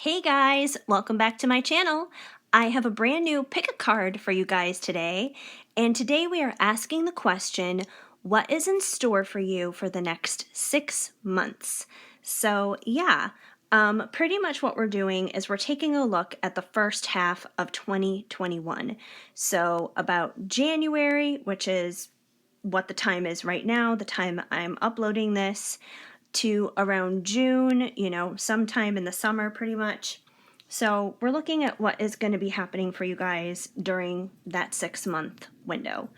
Hey guys, welcome back to my channel. I have a brand new pick a card for you guys today, and today we are asking the question, what is in store for you for the next 6 months? So yeah, pretty much what we're doing is we're taking a look at the first half of 2021. So about January, which is what the time is right now, the time I'm uploading this, to around June, sometime in the summer pretty much. So we're looking at what is going to be happening for you guys during that 6-month window.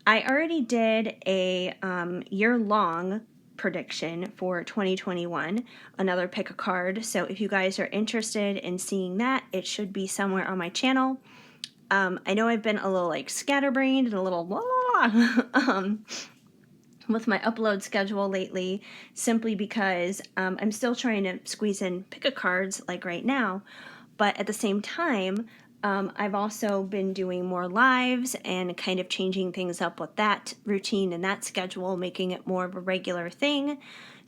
I already did a year-long prediction for 2021, another pick a card. So if you guys are interested in seeing that, it should be somewhere on my channel. I know I've been a little scatterbrained and a little with my upload schedule lately, simply because I'm still trying to squeeze in pick-a-cards like right now, but at the same time, I've also been doing more lives and kind of changing things up with that routine and that schedule, making it more of a regular thing.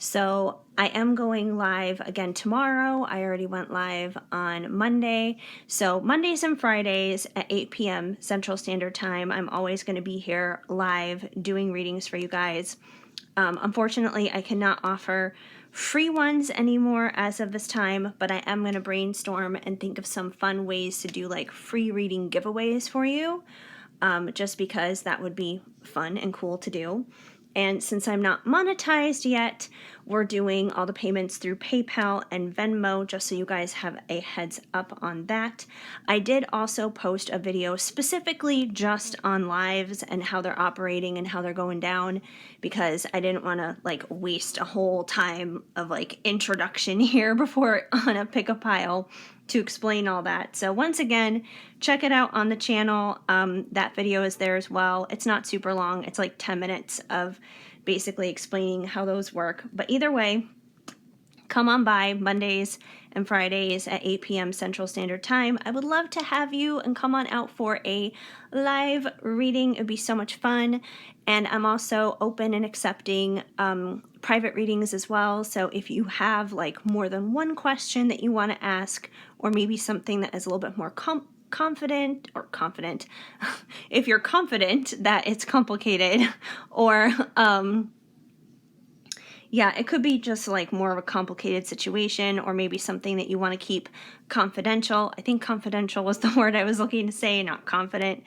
So I am going live again tomorrow. I already went live on Monday. So Mondays and Fridays at 8 p.m. Central Standard Time, I'm always going to be here live doing readings for you guys. Unfortunately, I cannot offer free ones anymore as of this time, but I am going to brainstorm and think of some fun ways to do free reading giveaways for you, just because that would be fun and cool to do. And since I'm not monetized yet, we're doing all the payments through PayPal and Venmo, just so you guys have a heads up on that. I did also post a video specifically just on lives and how they're operating and how they're going down, because I didn't want to waste a whole time of introduction here before on a pick a pile to explain all that. So once again, check it out on the channel. That video is there as well. It's not super long. It's like 10 minutes of basically explaining how those work. But either way, come on by Mondays and Fridays at 8 p.m. Central Standard Time. I would love to have you and come on out for a live reading. It would be so much fun. And I'm also open and accepting private readings as well. So if you have more than one question that you want to ask, or maybe something that is a little bit more confident, if you're confident that it's complicated, or yeah, it could be just more of a complicated situation, or maybe something that you want to keep confidential. I think confidential was the word I was looking to say, not confident.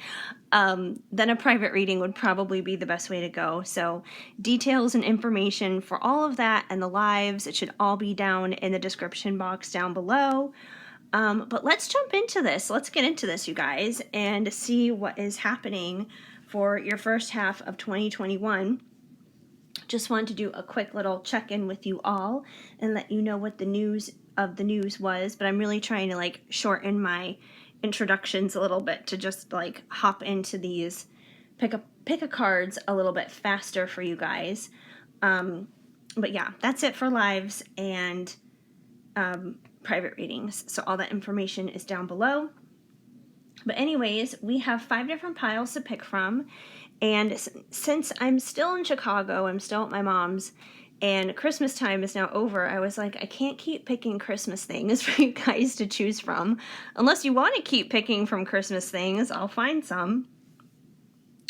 Then a private reading would probably be the best way to go. So details and information for all of that and the lives, it should all be down in the description box down below. But let's jump into this. Let's get into this, you guys, and see what is happening for your first half of 2021. Just wanted to do a quick little check-in with you all and let you know what the news was, but I'm really trying to shorten my introductions a little bit to just hop into these pick a cards a little bit faster for you guys. But yeah, that's it for lives and private readings. So all that information is down below. But anyways, we have 5 different piles to pick from. And since I'm still in Chicago, I'm still at my mom's, and Christmas time is now over, I was like, I can't keep picking Christmas things for you guys to choose from. Unless you want to keep picking from Christmas things, I'll find some.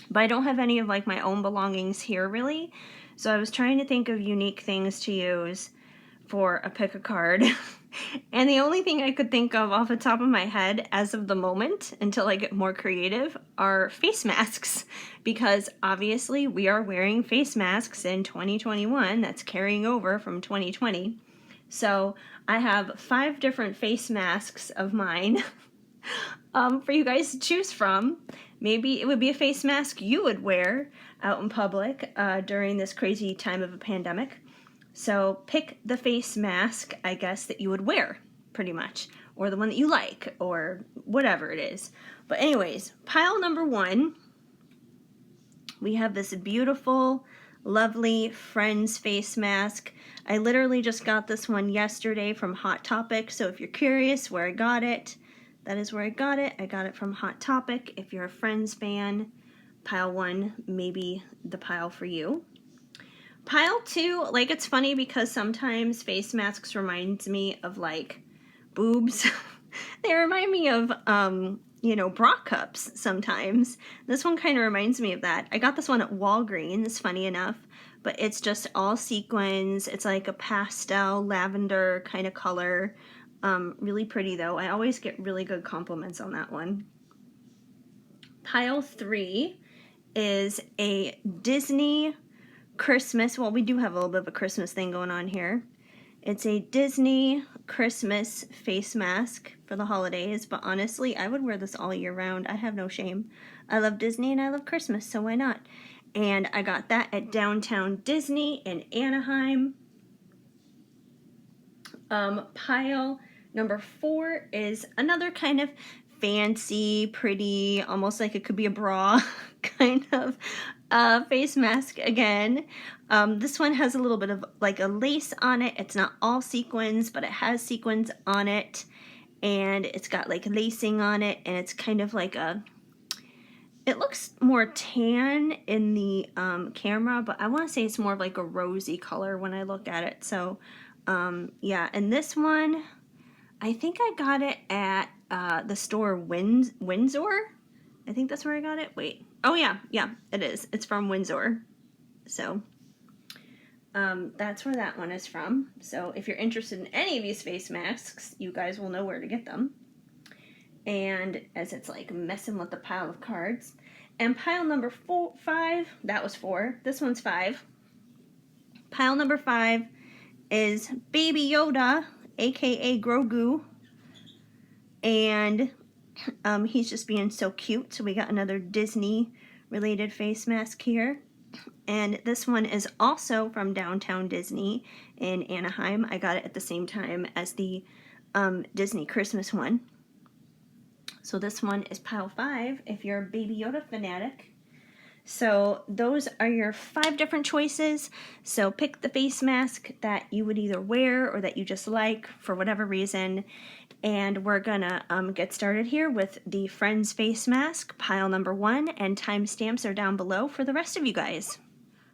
But I don't have any of my own belongings here, really. So I was trying to think of unique things to use for a pick a card. And the only thing I could think of off the top of my head as of the moment, until I get more creative, are face masks. Because obviously we are wearing face masks in 2021. That's carrying over from 2020. So I have 5 different face masks of mine for you guys to choose from. Maybe it would be a face mask you would wear out in public during this crazy time of a pandemic. So pick the face mask, I guess, that you would wear, pretty much. Or the one that you like, or whatever it is. But anyways, pile number 1, we have this beautiful, lovely Friends face mask. I literally just got this one yesterday from Hot Topic, so if you're curious where I got it, that is where I got it. I got it from Hot Topic. If you're a Friends fan, pile 1 may be the pile for you. Pile 2, it's funny because sometimes face masks reminds me of boobs. They remind me of, bra cups sometimes. This one kind of reminds me of that. I got this one at Walgreens, funny enough, but it's just all sequins. It's like a pastel lavender kind of color. Really pretty though. I always get really good compliments on that one. Pile 3 is a Disney Christmas. Well, we do have a little bit of a Christmas thing going on here. It's a Disney Christmas face mask for the holidays, but honestly, I would wear this all year round. I have no shame. I love Disney and I love Christmas, so why not? And I got that at Downtown Disney in Anaheim. Pile number 4 is another kind of fancy, pretty, almost like it could be a bra kind of face mask again. This one has a little bit of like a lace on it. It's not all sequins, but it has sequins on it, and it's got like lacing on it, and it's kind of like it looks more tan in the camera, but I want to say it's more of like a rosy color when I look at it. So yeah, and this one, I think I got it at the store Windsor. I think that's where I got it. Wait. Oh, yeah, it is. It's from Windsor. So that's where that one is from. So if you're interested in any of these face masks, you guys will know where to get them. And as it's like messing with the pile of cards. And pile number 5, that was 4. This one's 5. Pile number 5 is Baby Yoda, aka Grogu. And he's just being so cute. So we got another Disney related face mask here. And this one is also from Downtown Disney in Anaheim. I got it at the same time as the Disney Christmas one. So this one is pile 5 if you're a Baby Yoda fanatic. So those are your 5 different choices. So pick the face mask that you would either wear or that you just like for whatever reason. And we're gonna get started here with the Friends face mask, pile number 1, and timestamps are down below for the rest of you guys.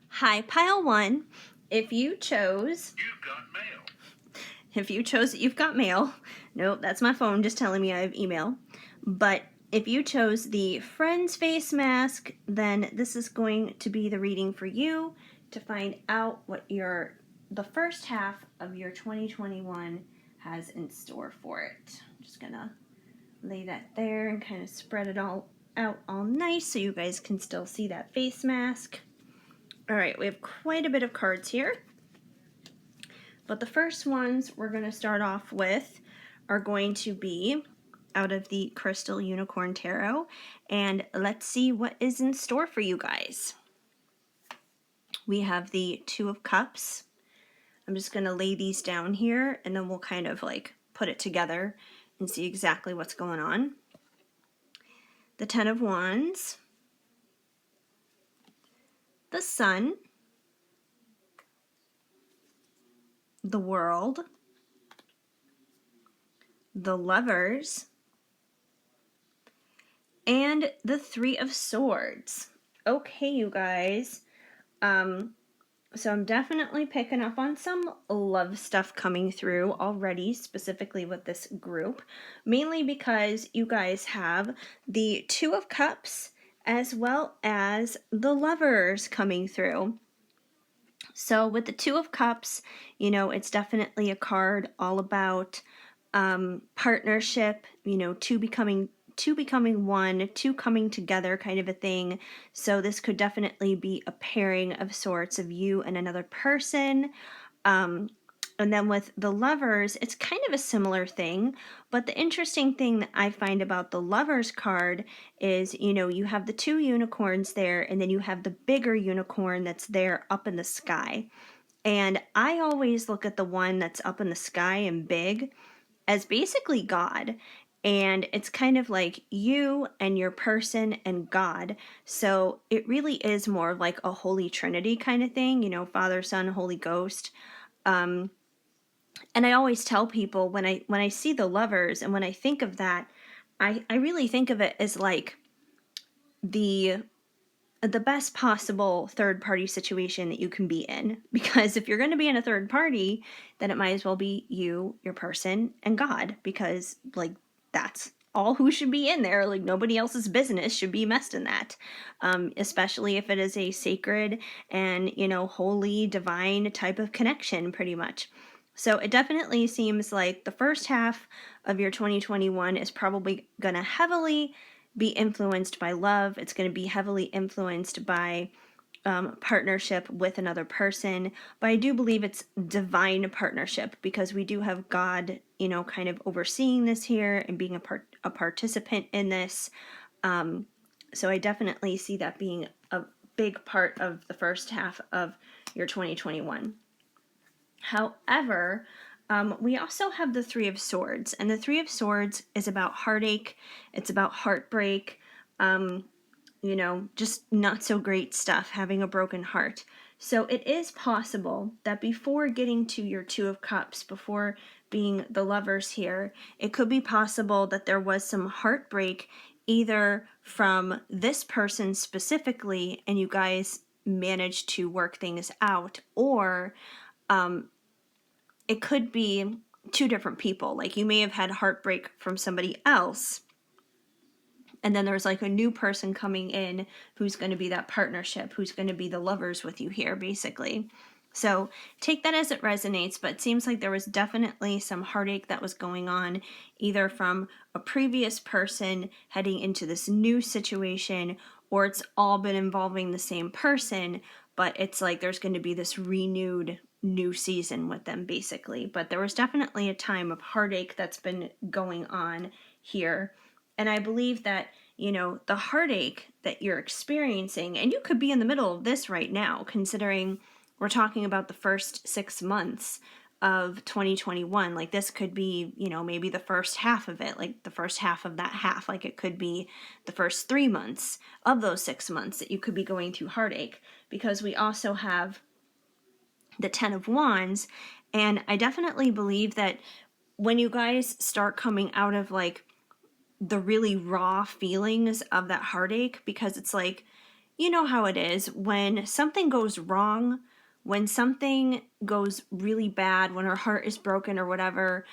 Hi, pile 1. If you chose... You've got mail. If you chose You've Got Mail. Nope, that's my phone just telling me I have email. But if you chose the Friends face mask, then this is going to be the reading for you to find out what the first half of your 2021 has in store for it. I'm just gonna lay that there and kind of spread it all out all nice so you guys can still see that face mask. All right, we have quite a bit of cards here. But the first ones we're going to start off with are going to be out of the Crystal Unicorn Tarot. And let's see what is in store for you guys. We have the Two of Cups. I'm just going to lay these down here and then we'll kind of like put it together and see exactly what's going on. The Ten of Wands. The Sun. The World. The Lovers. And the Three of Swords. Okay, you guys. So I'm definitely picking up on some love stuff coming through already, specifically with this group. Mainly because you guys have the Two of Cups as well as the Lovers coming through. So with the Two of Cups, it's definitely a card all about partnership, two becoming one, two coming together kind of a thing. So this could definitely be a pairing of sorts of you and another person. And then with the Lovers, it's kind of a similar thing. But the interesting thing that I find about the Lovers card is, you have the two unicorns there, and then you have the bigger unicorn that's there up in the sky. And I always look at the one that's up in the sky and big as basically God. And it's kind of like you and your person and God. So it really is more like a Holy Trinity kind of thing, Father, Son, Holy Ghost. And I always tell people when I see the Lovers and when I think of that, I really think of it as like the the best possible third party situation that you can be in. Because if you're going to be in a third party, then it might as well be you, your person, and God, because like that's all who should be in there. Like nobody else's business should be messed in that, especially if it is a sacred and, holy, divine type of connection, pretty much. So it definitely seems like the first half of your 2021 is probably going to heavily be influenced by love. It's going to be heavily influenced by partnership with another person. But I do believe it's divine partnership because we do have God, kind of overseeing this here and being a participant in this. So I definitely see that being a big part of the first half of your 2021. However, we also have the Three of Swords, and the Three of Swords is about heartache, it's about heartbreak, just not so great stuff, having a broken heart. So it is possible that before getting to your Two of Cups, before being the Lovers here, it could be possible that there was some heartbreak either from this person specifically and you guys managed to work things out, or it could be two different people. Like you may have had heartbreak from somebody else, and then there's like a new person coming in who's going to be that partnership, who's going to be the lovers with you here, basically. So take that as it resonates, but it seems like there was definitely some heartache that was going on, either from a previous person heading into this new situation, or it's all been involving the same person, but it's like there's going to be this renewed new season with them, basically. But there was definitely a time of heartache that's been going on here. And I believe that, the heartache that you're experiencing, and you could be in the middle of this right now, considering we're talking about the first 6 months of 2021. Like this could be, maybe the first half of it, like the first half of that half. Like it could be the first 3 months of those 6 months that you could be going through heartache, because we also have the Ten of Wands. And I definitely believe that when you guys start coming out of like the really raw feelings of that heartache, because it's like, you know how it is when something goes wrong, when something goes really bad, when our heart is broken or whatever,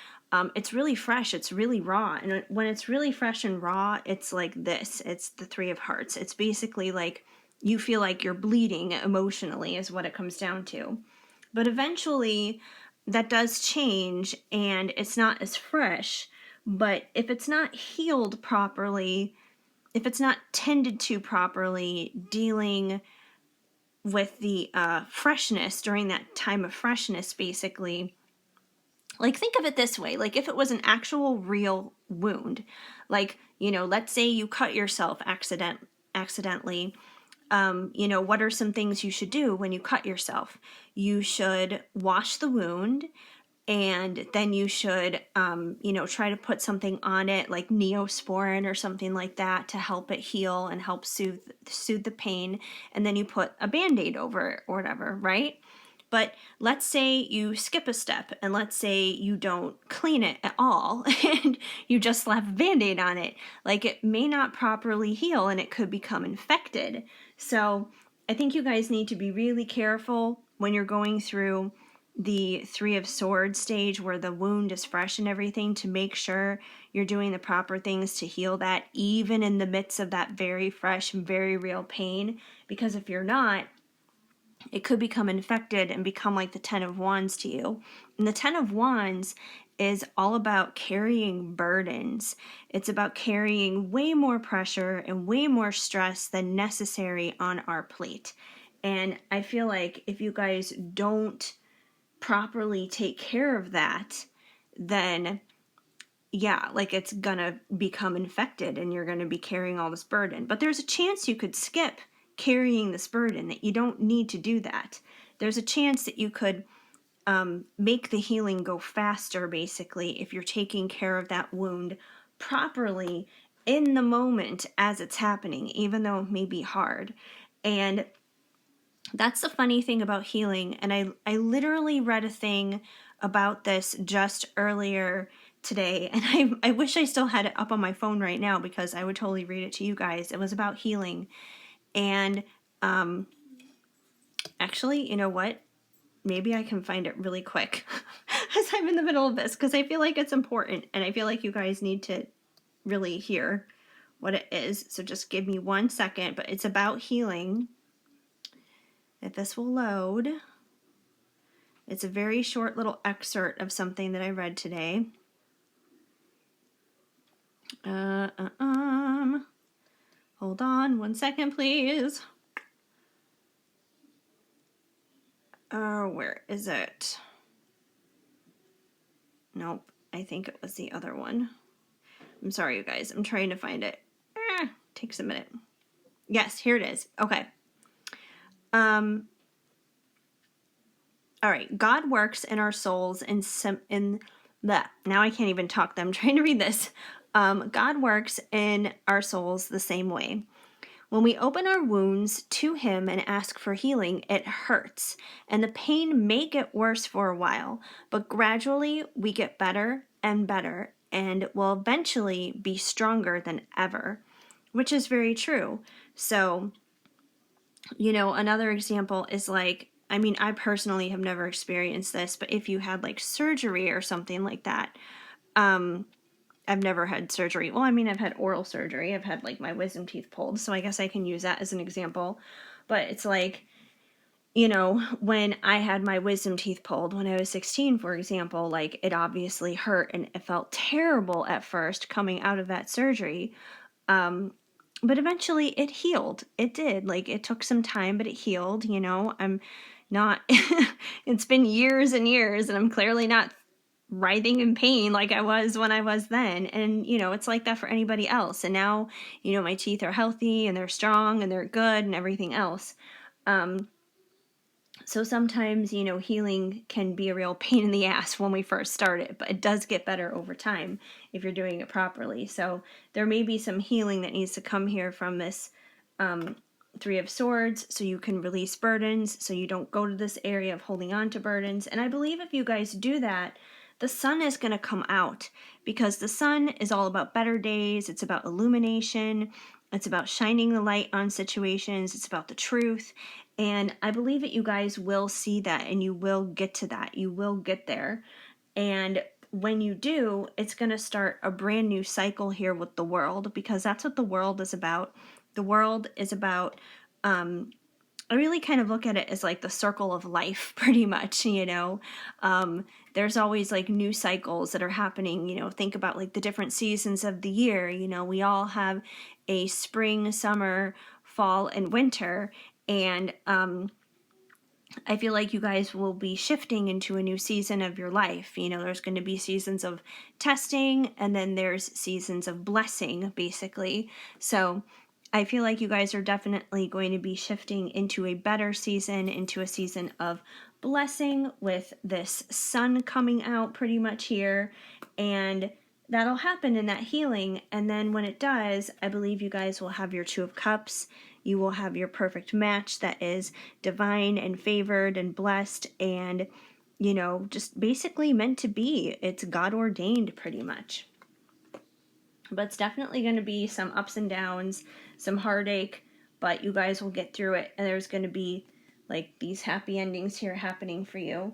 it's really fresh, it's really raw. And when it's really fresh and raw, it's like this, it's the Three of Hearts. It's basically like you feel like you're bleeding emotionally is what it comes down to. But eventually that does change and it's not as fresh. But if it's not healed properly, if it's not tended to properly, dealing with the freshness during that time of freshness, basically, like think of it this way, like if it was an actual real wound, like, let's say you cut yourself accidentally, what are some things you should do when you cut yourself? You should wash the wound, and then you should, try to put something on it like Neosporin or something like that to help it heal and help soothe the pain. And then you put a Band-Aid over it or whatever, right? But let's say you skip a step and let's say you don't clean it at all and you just slap a Band-Aid on it. Like it may not properly heal and it could become infected. So I think you guys need to be really careful when you're going through the Three of Swords stage where the wound is fresh and everything, to make sure you're doing the proper things to heal that, even in the midst of that very fresh and very real pain. Because if you're not, it could become infected and become like the Ten of Wands to you. And the Ten of Wands is all about carrying burdens. It's about carrying way more pressure and way more stress than necessary on our plate. And I feel like if you guys don't properly take care of that, then yeah, like it's gonna become infected and you're gonna be carrying all this burden. But there's a chance you could skip carrying this burden, that you don't need to do that. There's a chance that you could make the healing go faster, basically, if you're taking care of that wound properly in the moment as it's happening, even though it may be hard. And that's the funny thing about healing. And I literally read a thing about this just earlier today. And I wish I still had it up on my phone right now because I would totally read it to you guys. It was about healing. And Actually, you know what? Maybe I can find it really quick as I'm in the middle of this, because I feel like it's important and I feel like you guys need to really hear what it is. So just give me 1 second, but it's about healing. If this will load. It's a very short little excerpt of something that I read today. Hold on 1 second, please. Where is it? Nope, I think it was the other one. I'm sorry, you guys. I'm trying to find it. Takes a minute. Yes, here it is. Okay. All right. God works in our souls in that. Now I can't even talk. I'm trying to read this. God works in our souls the same way. When we open our wounds to Him and ask for healing, it hurts, and the pain may get worse for a while, but gradually we get better and better, and will eventually be stronger than ever, which is very true. So, another example is like, I personally have never experienced this, but if you had like surgery or something like that, I've never had surgery. Well, I've had oral surgery. I've had like my wisdom teeth pulled. So I guess I can use that as an example. But it's like, when I had my wisdom teeth pulled when I was 16, for example, like it obviously hurt and it felt terrible at first coming out of that surgery. But eventually it healed. It did. Like it took some time, but it healed. I'm not, it's been years and years, and I'm clearly not writhing in pain like I was when I was then. And, it's like that for anybody else. And now, my teeth are healthy and they're strong and they're good and everything else. So sometimes, healing can be a real pain in the ass when we first start it, but it does get better over time if you're doing it properly. So there may be some healing that needs to come here from this Three of Swords, so you can release burdens, so you don't go to this area of holding on to burdens. And I believe if you guys do that, the sun is going to come out, because the sun is all about better days. It's about illumination. It's about shining the light on situations. It's about the truth. And I believe that you guys will see that, and you will get to that. You will get there. And when you do, it's going to start a brand new cycle here with the world, because that's what the world is about. The world is about, I really kind of look at it as like the circle of life, pretty much, there's always like new cycles that are happening, think about like the different seasons of the year, we all have a spring, summer, fall, and winter, and I feel like you guys will be shifting into a new season of your life. There's going to be seasons of testing, and then there's seasons of blessing, basically. So I feel like you guys are definitely going to be shifting into a better season, into a season of blessing with this sun coming out pretty much here. And that'll happen in that healing. And then when it does, I believe you guys will have your Two of Cups. You will have your perfect match that is divine and favored and blessed and, just basically meant to be. It's God ordained pretty much. But it's definitely going to be some ups and downs, some heartache, but you guys will get through it. And there's going to be like these happy endings here happening for you,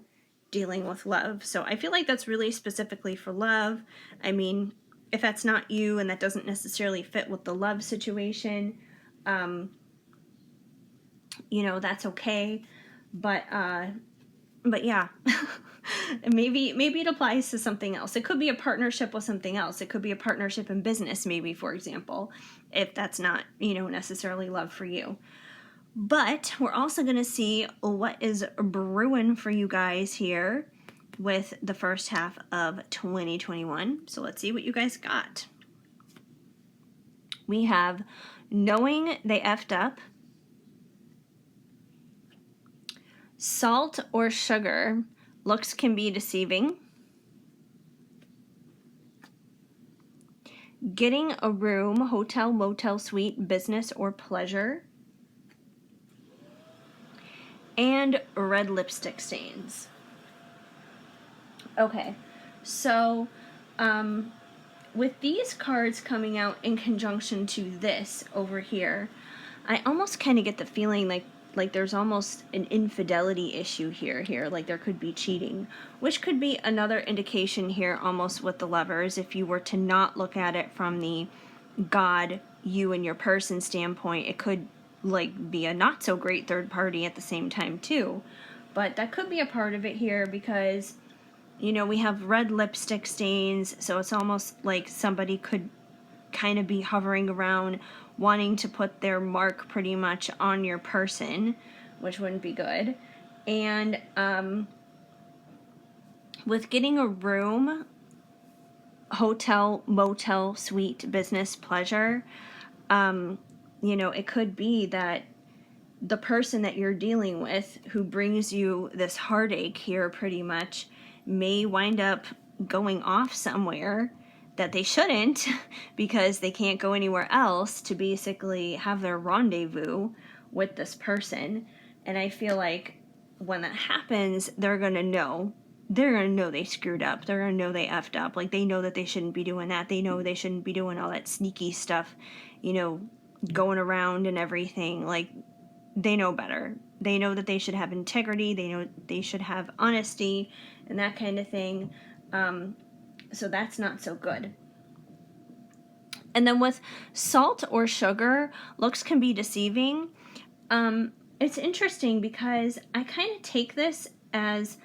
dealing with love. So I feel like that's really specifically for love. If that's not you and that doesn't necessarily fit with the love situation, that's okay. But yeah, maybe it applies to something else. It could be a partnership with something else. It could be a partnership in business, maybe, for example, if that's not, necessarily love for you. But we're also going to see what is brewing for you guys here with the first half of 2021. So let's see what you guys got. We have knowing they effed up, salt or sugar, looks can be deceiving, getting a room, hotel, motel, suite, business, or pleasure, and red lipstick stains. Okay, so with these cards coming out in conjunction to this over here, I almost kind of get the feeling like there's almost an infidelity issue here, like there could be cheating, which could be another indication here almost with the Lovers, if you were to not look at it from the God, you and your person standpoint. It could like be a not so great third party at the same time too, but that could be a part of it here, because we have red lipstick stains, so it's almost like somebody could kind of be hovering around wanting to put their mark pretty much on your person, which wouldn't be good. And with getting a room, hotel, motel, suite, business, pleasure, it could be that the person that you're dealing with who brings you this heartache here pretty much may wind up going off somewhere that they shouldn't, because they can't go anywhere else to basically have their rendezvous with this person. And I feel like when that happens, they're going to know they screwed up. They're going to know they effed up. Like, they know that they shouldn't be doing that. They know they shouldn't be doing all that sneaky stuff, going around and everything. Like, they know better. They know that they should have integrity. They know they should have honesty and that kind of thing. So that's not so good. And then with salt or sugar, looks can be deceiving. It's interesting because I kind of take this as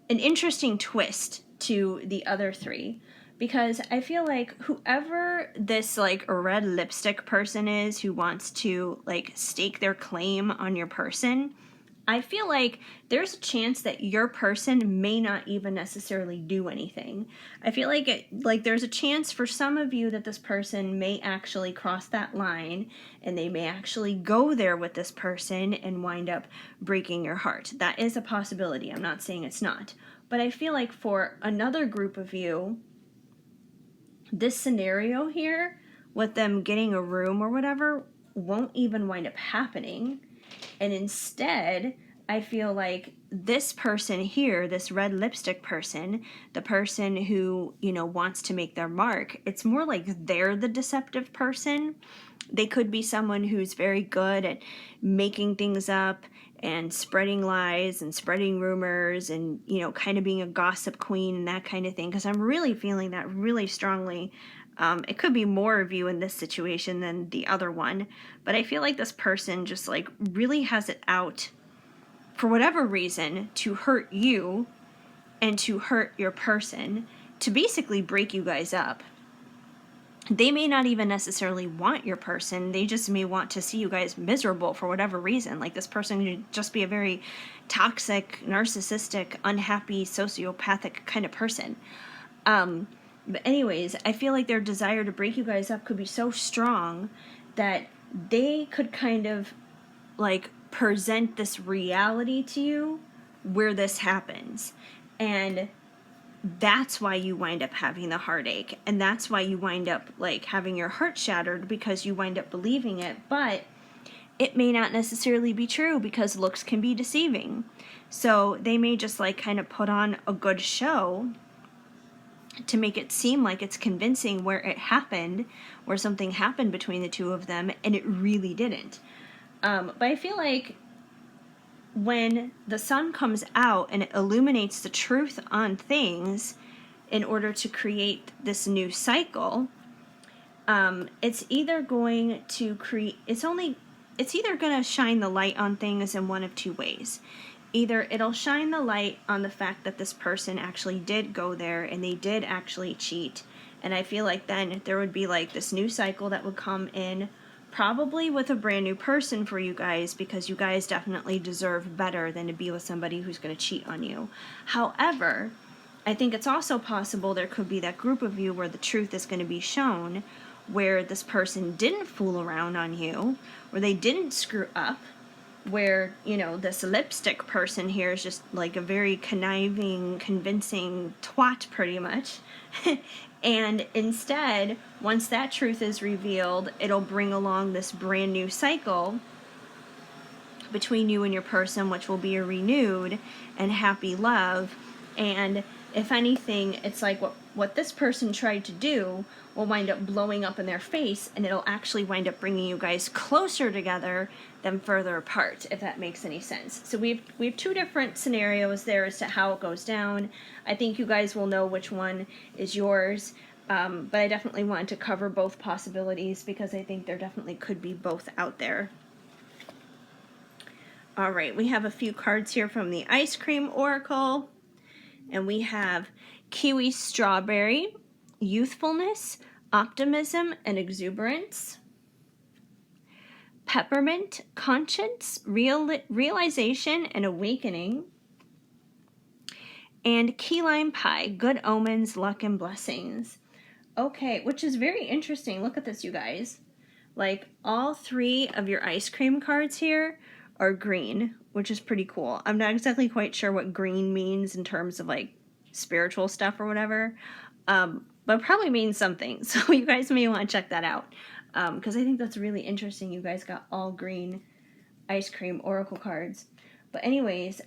an interesting twist to the other three, because I feel like whoever this like red lipstick person is who wants to like stake their claim on your person, I feel like there's a chance that your person may not even necessarily do anything. I feel like there's a chance for some of you that this person may actually cross that line, and they may actually go there with this person and wind up breaking your heart. That is a possibility. I'm not saying it's not. But I feel like for another group of you, this scenario here with them getting a room or whatever won't even wind up happening. And instead, I feel like this person here, this red lipstick person, the person who, wants to make their mark, it's more like they're the deceptive person. They could be someone who's very good at making things up and spreading lies and spreading rumors and, kind of being a gossip queen and that kind of thing. Because I'm really feeling that really strongly. It could be more of you in this situation than the other one, but I feel like this person just like really has it out for whatever reason to hurt you and to hurt your person, to basically break you guys up. They may not even necessarily want your person. They just may want to see you guys miserable for whatever reason. Like, this person could just be a very toxic, narcissistic, unhappy, sociopathic kind of person. But anyways, I feel like their desire to break you guys up could be so strong that they could kind of like present this reality to you where this happens. And that's why you wind up having the heartache. And that's why you wind up like having your heart shattered, because you wind up believing it. But it may not necessarily be true, because looks can be deceiving. So they may just like kind of put on a good show to make it seem like it's convincing where it happened, where something happened between the two of them, and it really didn't. But I feel like when the sun comes out and it illuminates the truth on things in order to create this new cycle, it's either going to it's either going to shine the light on things in one of two ways. Either it'll shine the light on the fact that this person actually did go there and they did actually cheat. And I feel like then there would be like this new cycle that would come in, probably with a brand new person for you guys, because you guys definitely deserve better than to be with somebody who's going to cheat on you. However, I think it's also possible there could be that group of you where the truth is going to be shown, where this person didn't fool around on you, where they didn't screw up, where, this lipstick person here is just like a very conniving, convincing twat pretty much. And instead, once that truth is revealed, it'll bring along this brand new cycle between you and your person, which will be a renewed and happy love. And if anything, it's like what this person tried to do will wind up blowing up in their face, and it'll actually wind up bringing you guys closer together than further apart, if that makes any sense. So we have two different scenarios there as to how it goes down. I think you guys will know which one is yours, but I definitely wanted to cover both possibilities because I think there definitely could be both out there. All right, we have a few cards here from the Ice Cream Oracle, and we have Kiwi Strawberry, Youthfulness, Optimism, and Exuberance. Peppermint, Conscience, Realization, and Awakening. And Key Lime Pie, Good Omens, Luck, and Blessings. Okay, which is very interesting. Look at this, you guys. Like, all three of your ice cream cards here are green, which is pretty cool. I'm not exactly quite sure what green means in terms of, like, spiritual stuff or whatever, but probably means something. So you guys may want to check that out, because I think that's really interesting. You guys got all green ice cream oracle cards. But anyways,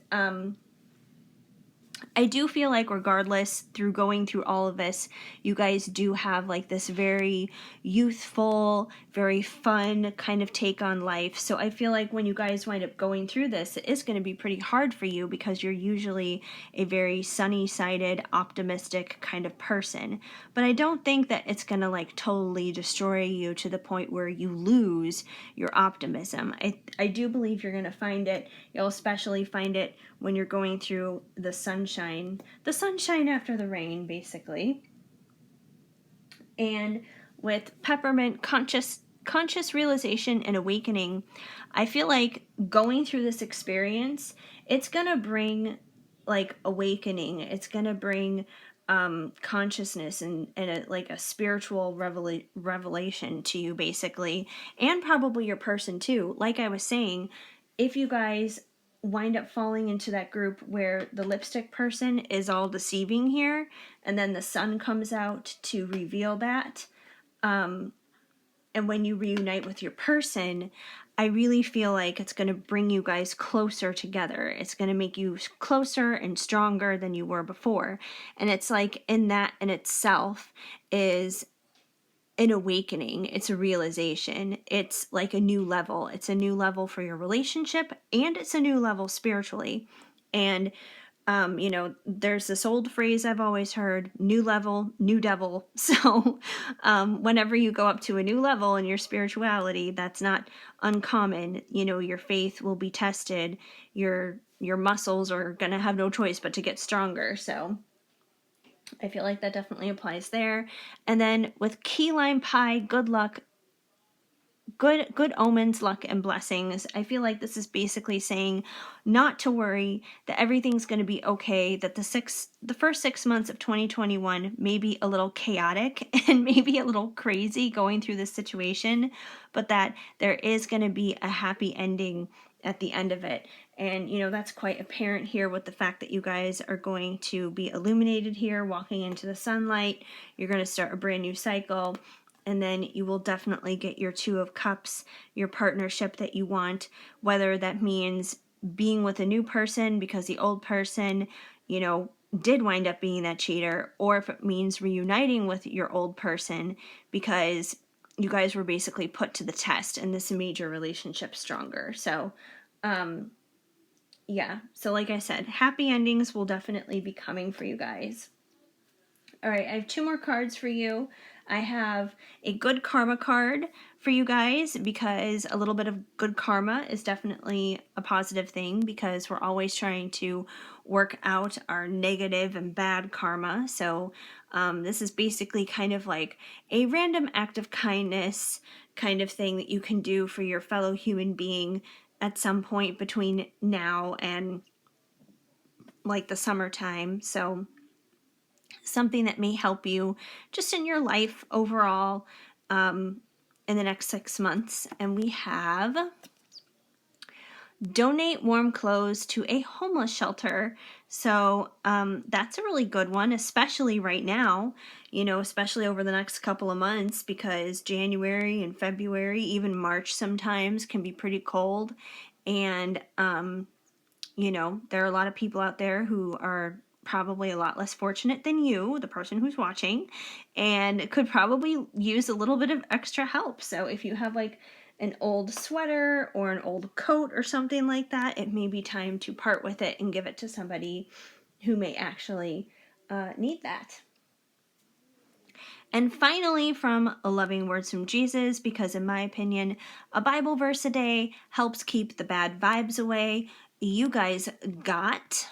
I do feel like regardless, through going through all of this, you guys do have like this very youthful, very fun kind of take on life. So I feel like when you guys wind up going through this, it is going to be pretty hard for you because you're usually a very sunny-sided, optimistic kind of person. But I don't think that it's going to like totally destroy you to the point where you lose your optimism. I do believe you're going to find it. You'll especially find it when you're going through the sunshine after the rain, basically. And with Peppermint, conscious realization and awakening, I feel like going through this experience, it's gonna bring like awakening. It's gonna bring consciousness and like a spiritual revelation to you, basically, and probably your person too. Like I was saying, if you guys wind up falling into that group where the lipstick person is all deceiving here, and then the sun comes out to reveal that, and when you reunite with your person, I really feel like it's going to bring you guys closer together. It's going to make you closer and stronger than you were before. And it's like in that in itself is an awakening. It's a realization. It's like a new level. It's a new level for your relationship, and it's a new level spiritually. And there's this old phrase I've always heard: new level, new devil. So whenever you go up to a new level in your spirituality, that's not uncommon. Your faith will be tested. Your muscles are going to have no choice but to get stronger. So I feel like that definitely applies there. And then with key lime pie, good luck, good omens, luck, and blessings. I feel like this is basically saying not to worry, that everything's going to be okay, that the first 6 months of 2021 may be a little chaotic and maybe a little crazy going through this situation, but that there is going to be a happy ending at the end of it. And that's quite apparent here with the fact that you guys are going to be illuminated here, walking into the sunlight. You're going to start a brand new cycle, and then you will definitely get your Two of Cups, your partnership that you want, whether that means being with a new person because the old person, did wind up being that cheater, or if it means reuniting with your old person because you guys were basically put to the test and this made your relationship stronger. So, yeah. So like I said, happy endings will definitely be coming for you guys. All right, I have two more cards for you. I have a good karma card for you guys because a little bit of good karma is definitely a positive thing because we're always trying to work out our negative and bad karma. So this is basically kind of like a random act of kindness kind of thing that you can do for your fellow human being at some point between now and like the summertime. So something that may help you just in your life overall in the next 6 months. And we have donate warm clothes to a homeless shelter. So that's a really good one, especially right now, especially over the next couple of months, because January and February, even March sometimes can be pretty cold. And, there are a lot of people out there who are probably a lot less fortunate than you, the person who's watching, and could probably use a little bit of extra help. So if you have like an old sweater or an old coat or something like that, it may be time to part with it and give it to somebody who may actually need that. And finally, from Loving Words from Jesus, because in my opinion, a Bible verse a day helps keep the bad vibes away. You guys got,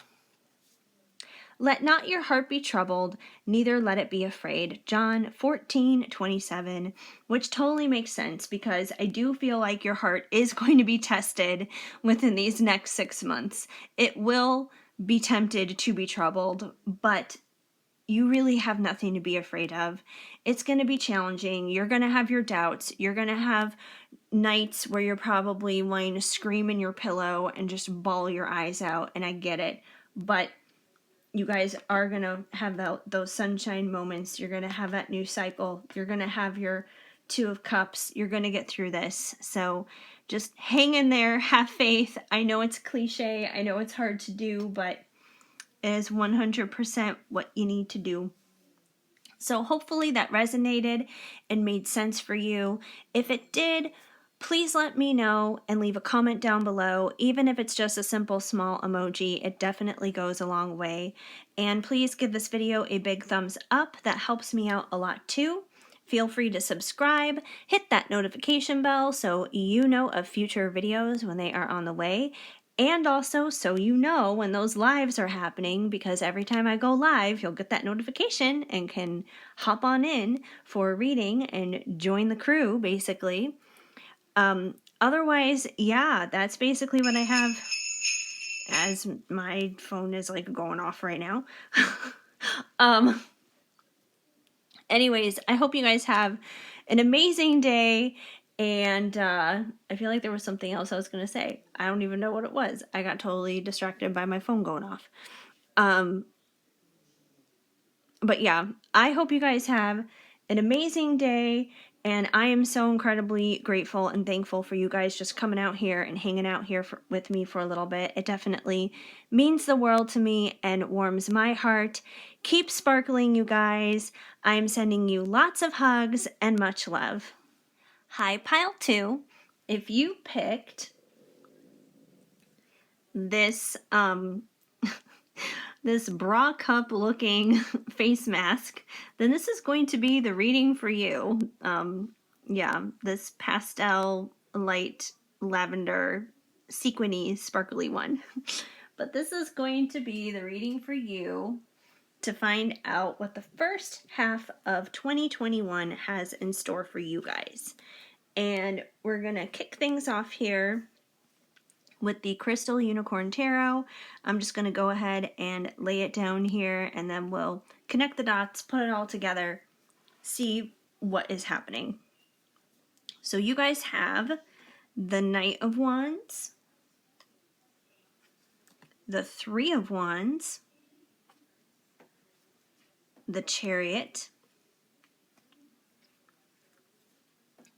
let not your heart be troubled, neither let it be afraid. John 14:27, which totally makes sense because I do feel like your heart is going to be tested within these next 6 months. It will be tempted to be troubled, but you really have nothing to be afraid of. It's going to be challenging. You're going to have your doubts. You're going to have nights where you're probably wanting to scream in your pillow and just bawl your eyes out, and I get it. But you guys are going to have those sunshine moments. You're going to have that new cycle. You're going to have your Two of Cups. You're going to get through this. So just hang in there. Have faith. I know it's cliche. I know it's hard to do, but it is 100% what you need to do. So hopefully that resonated and made sense for you. If it did, please let me know and leave a comment down below. Even if it's just a simple small emoji, it definitely goes a long way. And please give this video a big thumbs up. That helps me out a lot too. Feel free to subscribe, hit that notification bell so you know of future videos when they are on the way. And also so you know when those lives are happening, because every time I go live, you'll get that notification and can hop on in for a reading and join the crew, basically. Otherwise, yeah, that's basically what I have, as my phone is like going off right now. Anyways, I hope you guys have an amazing day. And I feel like there was something else I was going to say. I don't even know what it was. I got totally distracted by my phone going off. But yeah, I hope you guys have an amazing day. And I am so incredibly grateful and thankful for you guys just coming out here and hanging out here with me for a little bit. It definitely means the world to me and warms my heart. Keep sparkling, you guys. I am sending you lots of hugs and much love. Hi, Pile 2. If you picked this, this bra cup looking face mask, then this is going to be the reading for you. Yeah, this pastel light lavender sequiny sparkly one. But this is going to be the reading for you to find out what the first half of 2021 has in store for you guys. And we're going to kick things off here with the Crystal Unicorn Tarot. I'm just going to go ahead and lay it down here, and then we'll connect the dots, put it all together, see what is happening. So you guys have the Knight of Wands, the Three of Wands, the Chariot,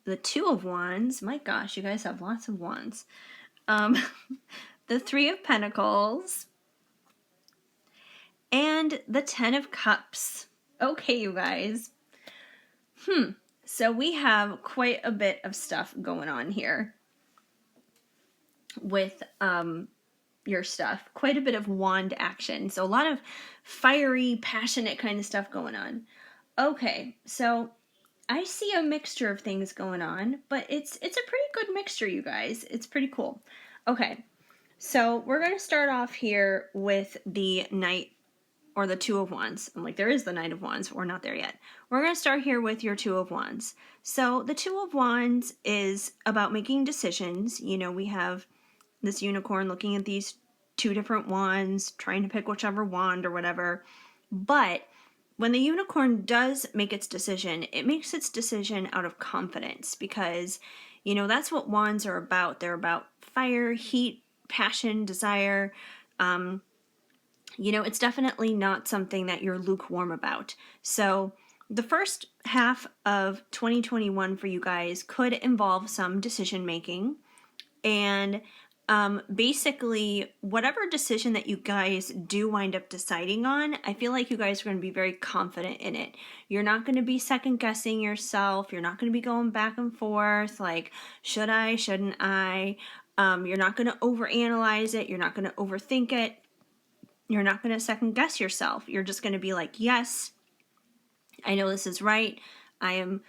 the Two of Wands. My gosh, you guys have lots of wands. The Three of Pentacles, and the Ten of Cups. Okay, you guys. So we have quite a bit of stuff going on here with your stuff. Quite a bit of wand action. So a lot of fiery, passionate kind of stuff going on. Okay, so I see a mixture of things going on, but it's a pretty good mixture, you guys. It's pretty cool. Okay, so we're going to start off here with the Knight, or the Two of Wands. I'm like, there is the Knight of Wands, but we're not there yet. We're going to start here with your Two of Wands. So the Two of Wands is about making decisions. You know, we have this unicorn looking at these two different wands, trying to pick whichever wand or whatever. But when the unicorn does make its decision, it makes its decision out of confidence, because, you know, that's what wands are about. They're about fire, heat, passion, desire. You know, it's definitely not something that you're lukewarm about. So the first half of 2021 for you guys could involve some decision making. And basically, whatever decision that you guys do wind up deciding on, I feel like you guys are going to be very confident in it. You're not going to be second guessing yourself. You're not going to be going back and forth like, should I, shouldn't I? You're not going to overanalyze it. You're not going to overthink it. You're not going to second guess yourself. You're just going to be like, yes, I know this is right. I am,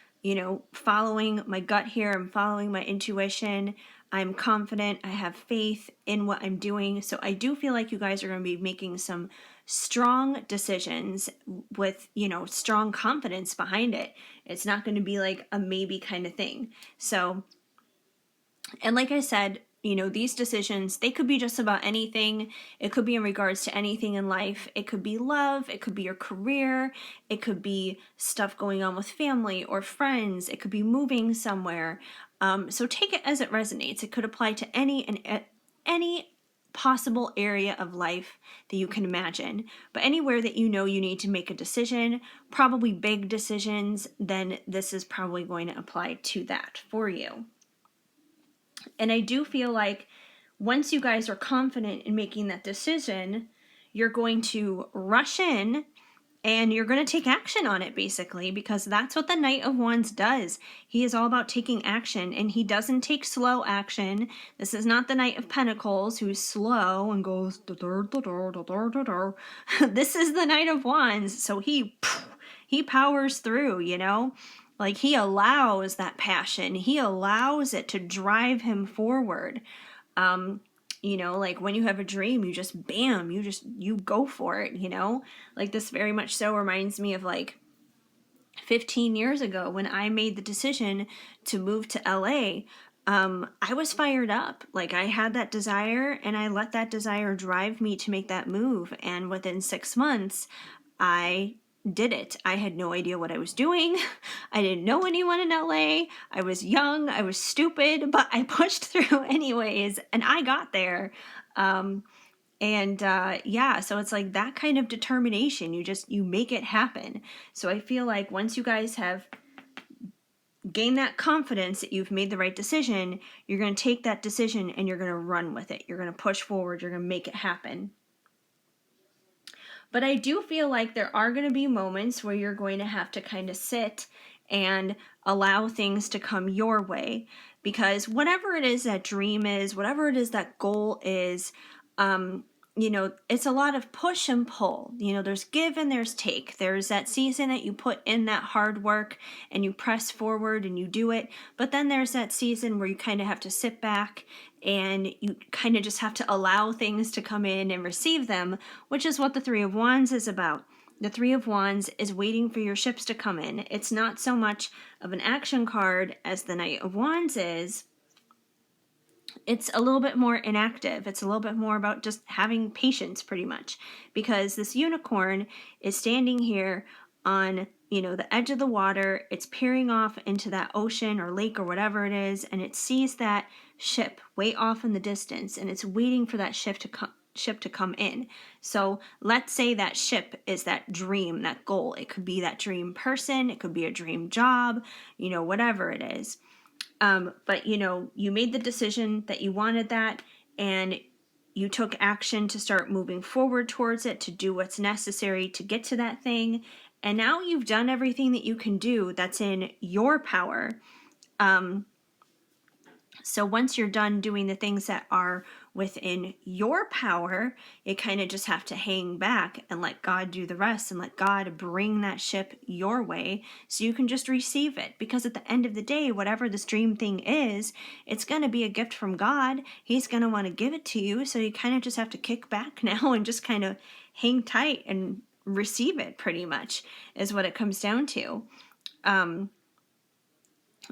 following my gut here. I'm following my intuition. I'm confident. I have faith in what I'm doing. So I do feel like you guys are going to be making some strong decisions with, strong confidence behind it. It's not going to be like a maybe kind of thing. So, and like I said, these decisions, they could be just about anything. It could be in regards to anything in life. It could be love. It could be your career. It could be stuff going on with family or friends. It could be moving somewhere. So take it as it resonates. It could apply to any possible area of life that you can imagine. But anywhere that you need to make a decision, probably big decisions, then this is probably going to apply to that for you. And I do feel like once you guys are confident in making that decision, you're going to rush in and you're going to take action on it, basically, because that's what the Knight of Wands does. He is all about taking action, and he doesn't take slow action. This is not the Knight of Pentacles, who's slow and goes This is the Knight of Wands, so he powers through, Like, he allows that passion. He allows it to drive him forward. Like when you have a dream, you just, bam, you go for it, Like, this very much so reminds me of like 15 years ago when I made the decision to move to LA. I was fired up. Like, I had that desire and I let that desire drive me to make that move. And within 6 months, I did it. I had no idea what I was doing. I didn't know anyone in LA. I was young. I was stupid, but I pushed through anyways, and I got there. So it's like that kind of determination. You make it happen. So I feel like once you guys have gained that confidence that you've made the right decision, you're going to take that decision and you're going to run with it. You're going to push forward. You're going to make it happen. But I do feel like there are going to be moments where you're going to have to kind of sit and allow things to come your way, because whatever it is that dream is, whatever it is that goal is, it's a lot of push and pull. There's give and there's take. There's that season that you put in that hard work and you press forward and you do it. But then there's that season where you kind of have to sit back and you kind of just have to allow things to come in and receive them, which is what the Three of Wands is about. The Three of Wands is waiting for your ships to come in. It's not so much of an action card as the Knight of Wands is. It's a little bit more inactive. It's a little bit more about just having patience, pretty much, because this unicorn is standing here on, the edge of the water. It's peering off into that ocean or lake or whatever it is, and it sees that ship way off in the distance, and it's waiting for that ship to come in. So let's say that ship is that dream, that goal. It could be that dream person. It could be a dream job, whatever it is. But you made the decision that you wanted that, and you took action to start moving forward towards it, to do what's necessary to get to that thing. And now you've done everything that you can do that's in your power. So once you're done doing the things that are within your power, you kind of just have to hang back and let God do the rest, and let God bring that ship your way so you can just receive it. Because at the end of the day, whatever this dream thing is, it's going to be a gift from God. He's going to want to give it to you. So you kind of just have to kick back now and just kind of hang tight and receive it, pretty much, is what it comes down to.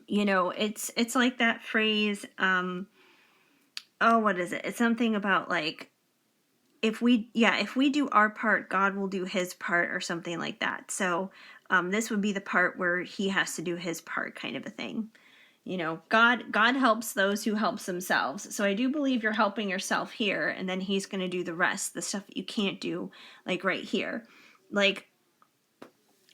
It's like that phrase, what is it? It's something about like, if we do our part, God will do his part, or something like that. So this would be the part where he has to do his part, kind of a thing. God helps those who helps themselves. So I do believe you're helping yourself here, and then he's going to do the rest, the stuff that you can't do, like right here. Like,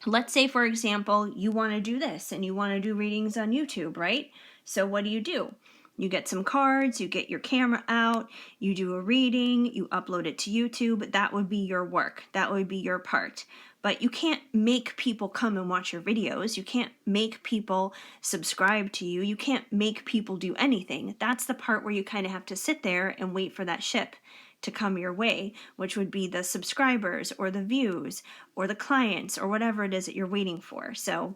let's say, for example, you want to do this and you want to do readings on YouTube, right? So what do? You get some cards, you get your camera out, you do a reading, you upload it to YouTube. That would be your work. That would be your part. But you can't make people come and watch your videos. You can't make people subscribe to you. You can't make people do anything. That's the part where you kind of have to sit there and wait for that ship to come your way, which would be the subscribers or the views or the clients or whatever it is that you're waiting for. So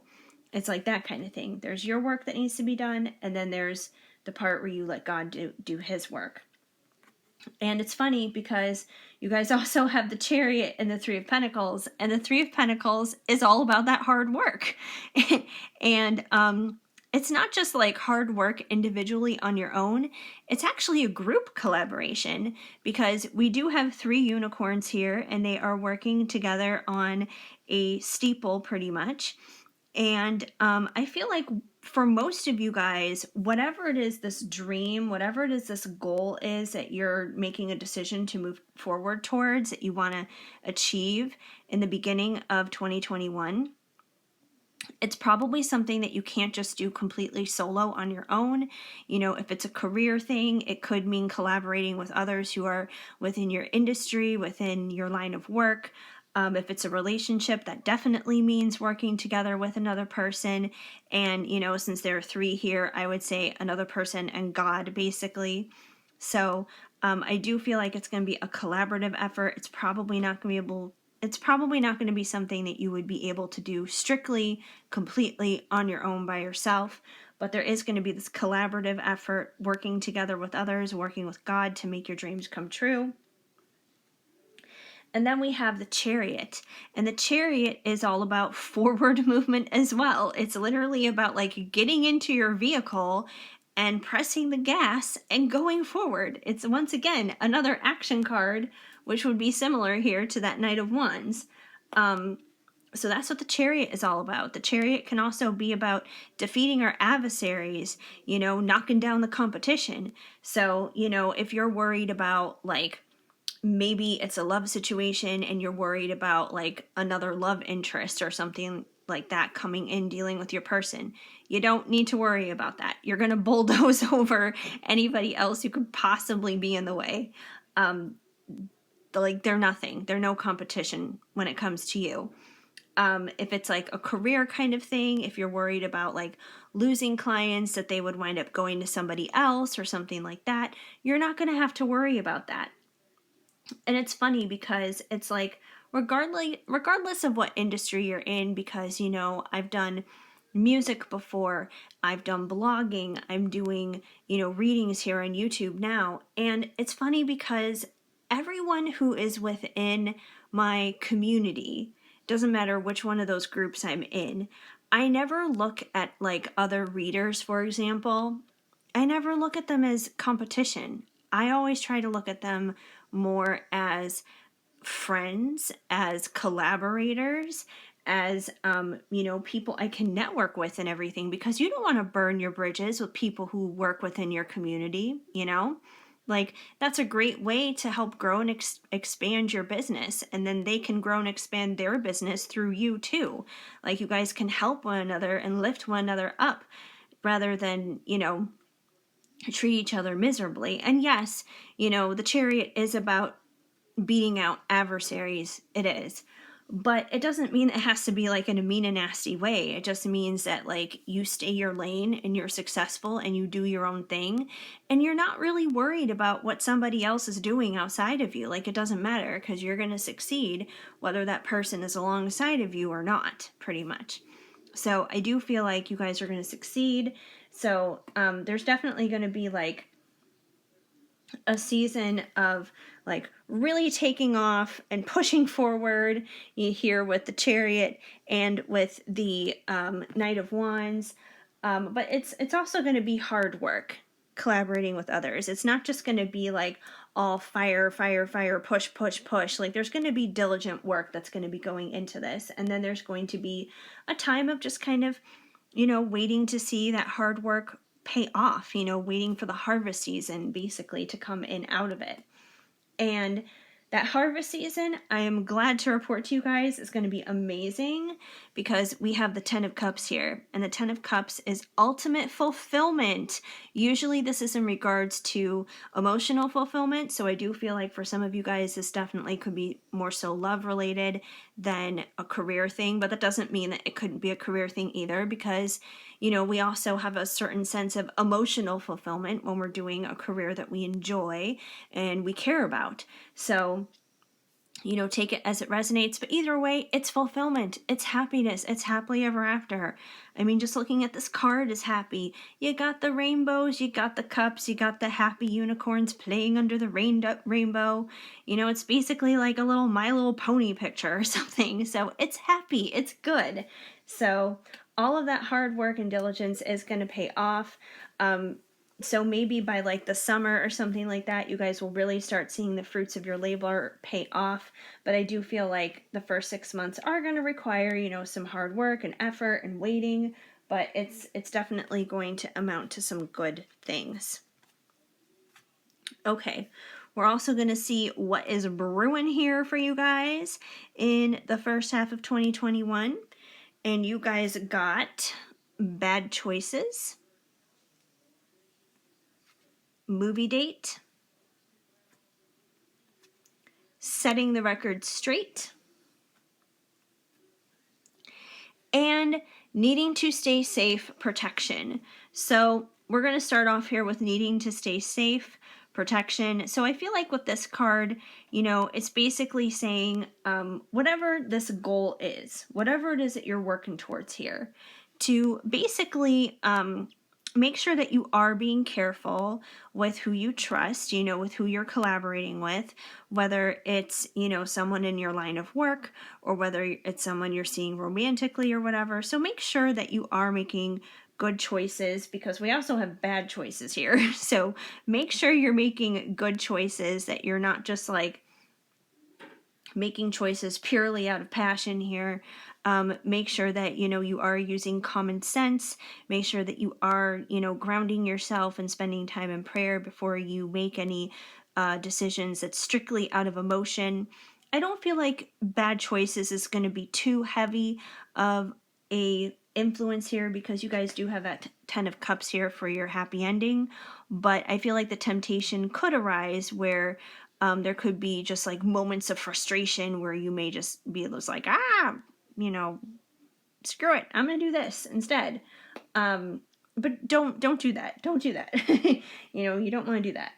it's like that kind of thing. There's your work that needs to be done, and then there's the part where you let God do his work. And it's funny because you guys also have the Chariot and the Three of Pentacles, and the Three of Pentacles is all about that hard work. And it's not just like hard work individually on your own. It's actually a group collaboration, because we do have 3 unicorns here, and they are working together on a steeple pretty much. And I feel like for most of you guys, whatever it is, this dream, whatever it is, this goal is that you're making a decision to move forward towards, that you want to achieve in the beginning of 2021, it's probably something that you can't just do completely solo on your own. You know, if it's a career thing, it could mean collaborating with others who are within your industry, within your line of work. If it's a relationship, that definitely means working together with another person. And, you know, since there are 3 here, I would say another person and God, basically. So I do feel like it's going to be a collaborative effort. It's probably not going to be something that you would be able to do strictly, completely on your own by yourself. But there is going to be this collaborative effort, working together with others, working with God to make your dreams come true. And then we have the Chariot. And the Chariot is all about forward movement as well. It's literally about like getting into your vehicle and pressing the gas and going forward. It's once again another action card, which would be similar here to that Knight of Wands. So that's what the Chariot is all about. The Chariot can also be about defeating our adversaries, you know, knocking down the competition. So, you know, if you're worried about like, maybe it's a love situation and you're worried about like another love interest or something like that coming in, dealing with your person, you don't need to worry about that. You're going to bulldoze over anybody else who could possibly be in the way. Like they're nothing. They're no competition when it comes to you. If it's like a career kind of thing, if you're worried about like losing clients, that they would wind up going to somebody else or something like that, you're not going to have to worry about that. And it's funny because it's like, regardless of what industry you're in, because, you know, I've done music before, I've done blogging, I'm doing, you know, readings here on YouTube now. And it's funny because everyone who is within my community, doesn't matter which one of those groups I'm in, I never look at like other readers, for example. I never look at them as competition. I always try to look at them more as friends, as collaborators, as you know, people I can network with and everything, because you don't want to burn your bridges with people who work within your community, you know? Like that's a great way to help grow and expand your business, and then they can grow and expand their business through you too. Like you guys can help one another and lift one another up rather than, you know, treat each other miserably. And yes, you know, the Chariot is about beating out adversaries. It is. But it doesn't mean it has to be like in a mean and nasty way. It just means that like you stay your lane and you're successful and you do your own thing and you're not really worried about what somebody else is doing outside of you. Like it doesn't matter, because you're going to succeed whether that person is alongside of you or not, pretty much. So I do feel like you guys are going to succeed. So there's definitely going to be like a season of like really taking off and pushing forward here with the Chariot and with the Knight of Wands. But it's also going to be hard work collaborating with others. It's not just going to be like all fire, fire, fire, push, push, push. Like there's going to be diligent work that's going to be going into this. And then there's going to be a time of just kind of, you know, waiting to see that hard work pay off, you know, waiting for the harvest season basically to come in out of it. And that harvest season, I am glad to report to you guys, is going to be amazing because we have the Ten of Cups here, and the Ten of Cups is ultimate fulfillment. Usually this is in regards to emotional fulfillment, so I do feel like for some of you guys this definitely could be more so love related than a career thing, but that doesn't mean that it couldn't be a career thing either, because we also have a certain sense of emotional fulfillment when we're doing a career that we enjoy and we care about. So take it as it resonates, but either way, it's fulfillment, it's happiness, it's happily ever after. I mean, just looking at this card is happy. You got the rainbows, you got the cups, you got the happy unicorns playing under the rainbow. It's basically like a little My Little Pony picture or something. So it's happy, it's good. So all of that hard work and diligence is going to pay off. So maybe by like the summer or something like that, you guys will really start seeing the fruits of your labor pay off. But I do feel like the first 6 months are going to require, some hard work and effort and waiting. But it's definitely going to amount to some good things. Okay, we're also going to see what is brewing here for you guys in the first half of 2021. And you guys got bad choices, movie date, setting the record straight, and needing to stay safe, protection. So we're going to start off here with needing to stay safe, protection. So I feel like with this card, it's basically saying whatever this goal is, whatever it is that you're working towards here, to basically make sure that you are being careful with who you trust, with who you're collaborating with, whether it's, someone in your line of work or whether it's someone you're seeing romantically or whatever. So make sure that you are making good choices, because we also have bad choices here. So make sure you're making good choices, that you're not just like making choices purely out of passion here. Make sure that you are using common sense. Make sure that you are grounding yourself and spending time in prayer before you make any decisions that's strictly out of emotion. I don't feel like bad choices is going to be too heavy of a influence here, because you guys do have that Ten of Cups here for your happy ending. But I feel like the temptation could arise where there could be just like moments of frustration where you may just be just like, screw it, I'm gonna do this instead. But don't do that. Don't do that. You don't want to do that.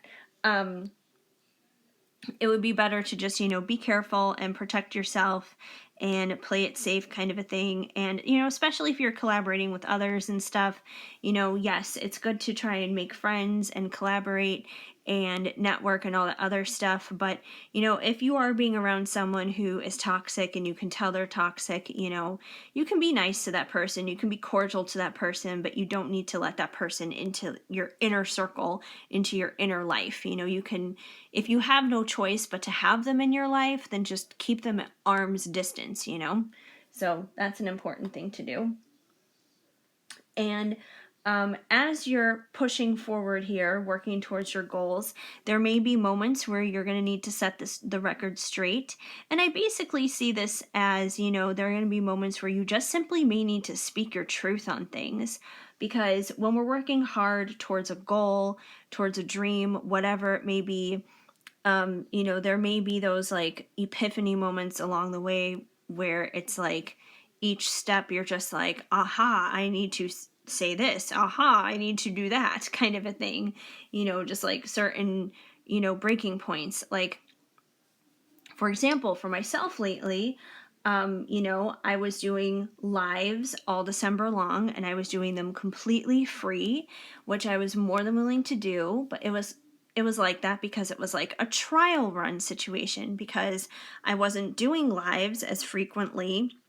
It would be better to just, be careful and protect yourself and play it safe, kind of a thing. And, especially if you're collaborating with others and stuff, yes, it's good to try and make friends and collaborate and network and all that other stuff. But, if you are being around someone who is toxic and you can tell they're toxic, you can be nice to that person, you can be cordial to that person, but you don't need to let that person into your inner circle, into your inner life. You can, if you have no choice but to have them in your life, then just keep them at arm's distance, So that's an important thing to do. And as you're pushing forward here, working towards your goals, there may be moments where you're going to need to set the record straight. And I basically see this as, there are going to be moments where you just simply may need to speak your truth on things. Because when we're working hard towards a goal, towards a dream, whatever it may be, there may be those like epiphany moments along the way where it's like each step you're just like, aha, I need to say this, aha, I need to do that, kind of a thing, just like certain, breaking points. Like, for example, for myself lately, I was doing lives all December long, and I was doing them completely free, which I was more than willing to do, but it was like that because it was like a trial run situation, because I wasn't doing lives as frequently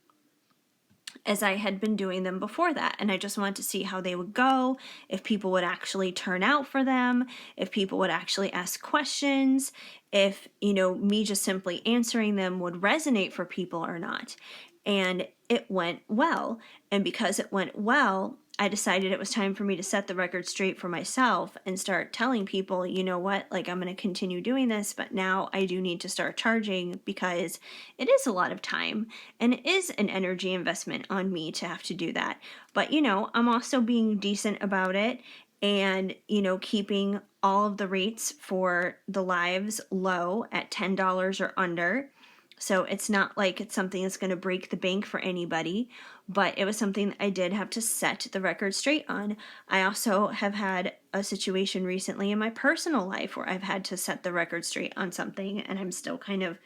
as I had been doing them before that. And I just wanted to see how they would go, if people would actually turn out for them, if people would actually ask questions, if, me just simply answering them would resonate for people or not. And it went well. And because it went well, I decided it was time for me to set the record straight for myself and start telling people, you know what, like I'm going to continue doing this, but now I do need to start charging because it is a lot of time and it is an energy investment on me to have to do that. But, I'm also being decent about it and, keeping all of the rates for the lives low at $10 or under. So it's not like it's something that's going to break the bank for anybody, but it was something that I did have to set the record straight on. I also have had a situation recently in my personal life where I've had to set the record straight on something, and I'm still kind of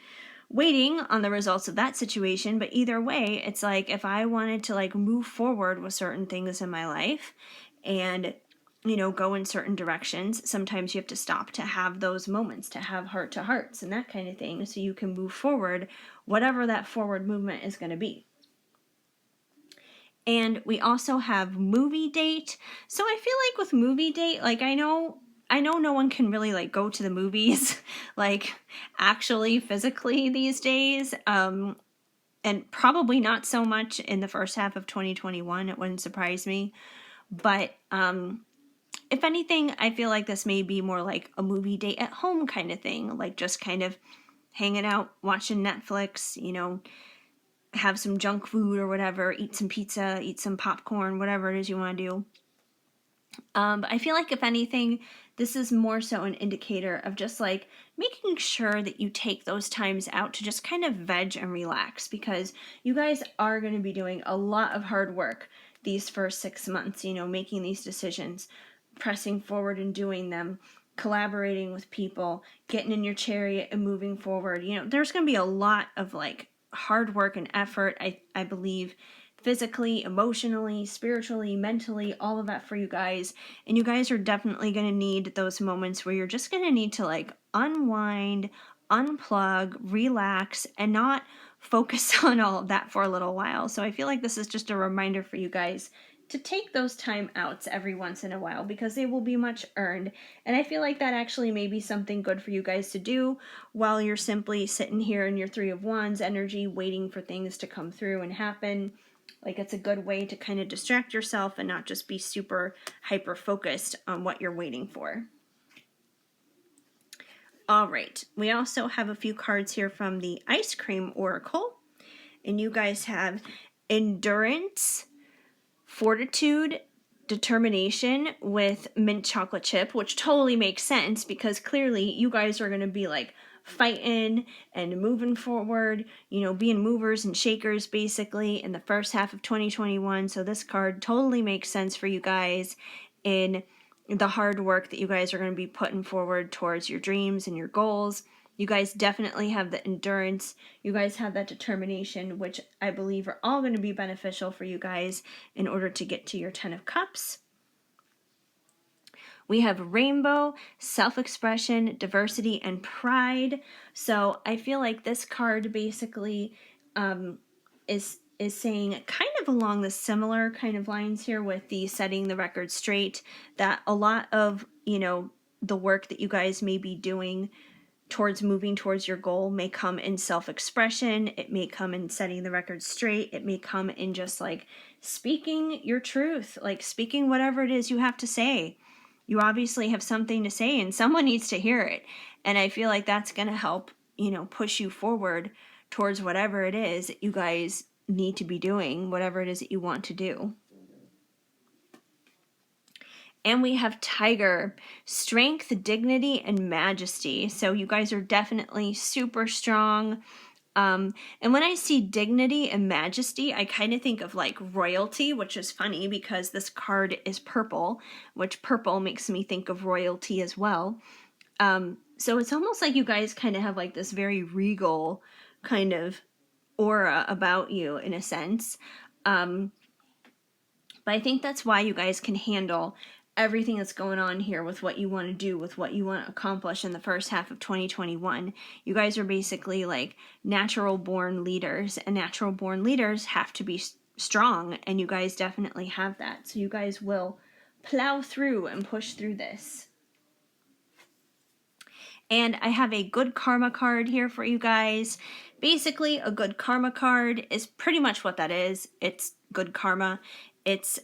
waiting on the results of that situation. But either way, it's like if I wanted to like move forward with certain things in my life and go in certain directions, sometimes you have to stop to have those moments, to have heart to hearts and that kind of thing, so you can move forward, whatever that forward movement is going to be. And we also have movie date. So I feel like with movie date, like I know no one can really like go to the movies like actually physically these days. And probably not so much in the first half of 2021. It wouldn't surprise me. But if anything, I feel like this may be more like a movie date at home kind of thing, like just kind of hanging out, watching Netflix, have some junk food or whatever, eat some pizza, eat some popcorn, whatever it is you want to do. But I feel like if anything, this is more so an indicator of just like making sure that you take those times out to just kind of veg and relax, because you guys are going to be doing a lot of hard work these first 6 months, making these decisions, pressing forward and doing them, collaborating with people, getting in your chariot and moving forward. There's going to be a lot of like hard work and effort, I believe, physically, emotionally, spiritually, mentally, all of that for you guys. And you guys are definitely going to need those moments where you're just going to need to like unwind, unplug, relax, and not focus on all of that for a little while. So I feel like this is just a reminder for you guys to take those time outs every once in a while, because they will be much earned. And I feel like that actually may be something good for you guys to do while you're simply sitting here in your Three of Wands energy, waiting for things to come through and happen. Like it's a good way to kind of distract yourself and not just be super hyper focused on what you're waiting for. All right, we also have a few cards here from the Ice Cream Oracle, and you guys have endurance, fortitude, determination with mint chocolate chip, which totally makes sense because clearly you guys are going to be like fighting and moving forward, being movers and shakers basically in the first half of 2021. So this card totally makes sense for you guys in the hard work that you guys are going to be putting forward towards your dreams and your goals. You guys definitely have the endurance. You guys have that determination, which I believe are all going to be beneficial for you guys in order to get to your 10 of Cups. We have rainbow, self-expression, diversity, and pride. So I feel like this card basically is saying kind of along the similar kind of lines here with the setting the record straight, that a lot of, the work that you guys may be doing towards moving towards your goal may come in self-expression. It may come in setting the record straight. It may come in just like speaking your truth, like speaking whatever it is you have to say. You obviously have something to say and someone needs to hear it. And I feel like that's going to help, push you forward towards whatever it is that you guys need to be doing, whatever it is that you want to do. And we have Tiger, strength, dignity, and majesty. So you guys are definitely super strong. And when I see dignity and majesty, I kind of think of like royalty, which is funny because this card is purple, which purple makes me think of royalty as well. So it's almost like you guys kind of have like this very regal kind of aura about you in a sense. But I think that's why you guys can handle everything that's going on here with what you want to do, with what you want to accomplish in the first half of 2021. You guys are basically like natural born leaders, and natural born leaders have to be strong, and you guys definitely have that. So you guys will plow through and push through this. And I have a good karma card here for you guys. Basically, a good karma card is pretty much what that is. It's good karma. It's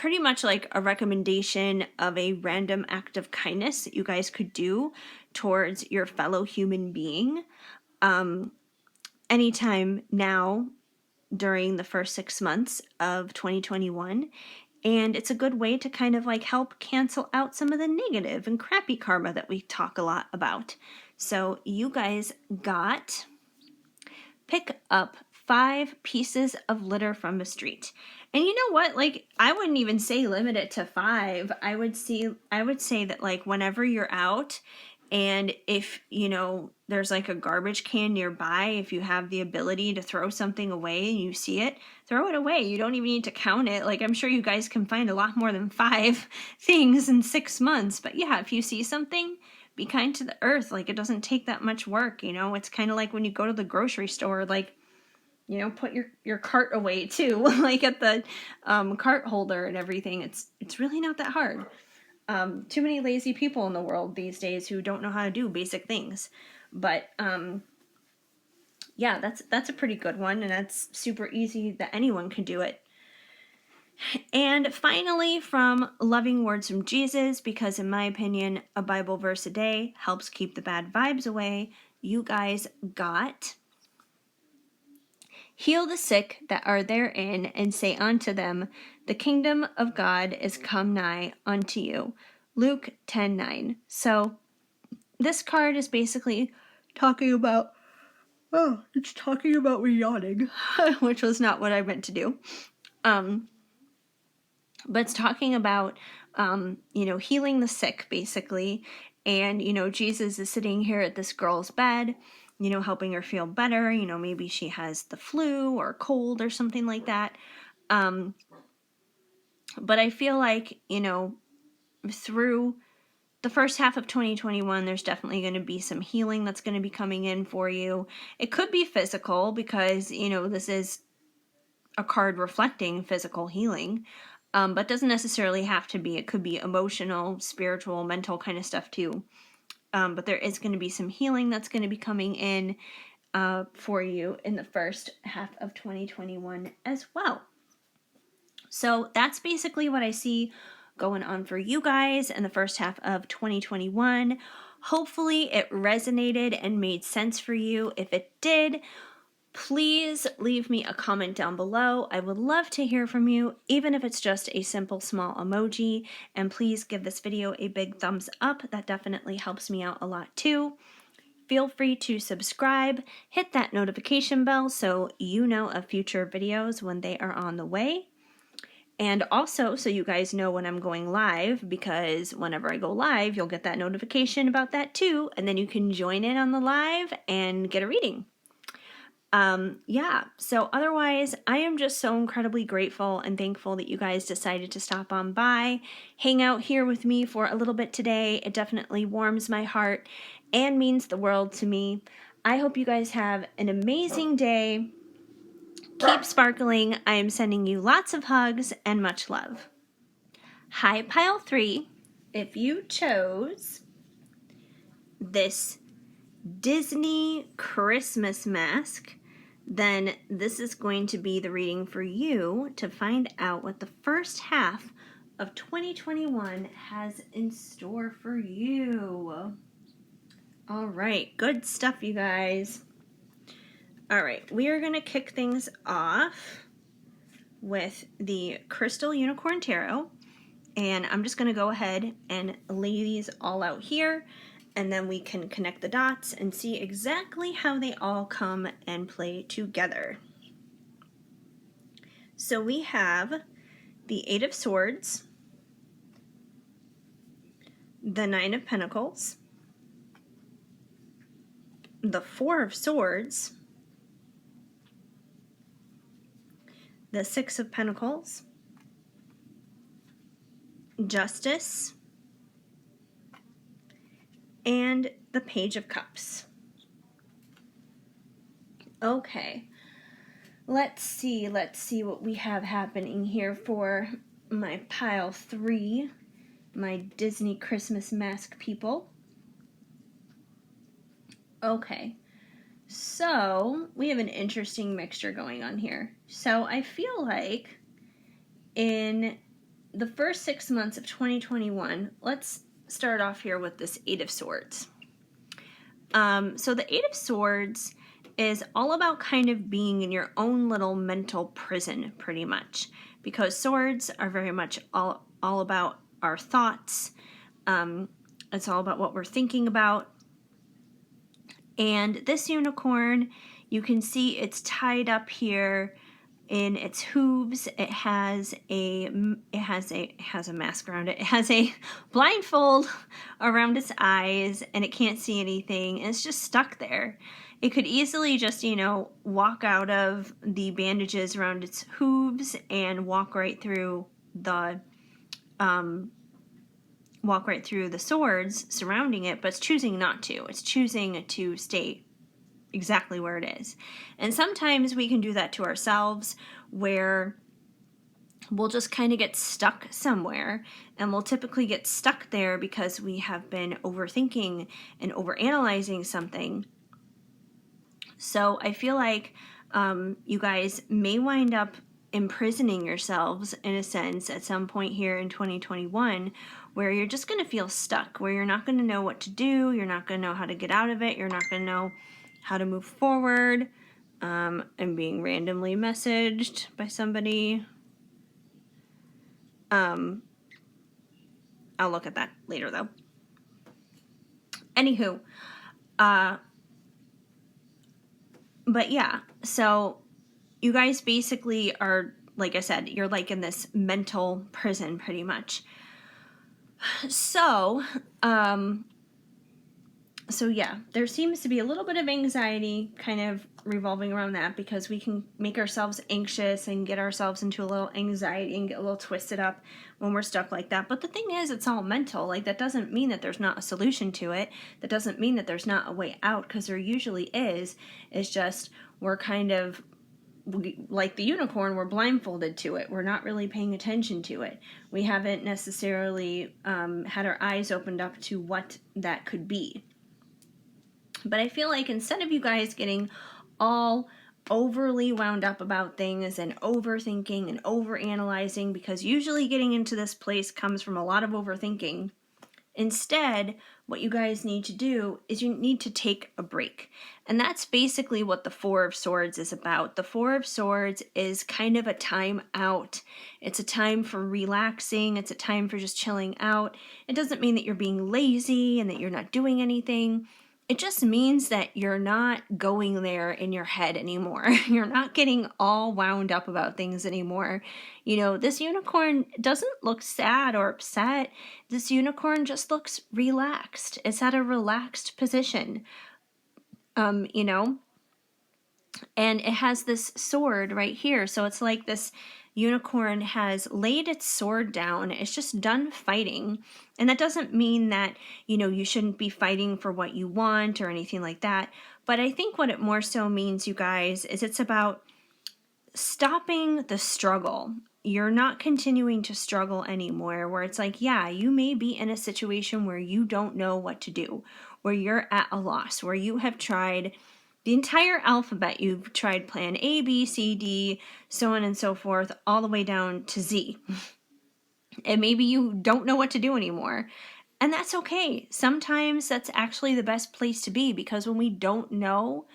pretty much like a recommendation of a random act of kindness that you guys could do towards your fellow human being anytime now during the first 6 months of 2021. And it's a good way to kind of like help cancel out some of the negative and crappy karma that we talk a lot about. So you guys got pick up 5 pieces of litter from the street. And you know what? Like, I wouldn't even say limit it to 5. I would say that like whenever you're out and if, you know, there's like a garbage can nearby, if you have the ability to throw something away and you see it, throw it away. You don't even need to count it. Like, I'm sure you guys can find a lot more than 5 things in 6 months. But yeah, if you see something, be kind to the earth. Like, it doesn't take that much work, you know? It's kind of like when you go to the grocery store, like, you know, put your cart away too, like at the cart holder and everything. It's really not that hard. Too many lazy people in the world these days who don't know how to do basic things. But yeah, that's a pretty good one, and that's super easy that anyone can do it. And finally, from Loving Words from Jesus, because in my opinion, a Bible verse a day helps keep the bad vibes away, you guys got heal the sick that are therein, and say unto them, the kingdom of God is come nigh unto you. Luke 10:9. So this card is basically talking about, it's talking about me yawning, which was not what I meant to do. But it's talking about, you know, healing the sick, basically. And, you know, Jesus is sitting here at this girl's bed, you know, helping her feel better. You know, maybe she has the flu or cold or something like that. But I feel like, you know, through the first half of 2021, there's definitely going to be some healing that's going to be coming in for you. It could be physical because, you know, this is a card reflecting physical healing, but doesn't necessarily have to be. It could be emotional, spiritual, mental kind of stuff too. But there is going to be some healing that's going to be coming in for you in the first half of 2021 as well. So that's basically what I see going on for you guys in the first half of 2021. Hopefully it resonated and made sense for you. If it did, please leave me a comment down below. I would love to hear from you, even if it's just a simple small emoji. And please give this video a big thumbs up. That definitely helps me out a lot too. Feel free to subscribe, hit that notification bell so you know of future videos when they are on the way. And also, so you guys know when I'm going live, because whenever I go live, you'll get that notification about that too, and then you can join in on the live and get a reading. Yeah, so otherwise, I am just so incredibly grateful and thankful that you guys decided to stop on by, hang out here with me for a little bit today. It definitely warms my heart and means the world to me. I hope you guys have an amazing day. Keep sparkling. I am sending you lots of hugs and much love. Hi, Pile 3. If you chose this Disney Christmas mask, then this is going to be the reading for you to find out what the first half of 2021 has in store for you. All right, good stuff, you guys. All right, we are going to kick things off with the Crystal Unicorn Tarot, and I'm just going to go ahead and lay these all out here, and then we can connect the dots and see exactly how they all come and play together. So we have the Eight of Swords, the Nine of Pentacles, the Four of Swords, the Six of Pentacles, Justice, and the Page of Cups. Okay, let's see what we have happening here for my pile 3, my Disney Christmas mask people. Okay, so we have an interesting mixture going on here. So I feel like in the first 6 months of 2021, let's start off here with this Eight of Swords. So the Eight of Swords is all about kind of being in your own little mental prison, pretty much, because swords are very much all about our thoughts. It's all about what we're thinking about. And this unicorn, you can see it's tied up here in its hooves. It has a mask around it. It has a blindfold around its eyes, and it can't see anything, and it's just stuck there. It could easily just, walk out of the bandages around its hooves and walk right through the swords surrounding it, but it's choosing not to. It's choosing to stay exactly where it is. And sometimes we can do that to ourselves, where we'll just kind of get stuck somewhere, and we'll typically get stuck there because we have been overthinking and overanalyzing something. So I feel like you guys may wind up imprisoning yourselves, in a sense, at some point here in 2021, where you're just going to feel stuck, where you're not going to know what to do, you're not going to know how to get out of it, you're not going to know how to move forward. I'm being randomly messaged by somebody. I'll look at that later, though. Anywho, but yeah, so you guys basically are, like I said, you're like in this mental prison, pretty much. So yeah, there seems to be a little bit of anxiety kind of revolving around that, because we can make ourselves anxious and get ourselves into a little anxiety and get a little twisted up when we're stuck like that. But the thing is, it's all mental. Like, that doesn't mean that there's not a solution to it. That doesn't mean that there's not a way out, because there usually is. It's just we're kind of like the unicorn, we're blindfolded to it. We're not really paying attention to it. We haven't necessarily had our eyes opened up to what that could be. But I feel like instead of you guys getting all overly wound up about things and overthinking and overanalyzing, because usually getting into this place comes from a lot of overthinking, instead, what you guys need to do is you need to take a break. And that's basically what the Four of Swords is about. The Four of Swords is kind of a time out. It's a time for relaxing. It's a time for just chilling out. It doesn't mean that you're being lazy and that you're not doing anything. It just means that you're not going there in your head anymore. You're not getting all wound up about things anymore. This unicorn doesn't look sad or upset. This unicorn just looks relaxed. It's at a relaxed position, and it has this sword right here. So it's like this unicorn has laid its sword down. It's just done fighting. And that doesn't mean that, you shouldn't be fighting for what you want or anything like that. But I think what it more so means, you guys, is it's about stopping the struggle. You're not continuing to struggle anymore, where it's like, yeah, you may be in a situation where you don't know what to do, where you're at a loss, where you have tried the entire alphabet. You've tried plan A, B, C, D, so on and so forth, all the way down to Z. And maybe you don't know what to do anymore. And that's okay. Sometimes that's actually the best place to be, because when we don't know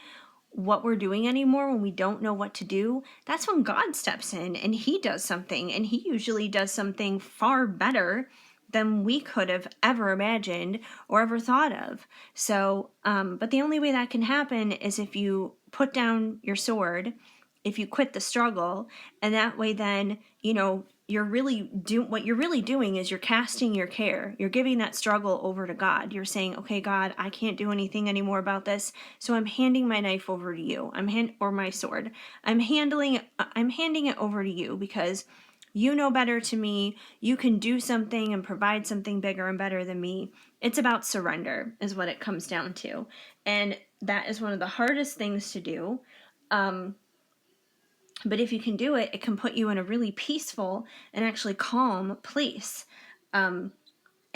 what we're doing anymore, when we don't know what to do, that's when God steps in and he does something. And he usually does something far better than we could have ever imagined or ever thought of. So, but the only way that can happen is if you put down your sword, if you quit the struggle, and that way then, you're really what you're really doing is you're casting your care. You're giving that struggle over to God. You're saying, okay, God, I can't do anything anymore about this, so I'm handing my knife over to you. Or my sword. I'm handing it over to you, because you know better to me. You can do something and provide something bigger and better than me. It's about surrender, is what it comes down to. And that is one of the hardest things to do. But if you can do it, it can put you in a really peaceful and actually calm place. And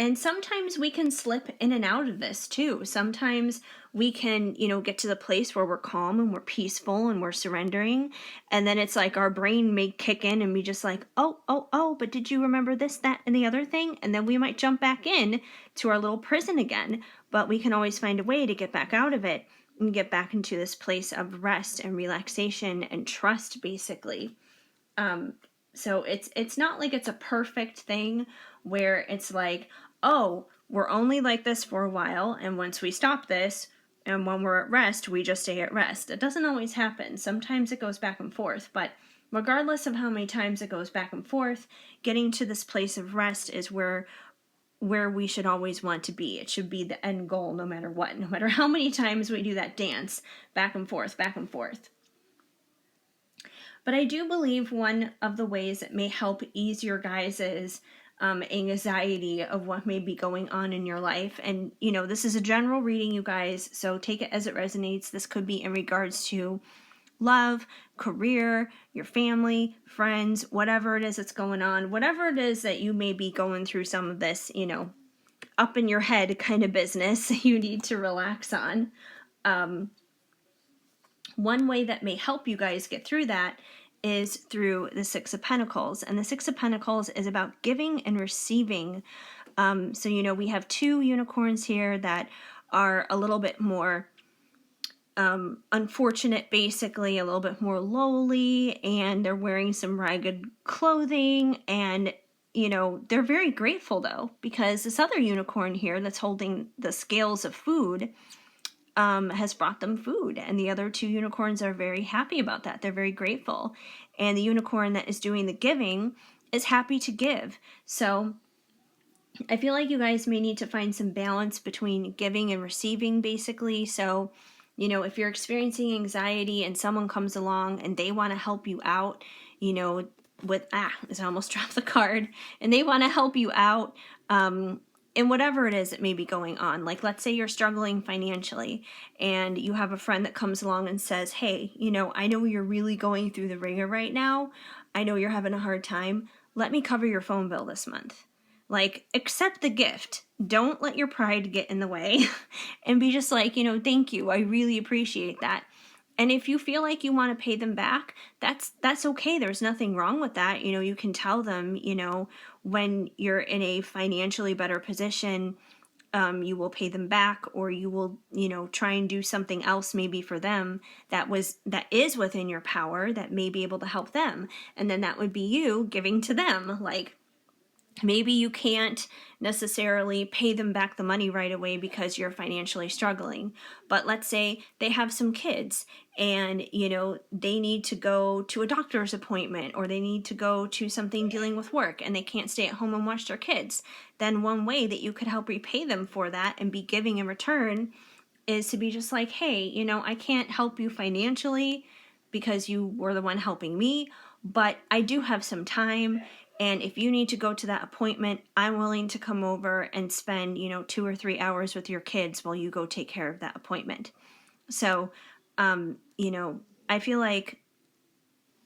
And sometimes we can slip in and out of this too. Sometimes we can, get to the place where we're calm and we're peaceful and we're surrendering. And then it's like our brain may kick in and be just like, oh, but did you remember this, that, and the other thing? And then we might jump back in to our little prison again. But we can always find a way to get back out of it and get back into this place of rest and relaxation and trust, basically. So it's not like it's a perfect thing where it's like, oh, we're only like this for a while, and once we stop this, and when we're at rest, we just stay at rest. It doesn't always happen. Sometimes it goes back and forth, but regardless of how many times it goes back and forth, getting to this place of rest is where we should always want to be. It should be the end goal no matter what, no matter how many times we do that dance back and forth, back and forth. But I do believe one of the ways that may help ease your guys' anxiety of what may be going on in your life, and this is a general reading, you guys, so take it as it resonates. This could be in regards to love, career, your family, friends, whatever it is that's going on, whatever it is that you may be going through some of this, up in your head kind of business you need to relax on. One way that may help you guys get through that is through the Six of Pentacles. And the Six of Pentacles is about giving and receiving. So, we have two unicorns here that are a little bit more unfortunate, basically, a little bit more lowly, and they're wearing some ragged clothing. And, they're very grateful, though, because this other unicorn here that's holding the scales of food has brought them food, and the other two unicorns are very happy about that. They're very grateful, and the unicorn that is doing the giving is happy to give. So I feel like you guys may need to find some balance between giving and receiving, basically. So if you're experiencing anxiety and someone comes along and they want to help you out, with I almost dropped the card, and they want to help you out in whatever it is that may be going on. Like, let's say you're struggling financially and you have a friend that comes along and says, hey, I know you're really going through the ringer right now. I know you're having a hard time. Let me cover your phone bill this month. Like, accept the gift. Don't let your pride get in the way and be just like, thank you. I really appreciate that. And if you feel like you want to pay them back, that's okay. There's nothing wrong with that. You can tell them, when you're in a financially better position, you will pay them back, or you will, try and do something else maybe for them that is within your power that may be able to help them. And then that would be you giving to them. Like, maybe you can't necessarily pay them back the money right away because you're financially struggling. But let's say they have some kids and, they need to go to a doctor's appointment, or they need to go to something dealing with work and they can't stay at home and watch their kids. Then one way that you could help repay them for that and be giving in return is to be just like, hey, I can't help you financially because you were the one helping me, but I do have some time. And if you need to go to that appointment, I'm willing to come over and spend, 2 or 3 hours with your kids while you go take care of that appointment. So, I feel like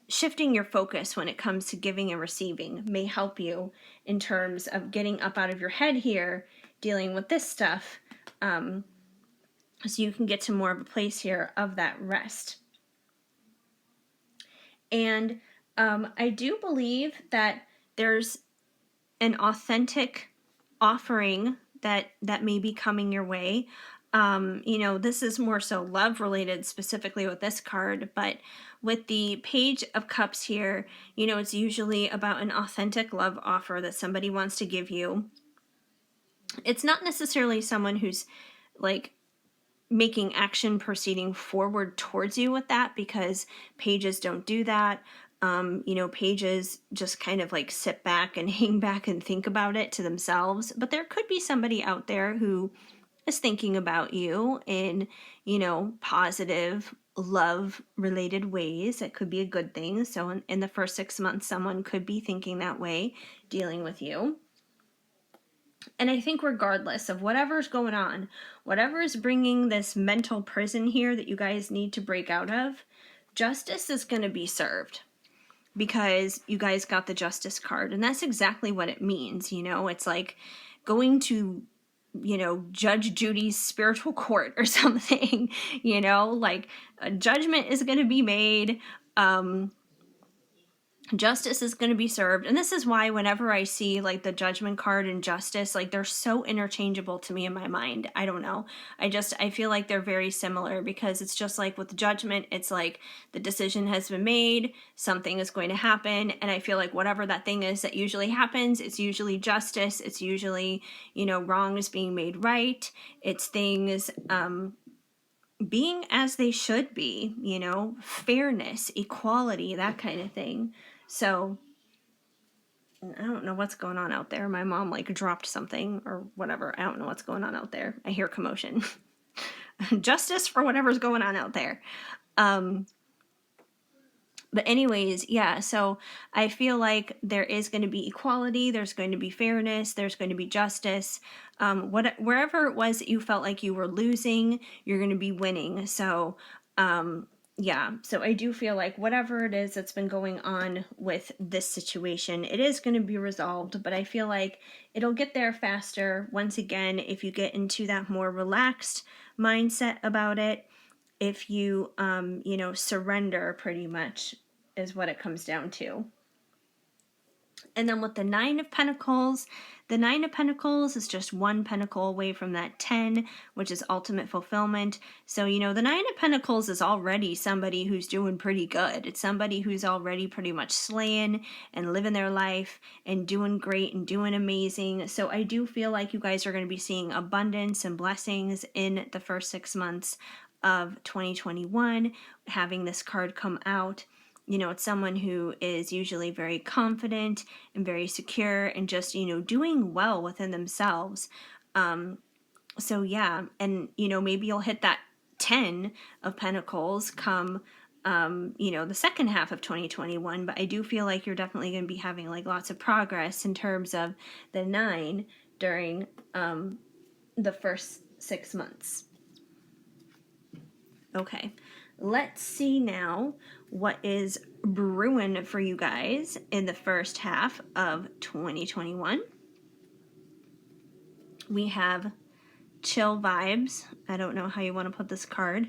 shifting your focus when it comes to giving and receiving may help you in terms of getting up out of your head here, dealing with this stuff, so you can get to more of a place here of that rest. And I do believe that there's an authentic offering that may be coming your way. This is more so love related, specifically with this card, but with the Page of Cups here, it's usually about an authentic love offer that somebody wants to give you. It's not necessarily someone who's like making action proceeding forward towards you with that, because pages don't do that. Pages just kind of like sit back and hang back and think about it to themselves. But there could be somebody out there who is thinking about you in, positive, love related ways. That could be a good thing. So in the first 6 months, someone could be thinking that way, dealing with you. And I think regardless of whatever's going on, whatever is bringing this mental prison here that you guys need to break out of, justice is going to be served, because you guys got the Justice card. And that's exactly what it means. It's like going to, Judge Judy's spiritual court or something, like a judgment is going to be made. Justice is going to be served. And this is why whenever I see like the judgment card and justice, like they're so interchangeable to me in my mind. I don't know. I feel like they're very similar, because it's just like with judgment, it's like the decision has been made, something is going to happen. And I feel like whatever that thing is that usually happens, it's usually justice. It's usually, wrong is being made right. It's things, being as they should be, fairness, equality, that kind of thing. So I don't know what's going on out there. My mom like dropped something or whatever. I don't know what's going on out there. I hear commotion. Justice for whatever's going on out there. But anyways, yeah, so I feel like there is going to be equality, there's going to be fairness, there's going to be justice. Wherever it was that you felt like you were losing, you're going to be winning. So, yeah, so I do feel like whatever it is that's been going on with this situation, it is going to be resolved, but I feel like it'll get there faster once again if you get into that more relaxed mindset about it. If you, surrender, pretty much is what it comes down to. And then with the Nine of Pentacles is just one pentacle away from that 10, which is ultimate fulfillment. So, the Nine of Pentacles is already somebody who's doing pretty good. It's somebody who's already pretty much slaying and living their life and doing great and doing amazing. So I do feel like you guys are going to be seeing abundance and blessings in the first 6 months of 2021, having this card come out. It's someone who is usually very confident and very secure and just, doing well within themselves. So yeah, and, maybe you'll hit that 10 of Pentacles come, the second half of 2021, but I do feel like you're definitely going to be having like lots of progress in terms of the 9 during the first 6 months. Okay, let's see now what is brewing for you guys in the first half of 2021. We have chill vibes. I don't know how you want to put this card.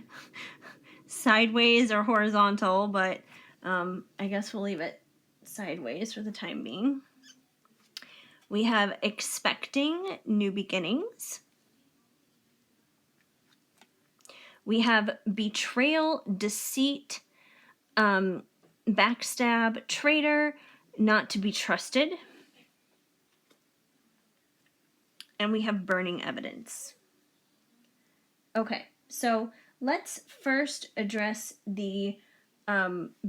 Sideways or horizontal, but I guess we'll leave it sideways for the time being. We have expecting new beginnings. We have betrayal, deceit, backstab, traitor, not to be trusted. And we have burning evidence. Okay, so let's first address the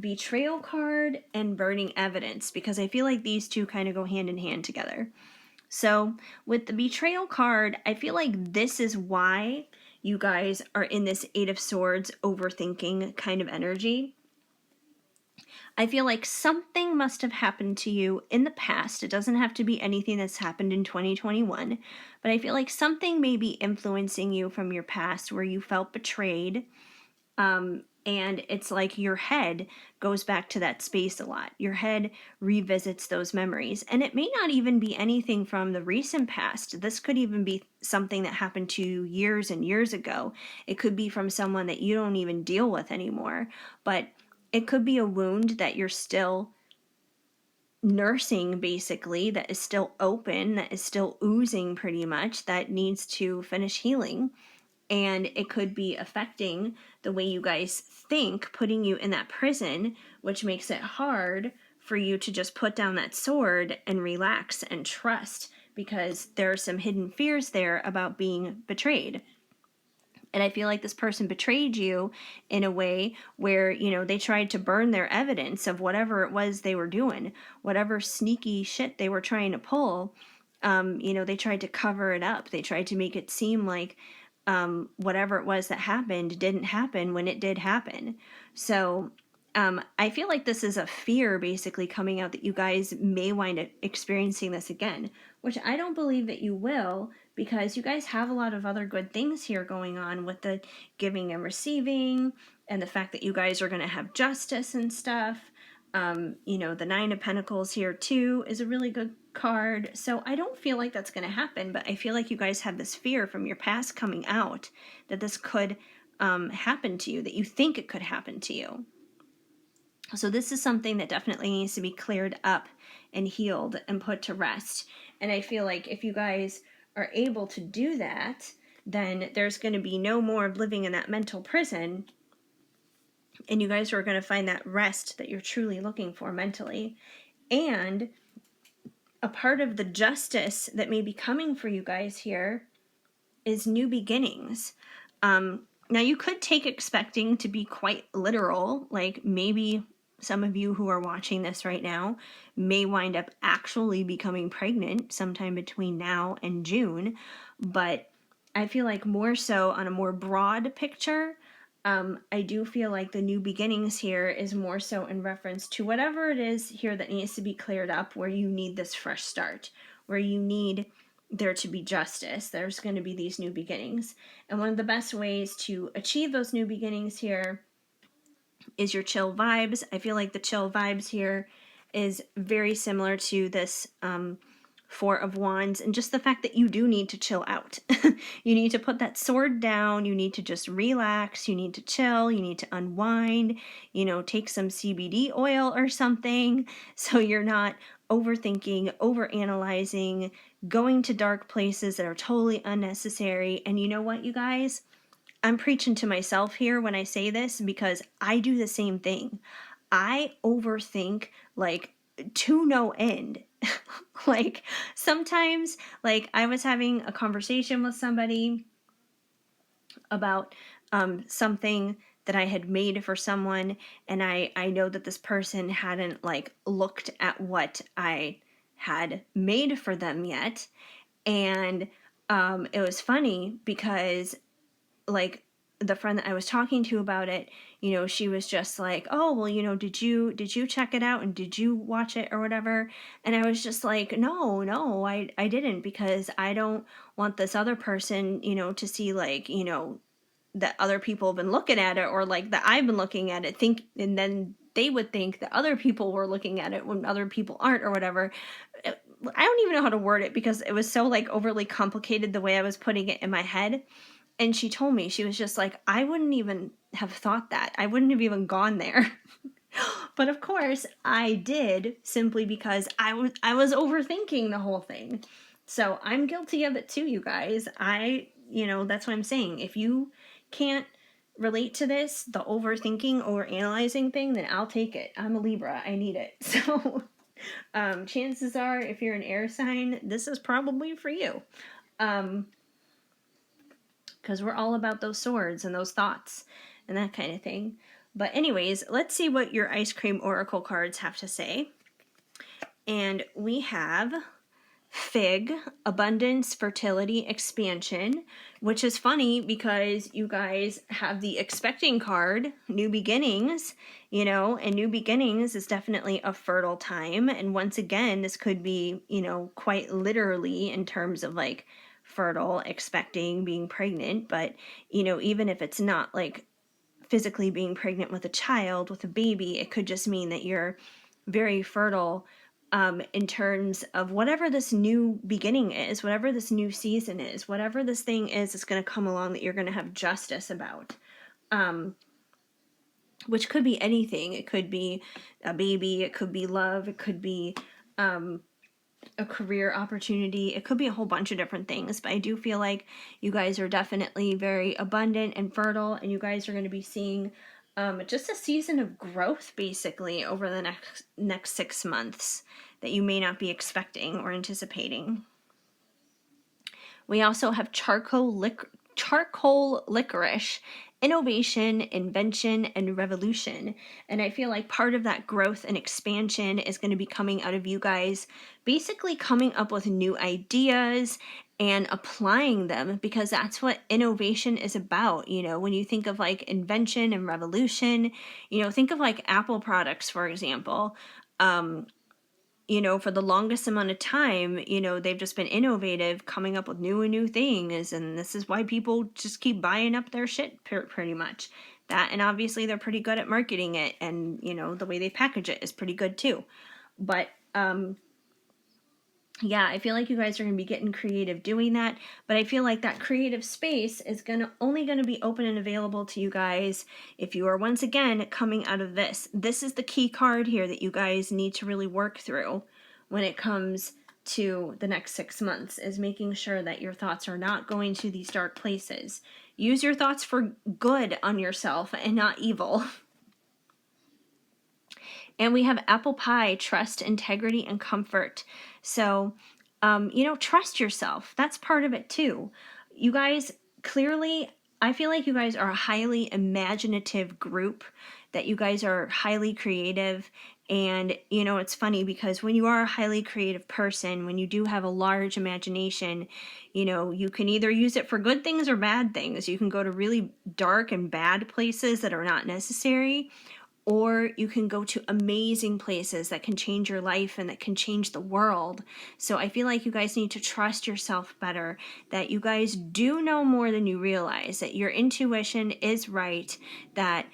betrayal card and burning evidence, because I feel like these two kind of go hand in hand together. So with the betrayal card, I feel like this is why you guys are in this 8 of Swords overthinking kind of energy. I feel like something must have happened to you in the past. It doesn't have to be anything that's happened in 2021, but I feel like something may be influencing you from your past where you felt betrayed. And it's like your head goes back to that space a lot. Your head revisits those memories. And it may not even be anything from the recent past. This could even be something that happened to you years and years ago. It could be from someone that you don't even deal with anymore. But it could be a wound that you're still nursing, basically, that is still open, that is still oozing pretty much, that needs to finish healing. And it could be affecting the way you guys think, putting you in that prison, which makes it hard for you to just put down that sword and relax and trust, because there are some hidden fears there about being betrayed. And I feel like this person betrayed you in a way where, they tried to burn their evidence of whatever it was they were doing, whatever sneaky shit they were trying to pull. They tried to cover it up. They tried to make it seem like whatever it was that happened didn't happen when it did happen. So I feel like this is a fear basically coming out that you guys may wind up experiencing this again, which I don't believe that you will, because you guys have a lot of other good things here going on with the giving and receiving, and the fact that you guys are going to have justice and stuff. The 9 of Pentacles here too is a really good card. So I don't feel like that's going to happen, but I feel like you guys have this fear from your past coming out that this could happen to you, that you think it could happen to you. So this is something that definitely needs to be cleared up and healed and put to rest. And I feel like if you guys are able to do that, then there's going to be no more of living in that mental prison, and you guys are going to find that rest that you're truly looking for mentally. And a part of the justice that may be coming for you guys here is new beginnings. Now, you could take expecting to be quite literal, like maybe some of you who are watching this right now may wind up actually becoming pregnant sometime between now and June, but I feel like more so on a more broad picture, I do feel like the new beginnings here is more so in reference to whatever it is here that needs to be cleared up, where you need this fresh start, where you need there to be justice. There's going to be these new beginnings. And one of the best ways to achieve those new beginnings here is your chill vibes. I feel like the chill vibes here is very similar to this Four of Wands, and just the fact that you do need to chill out. You need to put that sword down. You need to just relax. You need to chill. You need to unwind. Take some CBD oil or something so you're not overthinking, overanalyzing, going to dark places that are totally unnecessary. And you know what, you guys? I'm preaching to myself here when I say this, because I do the same thing. I overthink like to no end. Like sometimes, like I was having a conversation with somebody about something that I had made for someone, and I know that this person hadn't like looked at what I had made for them yet. And it was funny because like the friend that I was talking to about it, she was just like, "Oh, well, did you check it out and did you watch it or whatever?" And I was just like, "No, I didn't, because I don't want this other person, to see like, that other people have been looking at it, or like that I've been looking at it, and then they would think that other people were looking at it when other people aren't or whatever." I don't even know how to word it because it was so like overly complicated the way I was putting it in my head. And she told me, she was just like, "I wouldn't even have thought that. I wouldn't have even gone there." But of course I did, simply because I was overthinking the whole thing. So I'm guilty of it too, you guys. That's what I'm saying. If you can't relate to this, the overthinking, overanalyzing thing, then I'll take it. I'm a Libra. I need it. So chances are, if you're an air sign, this is probably for you. Because we're all about those swords and those thoughts and that kind of thing. But anyways, let's see what your ice cream oracle cards have to say. And we have Fig, Abundance, Fertility, Expansion, which is funny because you guys have the Expecting card, New Beginnings, and New Beginnings is definitely a fertile time. And once again, this could be, quite literally in terms of like fertile, expecting, being pregnant. But, even if it's not like physically being pregnant with a child, with a baby, it could just mean that you're very fertile in terms of whatever this new beginning is, whatever this new season is, whatever this thing is that's going to come along that you're going to have justice about. Which could be anything. It could be a baby, it could be love, it could be a career opportunity, it could be a whole bunch of different things. But I do feel like you guys are definitely very abundant and fertile, and you guys are going to be seeing just a season of growth basically over the next 6 months that you may not be expecting or anticipating. We also have charcoal licorice, innovation, invention, and revolution. And I feel like part of that growth and expansion is going to be coming out of you guys basically coming up with new ideas and applying them, because that's what innovation is about. When you think of like invention and revolution, think of like Apple products, for example. For the longest amount of time, they've just been innovative, coming up with new and new things. And this is why people just keep buying up their shit pretty much. That, and obviously they're pretty good at marketing it. And, the way they package it is pretty good too. But yeah, I feel like you guys are going to be getting creative doing that, but I feel like that creative space is only going to be open and available to you guys if you are once again coming out of this. This is the key card here that you guys need to really work through when it comes to the next 6 months, is making sure that your thoughts are not going to these dark places. Use your thoughts for good on yourself and not evil. And we have apple pie, trust, integrity, and comfort. So, trust yourself. That's part of it too. You guys, clearly, I feel like you guys are a highly imaginative group, that you guys are highly creative. And, it's funny because when you are a highly creative person, when you do have a large imagination, you can either use it for good things or bad things. You can go to really dark and bad places that are not necessary, or you can go to amazing places that can change your life and that can change the world. So I feel like you guys need to trust yourself better, that you guys do know more than you realize, that your intuition is right, that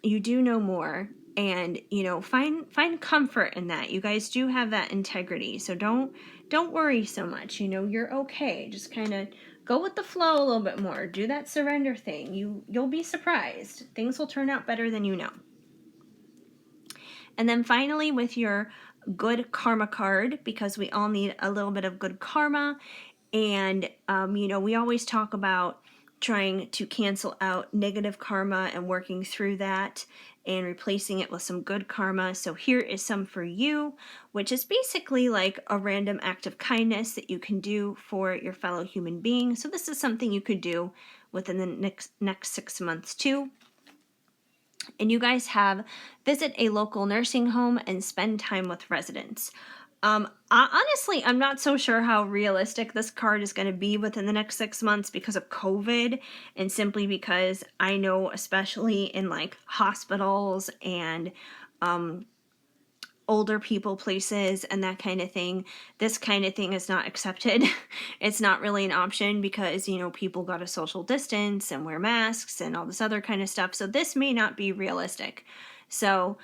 you do know more, and find comfort in that. You guys do have that integrity, so don't worry so much. You're okay. Just kind of go with the flow a little bit more. Do that surrender thing. You'll be surprised. Things will turn out better than you know. And then finally, with your good karma card, because we all need a little bit of good karma, and we always talk about trying to cancel out negative karma and working through that and replacing it with some good karma. So here is some for you, which is basically like a random act of kindness that you can do for your fellow human being. So this is something you could do within the next 6 months too. And you guys have visit a local nursing home and spend time with residents. Honestly, I'm not so sure how realistic this card is going to be within the next 6 months because of COVID, and simply because I know, especially in like hospitals and older people places and that kind of thing, this kind of thing is not accepted. It's not really an option because, people got to social distance and wear masks and all this other kind of stuff. So this may not be realistic. So,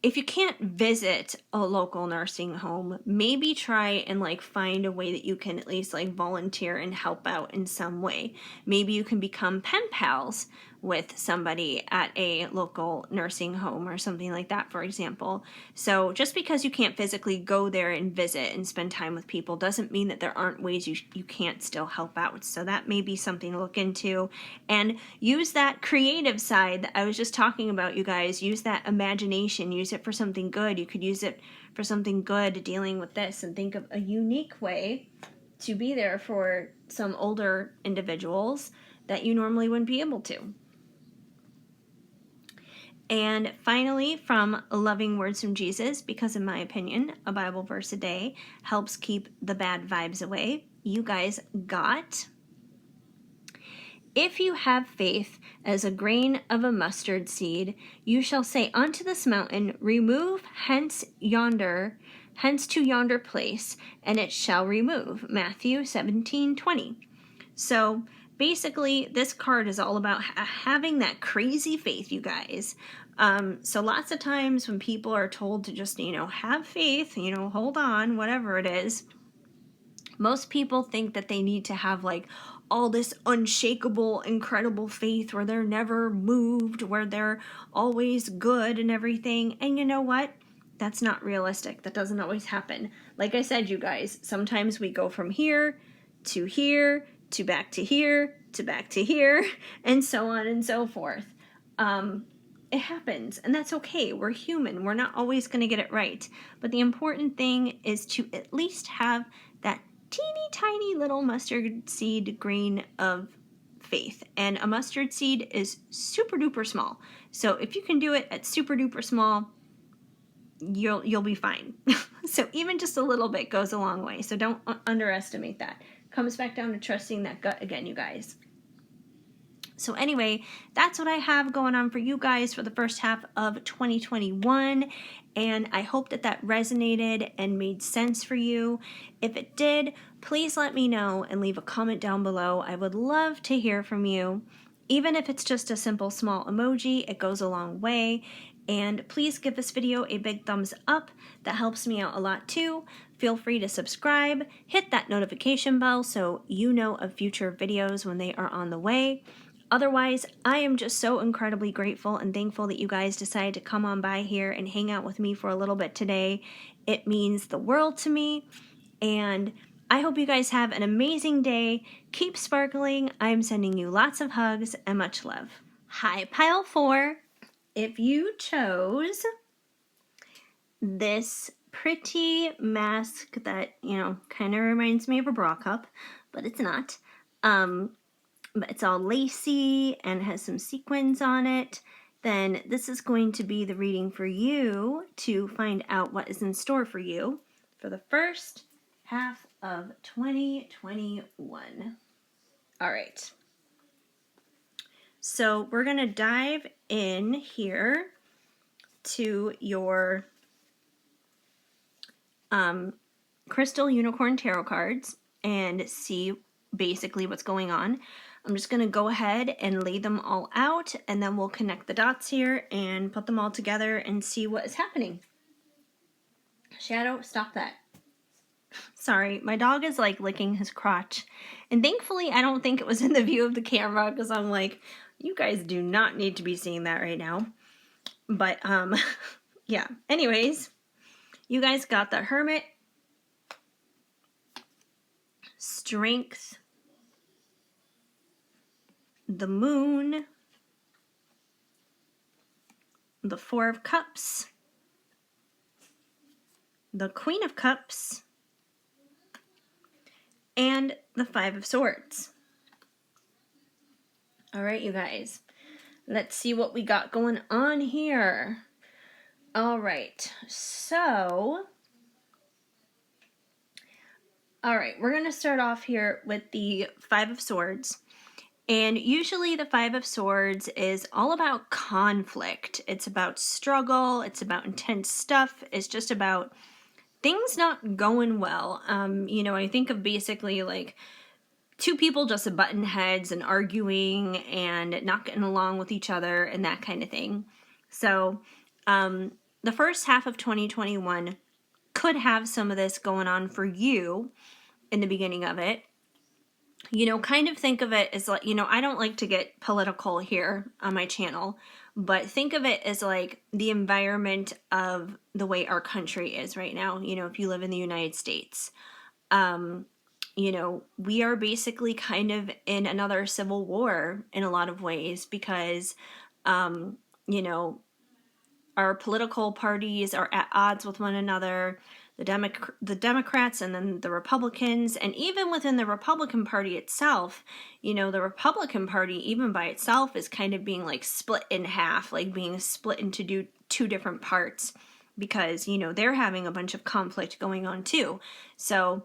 if you can't visit a local nursing home, maybe try and like find a way that you can at least like volunteer and help out in some way. Maybe you can become pen pals with somebody at a local nursing home or something like that, for example. So just because you can't physically go there and visit and spend time with people doesn't mean that there aren't ways you can't still help out. So that may be something to look into, and use that creative side that I was just talking about, you guys. Use that imagination, use it for something good. You could use it for something good dealing with this, and think of a unique way to be there for some older individuals that you normally wouldn't be able to. And finally, from Loving Words from Jesus, because in my opinion, a Bible verse a day helps keep the bad vibes away, you guys got, if you have faith as a grain of a mustard seed, you shall say unto this mountain, remove hence to yonder place, and it shall remove. Matthew 17:20. So basically, this card is all about having that crazy faith, you guys. So lots of times when people are told to just, have faith, hold on, whatever it is, most people think that they need to have like all this unshakable, incredible faith where they're never moved, where they're always good and everything. And you know what? That's not realistic. That doesn't always happen. Like I said, you guys, sometimes we go from here to back to here to back to here, and so on and so forth. It happens, and that's okay. We're human. We're not always going to get it right. But the important thing is to at least have that teeny tiny little mustard seed grain of faith. And a mustard seed is super duper small. So if you can do it at super duper small, you'll be fine. So even just a little bit goes a long way. So don't underestimate that. Comes back down to trusting that gut again, you guys. So anyway, that's what I have going on for you guys for the first half of 2021. And I hope that resonated and made sense for you. If it did, please let me know and leave a comment down below. I would love to hear from you. Even if it's just a simple small emoji, it goes a long way. And please give this video a big thumbs up. That helps me out a lot too. Feel free to subscribe, hit that notification bell so you know of future videos when they are on the way. Otherwise, I am just so incredibly grateful and thankful that you guys decided to come on by here and hang out with me for a little bit today. It means the world to me, and I hope you guys have an amazing day. Keep sparkling. I'm sending you lots of hugs and much love. Hi, Pile 4. If you chose this pretty mask that, kind of reminds me of a bra cup, but it's not. But it's all lacy and has some sequins on it, then this is going to be the reading for you to find out what is in store for you for the first half of 2021. All right. So we're going to dive in here to your Crystal Unicorn Tarot cards and see basically what's going on. I'm just going to go ahead and lay them all out, and then we'll connect the dots here and put them all together and see what is happening. Shadow, stop that. Sorry, my dog is like licking his crotch, and thankfully I don't think it was in the view of the camera because I'm like, you guys do not need to be seeing that right now. But yeah, anyways, you guys got the Hermit, Strength, the Moon, the Four of Cups, the Queen of Cups, and the Five of Swords. All right, you guys, let's see what we got going on here. All right, so, we're going to start off here with the Five of Swords. And usually the Five of Swords is all about conflict. It's about struggle. It's about intense stuff. It's just about things not going well. I think of basically like two people just butting heads and arguing and not getting along with each other and that kind of thing. So the first half of 2021 could have some of this going on for you in the beginning of it. Kind of think of it as like, I don't like to get political here on my channel, but think of it as like the environment of the way our country is right now. If you live in the United States, we are basically kind of in another civil war in a lot of ways because, our political parties are at odds with one another. The Democrats and then the Republicans, and even within the Republican Party itself, the Republican Party, even by itself, is kind of being like split in half, like being split into two different parts because, they're having a bunch of conflict going on too. So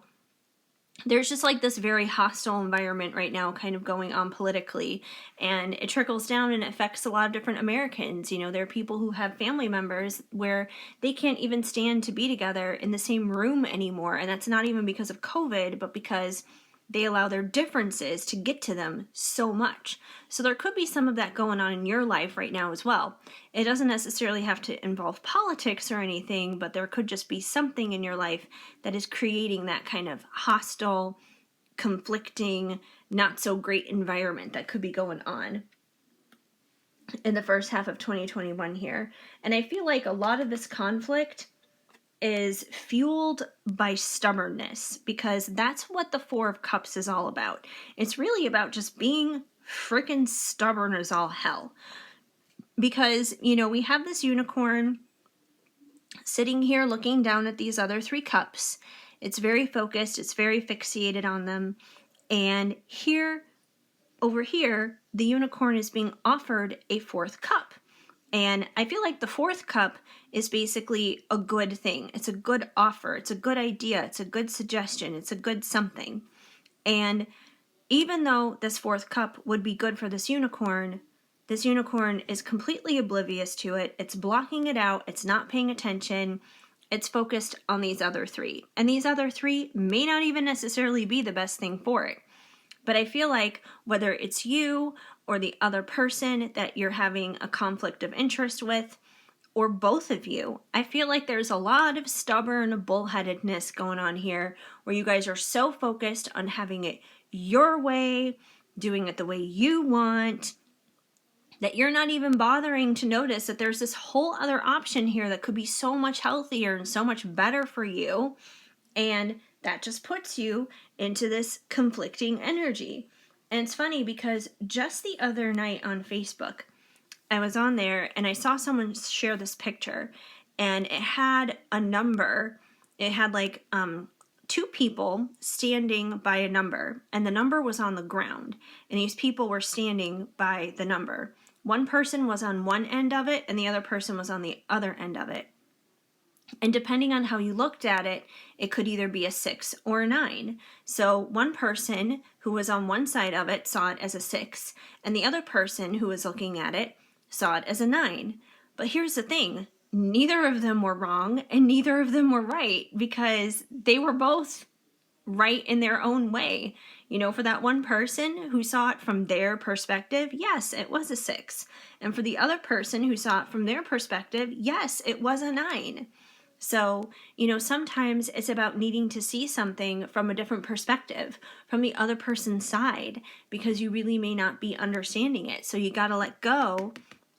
there's just like this very hostile environment right now kind of going on politically, and it trickles down and affects a lot of different Americans. There are people who have family members where they can't even stand to be together in the same room anymore, and that's not even because of COVID, but because they allow their differences to get to them so much. So there could be some of that going on in your life right now as well. It doesn't necessarily have to involve politics or anything, but there could just be something in your life that is creating that kind of hostile, conflicting, not so great environment that could be going on in the first half of 2021 here. And I feel like a lot of this conflict is fueled by stubbornness, because that's what the Four of Cups is all about. It's really about just being freaking stubborn as all hell. Because, we have this unicorn sitting here looking down at these other three cups. It's very focused, it's very fixated on them. And over here, the unicorn is being offered a fourth cup. And I feel like the fourth cup is basically a good thing. It's a good offer. It's a good idea. It's a good suggestion. It's a good something. And even though this fourth cup would be good for this unicorn is completely oblivious to it. It's blocking it out. It's not paying attention. It's focused on these other three. And these other three may not even necessarily be the best thing for it. But I feel like whether it's you or the other person that you're having a conflict of interest with, or both of you. I feel like there's a lot of stubborn bullheadedness going on here where you guys are so focused on having it your way, doing it the way you want, that you're not even bothering to notice that there's this whole other option here that could be so much healthier and so much better for you. And that just puts you into this conflicting energy. And it's funny because just the other night on Facebook, I was on there and I saw someone share this picture, and it had a number. It had like two people standing by a number, and the number was on the ground, and these people were standing by the number. One person was on one end of it and the other person was on the other end of it. And depending on how you looked at it, it could either be a 6 or a 9. So one person who was on one side of it saw it as a 6, and the other person who was looking at it saw it as a 9. But here's the thing, neither of them were wrong and neither of them were right, because they were both right in their own way. You know, for that one person who saw it from their perspective, yes, it was a 6. And for the other person who saw it from their perspective, yes, it was a 9. So, you know, sometimes it's about needing to see something from a different perspective, from the other person's side, because you really may not be understanding it. So you got to let go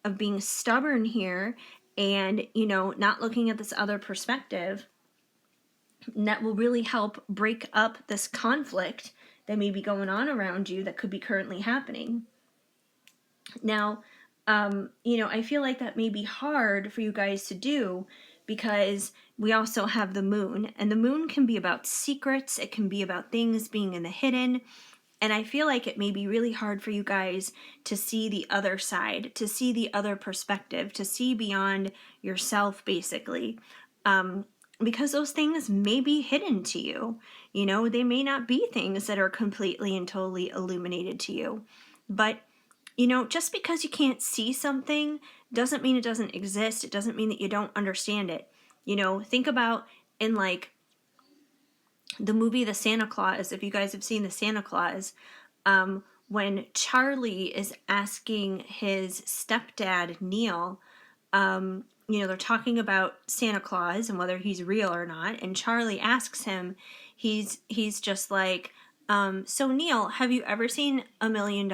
of being stubborn here and, you know, not looking at this other perspective. And that will really help break up this conflict that may be going on around you that could be currently happening. Now, you know, I feel like that may be hard for you guys to do because we also have the moon, and the moon can be about secrets. It can be about things being in the hidden. And I feel like it may be really hard for you guys to see the other side, to see the other perspective, to see beyond yourself, basically. Because those things may be hidden to you. You know, they may not be things that are completely and totally illuminated to you. But, you know, just because you can't see something doesn't mean it doesn't exist. It doesn't mean that you don't understand it. You know, think about in like the movie The Santa Claus, if you guys have seen The Santa Claus, when Charlie is asking his stepdad, Neil, you know, they're talking about Santa Claus and whether he's real or not, and Charlie asks him, he's just like, so Neil, have you ever seen $1 million?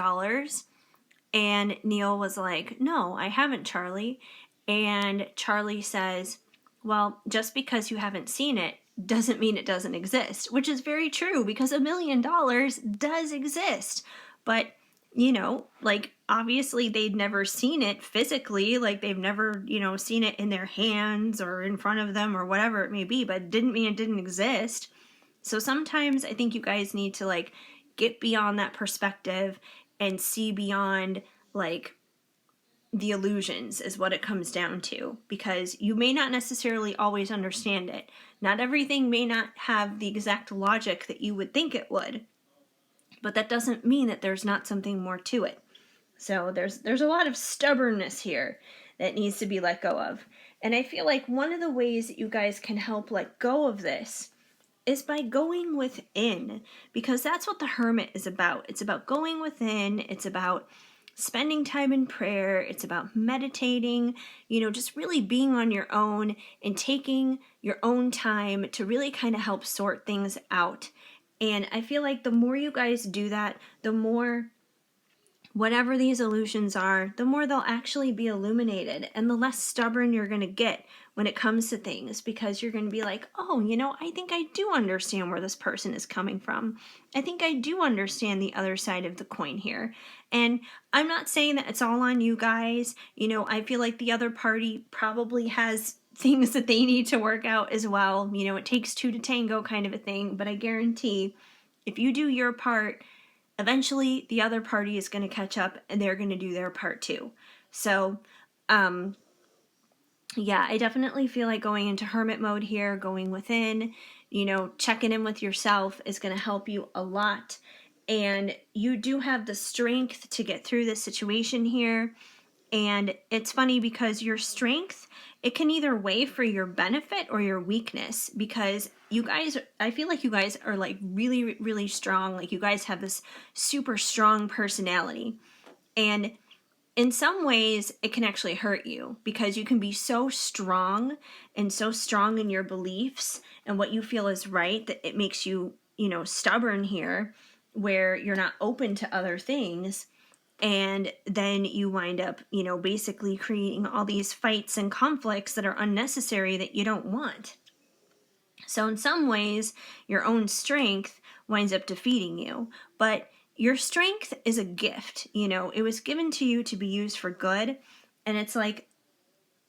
And Neil was like, no, I haven't, Charlie. And Charlie says, well, just because you haven't seen it doesn't mean it doesn't exist, which is very true because $1 million does exist. But, you know, like obviously they'd never seen it physically, like they've never, you know, seen it in their hands or in front of them or whatever it may be, but it didn't mean it didn't exist. So sometimes I think you guys need to like get beyond that perspective and see beyond like the illusions is what it comes down to, because you may not necessarily always understand it. Not everything may not have the exact logic that you would think it would, but that doesn't mean that there's not something more to it. So there's a lot of stubbornness here that needs to be let go of. And I feel like one of the ways that you guys can help let go of this is by going within, because that's what the hermit is about. It's about going within. It's about spending time in prayer. It's about meditating, you know, just really being on your own and taking your own time to really kind of help sort things out. And I feel like the more you guys do that, the more whatever these illusions are, the more they'll actually be illuminated, and the less stubborn you're going to get when it comes to things, because you're going to be like, oh, you know, I think I do understand where this person is coming from. I think I do understand the other side of the coin here. And I'm not saying that it's all on you guys. You know, I feel like the other party probably has things that they need to work out as well. You know, it takes two to tango kind of a thing, but I guarantee if you do your part, eventually the other party is going to catch up and they're going to do their part too. So, yeah, I definitely feel like going into hermit mode here, going within, you know, checking in with yourself is going to help you a lot. And you do have the strength to get through this situation here. And it's funny because your strength, it can either weigh for your benefit or your weakness, because you guys, I feel like you guys are like really, really strong. Like you guys have this super strong personality. And in some ways it can actually hurt you, because you can be so strong and so strong in your beliefs and what you feel is right that it makes you, stubborn here, where you're not open to other things. And then you wind up, basically creating all these fights and conflicts that are unnecessary that you don't want. So in some ways, your own strength winds up defeating you. But your strength is a gift. It was given to you to be used for good. And it's like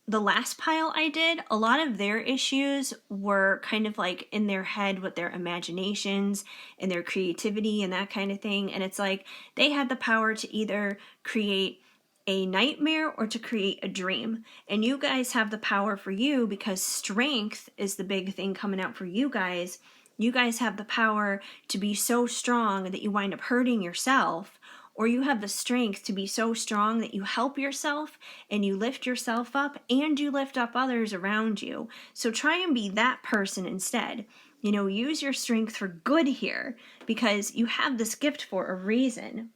the last pile I did, a lot of their issues were kind of like in their head with their imaginations and their creativity and that kind of thing. And it's like they had the power to either create a nightmare or to create a dream. And you guys have the power for you, because strength is the big thing coming out for you guys. You guys have the power to be so strong that you wind up hurting yourself, or you have the strength to be so strong that you help yourself and you lift yourself up and you lift up others around you. So try and be that person instead. Use your strength for good here, because you have this gift for a reason.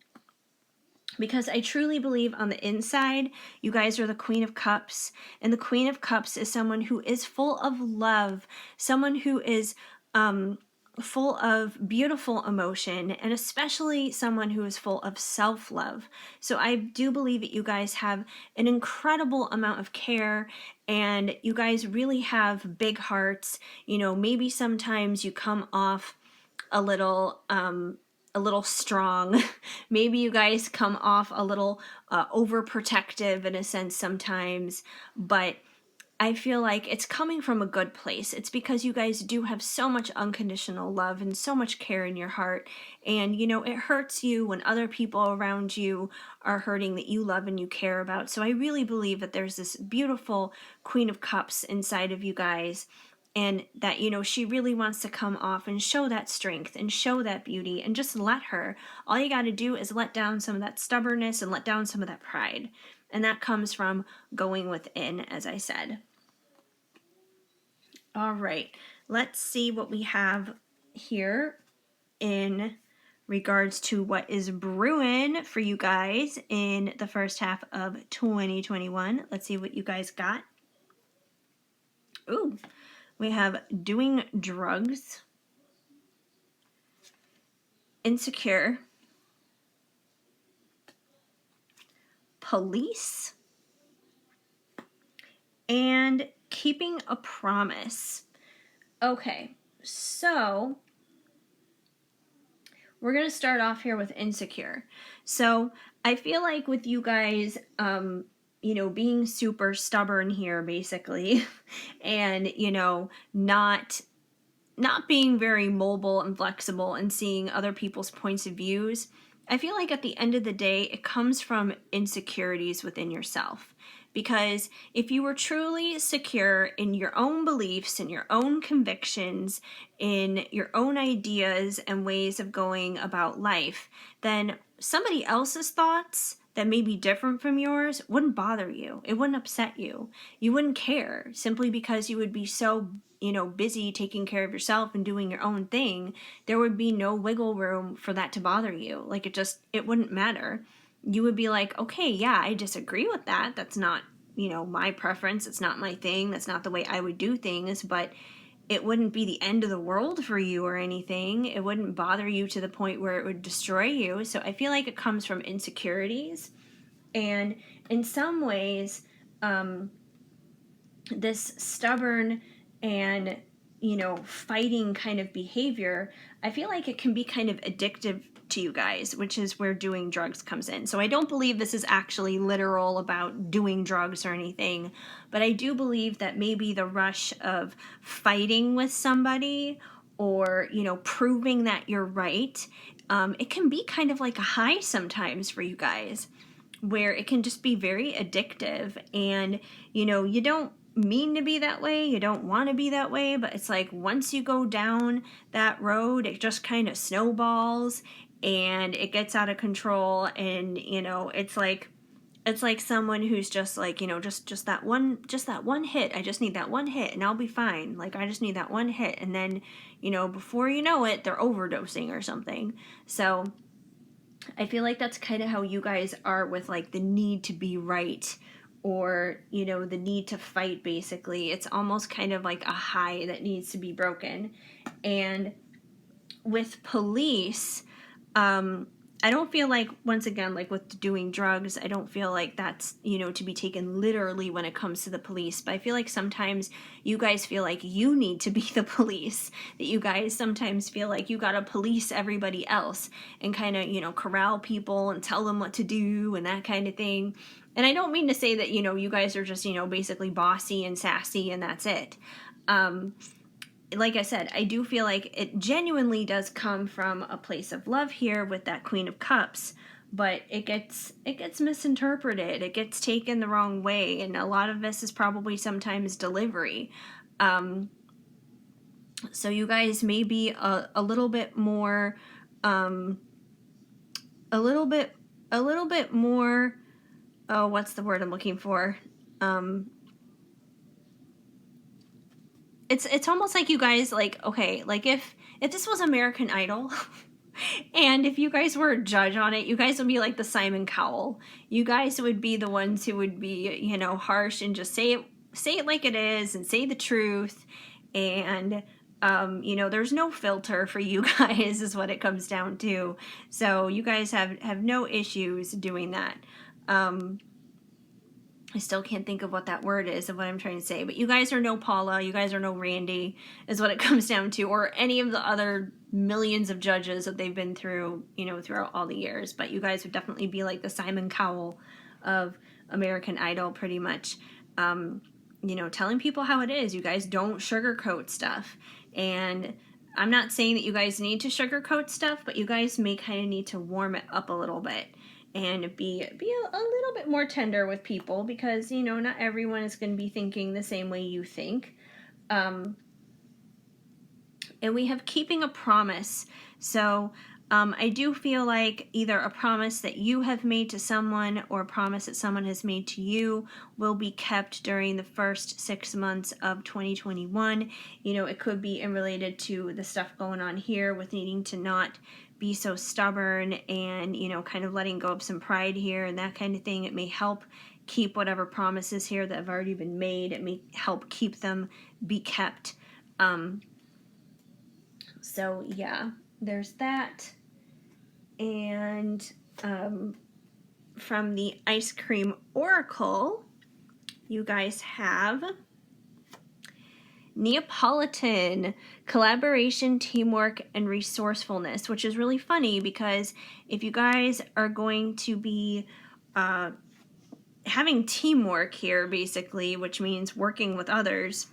Because I truly believe on the inside, you guys are the Queen of Cups. And the Queen of Cups is someone who is full of love, someone who is full of beautiful emotion, and especially someone who is full of self-love. So I do believe that you guys have an incredible amount of care, and you guys really have big hearts. Maybe sometimes you come off a little strong. Maybe you guys come off a little overprotective in a sense sometimes, but I feel like it's coming from a good place. It's because you guys do have so much unconditional love and so much care in your heart. And, it hurts you when other people around you are hurting that you love and you care about. So I really believe that there's this beautiful Queen of Cups inside of you guys. And that, she really wants to come off and show that strength and show that beauty, and just let her. All you got to do is let down some of that stubbornness and let down some of that pride. And that comes from going within, as I said. All right, let's see what we have here in regards to what is brewing for you guys in the first half of 2021. Let's see what you guys got. Ooh, we have doing drugs, insecure, police, and keeping a promise. Okay, so we're going to start off here with insecure. So I feel like with you guys, being super stubborn here, basically, and, not being very mobile and flexible and seeing other people's points of views, I feel like at the end of the day, it comes from insecurities within yourself. Because if you were truly secure in your own beliefs, in your own convictions, in your own ideas and ways of going about life, then somebody else's thoughts that may be different from yours wouldn't bother you. It wouldn't upset you. You wouldn't care, simply because you would be so, busy taking care of yourself and doing your own thing. There would be no wiggle room for that to bother you. Like, it wouldn't matter. You would be like, okay, yeah, I disagree with that. That's not, my preference. It's not my thing. That's not the way I would do things, but it wouldn't be the end of the world for you or anything. It wouldn't bother you to the point where it would destroy you. So I feel like it comes from insecurities. And in some ways, this stubborn and, fighting kind of behavior, I feel like it can be kind of addictive to you guys, which is where doing drugs comes in. So I don't believe this is actually literal about doing drugs or anything, but I do believe that maybe the rush of fighting with somebody or, proving that you're right, it can be kind of like a high sometimes for you guys, where it can just be very addictive. And, you don't mean to be that way, you don't want to be that way, but it's like once you go down that road, it just kind of snowballs and it gets out of control. And it's like someone who's just like, just that one hit. I just need that one hit and I'll be fine. Like, I just need that one hit, and then before you know it, they're overdosing or something. So I feel like that's kind of how you guys are with like the need to be right, or, you know, the need to fight basically. It's almost kind of like a high that needs to be broken. And with police, I don't feel like, once again, like with doing drugs, I don't feel like that's, you know, to be taken literally when it comes to the police. But I feel like sometimes you guys feel like you need to be the police, that you guys sometimes feel like you gotta police everybody else and kind of, you know, corral people and tell them what to do and that kind of thing. And I don't mean to say that, you know, you guys are just, you know, basically bossy and sassy and that's it. Like I said, I do feel like it genuinely does come from a place of love here with that Queen of Cups, but it gets misinterpreted. It gets taken the wrong way, and a lot of this is probably sometimes delivery. So you guys may be a little bit more, a little bit more. Oh, what's the word I'm looking for? It's almost like you guys, like, okay, like if this was American Idol and if you guys were a judge on it, you guys would be like the Simon Cowell. You guys would be the ones who would be, you know, harsh and just say it like it is and say the truth. And you know, there's no filter for you guys is what it comes down to. So you guys have no issues doing that. I still can't think of what that word is of what I'm trying to say, but you guys are no Paula, you guys are no Randy, is what it comes down to, or any of the other millions of judges that they've been through, you know, throughout all the years. But you guys would definitely be like the Simon Cowell of American Idol, pretty much. You know, telling people how it is. You guys don't sugarcoat stuff. And I'm not saying that you guys need to sugarcoat stuff, but you guys may kind of need to warm it up a little bit and be a little bit more tender with people, because, you know, not everyone is going to be thinking the same way you think. And we have keeping a promise. So I do feel like either a promise that you have made to someone or a promise that someone has made to you will be kept during the first 6 months of 2021. You know, it could be in related to the stuff going on here with needing to not be so stubborn and, you know, kind of letting go of some pride here and that kind of thing. It may help keep whatever promises here that have already been made. It may help keep them be kept. So yeah, there's that. And from the Ice Cream Oracle, you guys have Neapolitan, collaboration, teamwork, and resourcefulness, which is really funny because if you guys are going to be having teamwork here, basically, which means working with others,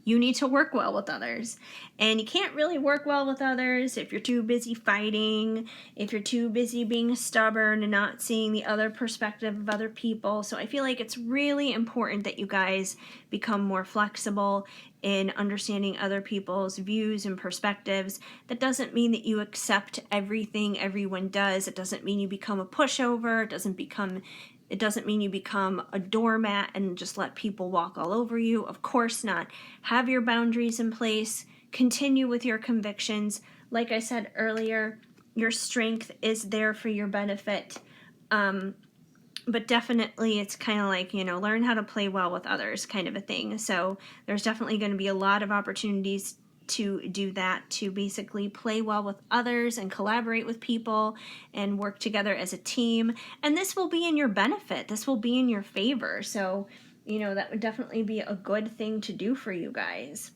you need to work well with others. And you can't really work well with others if you're too busy fighting, if you're too busy being stubborn and not seeing the other perspective of other people. So I feel like it's really important that you guys become more flexible in understanding other people's views and perspectives. That doesn't mean that you accept everything everyone does. It doesn't mean you become a pushover. It doesn't mean you become a doormat and just let people walk all over you. Of course not. Have your boundaries in place. Continue with your convictions. Like I said earlier, your strength is there for your benefit. But definitely it's kind of like, you know, learn how to play well with others kind of a thing. So there's definitely going to be a lot of opportunities to do that, to basically play well with others and collaborate with people and work together as a team. And this will be in your benefit. This will be in your favor. So, you know, that would definitely be a good thing to do for you guys.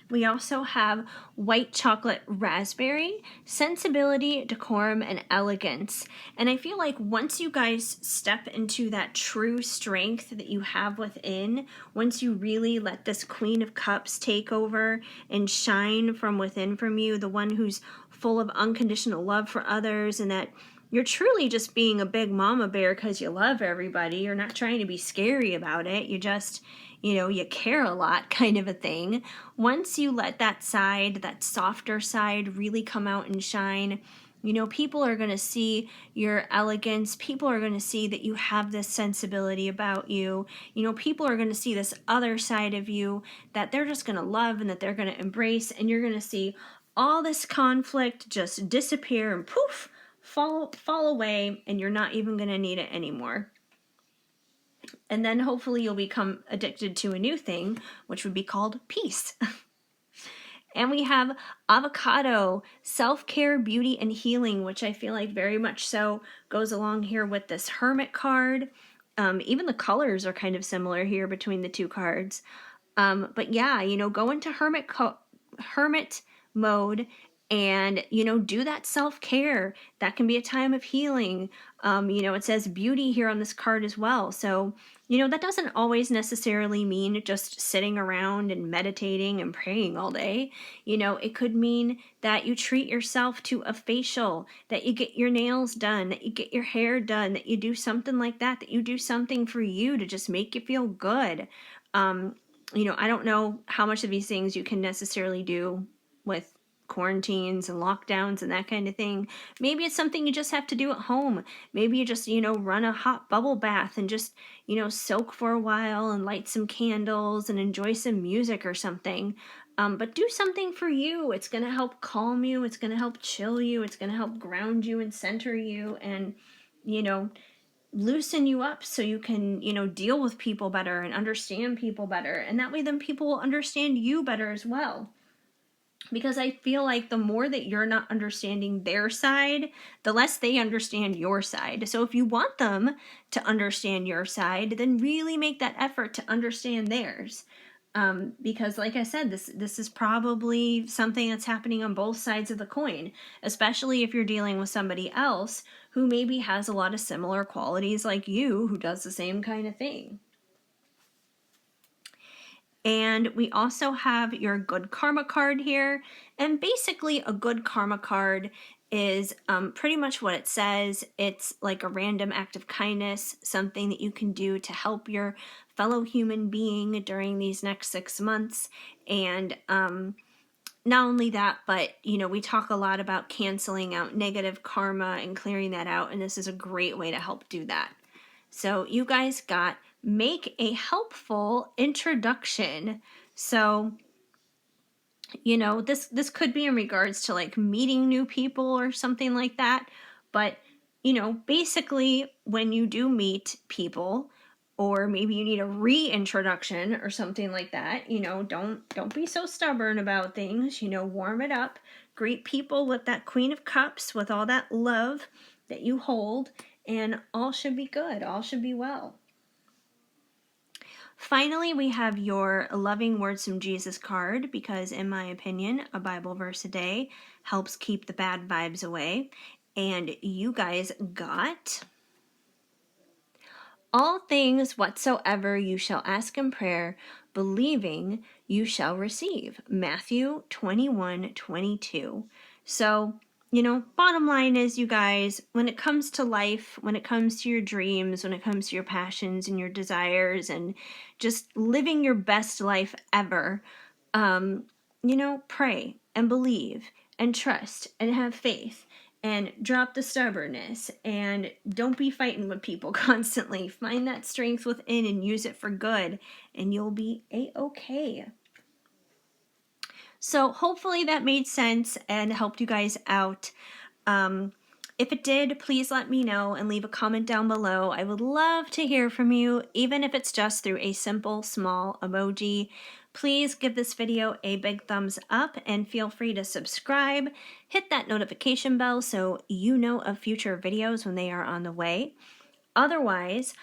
We also have white chocolate raspberry, sensibility, decorum, and elegance. And I feel like once you guys step into that true strength that you have within, once you really let this Queen of Cups take over and shine from within from you, the one who's full of unconditional love for others, and that you're truly just being a big mama bear because you love everybody. You're not trying to be scary about it. You just, you know, you care a lot kind of a thing. Once you let that side, that softer side, really come out and shine, you know, people are going to see your elegance. People are going to see that you have this sensibility about you. You know, people are going to see this other side of you that they're just going to love and that they're going to embrace. And you're going to see all this conflict just disappear and poof, fall away, and you're not even going to need it anymore. And then hopefully you'll become addicted to a new thing, which would be called peace. And we have avocado, self-care, beauty, and healing, which I feel like very much so goes along here with this hermit card. Even the colors are kind of similar here between the two cards. But yeah, go into hermit mode and, do that self-care. That can be a time of healing. It says beauty here on this card as well. So, that doesn't always necessarily mean just sitting around and meditating and praying all day. It could mean that you treat yourself to a facial, that you get your nails done, that you get your hair done, that you do something like that you do something for you to just make you feel good. I don't know how much of these things you can necessarily do with quarantines and lockdowns and that kind of thing. Maybe it's something you just have to do at home. Maybe you just, run a hot bubble bath and just, soak for a while and light some candles and enjoy some music or something. But do something for you. It's going to help calm you. It's going to help chill you. It's going to help ground you and center you and, loosen you up so you can, deal with people better and understand people better. And that way then people will understand you better as well. Because I feel like the more that you're not understanding their side, the less they understand your side. So if you want them to understand your side, then really make that effort to understand theirs. Because like I said, this is probably something that's happening on both sides of the coin, especially if you're dealing with somebody else who maybe has a lot of similar qualities like you, who does the same kind of thing. And we also have your good karma card here. And basically a good karma card is pretty much what it says. It's like a random act of kindness, something that you can do to help your fellow human being during these next 6 months. And not only that, but, we talk a lot about canceling out negative karma and clearing that out. And this is a great way to help do that. So you guys got make a helpful introduction. So, this could be in regards to like meeting new people or something like that. But, basically when you do meet people, or maybe you need a reintroduction or something like that, don't be so stubborn about things, warm it up, greet people with that Queen of Cups, with all that love that you hold, and all should be good, all should be well. Finally, we have your Loving Words from Jesus card, because in my opinion, a Bible verse a day helps keep the bad vibes away. And you guys got, all things whatsoever you shall ask in prayer, believing you shall receive. Matthew 21:22. So, bottom line is, you guys, when it comes to life, when it comes to your dreams, when it comes to your passions and your desires and just living your best life ever, pray and believe and trust and have faith and drop the stubbornness and don't be fighting with people constantly. Find that strength within and use it for good, and you'll be a-okay. So hopefully that made sense and helped you guys out. If it did, please let me know and leave a comment down below. I would love to hear from you, even if it's just through a simple small emoji. Please give this video a big thumbs up and feel free to subscribe. Hit that notification bell so you know of future videos when they are on the way. Otherwise,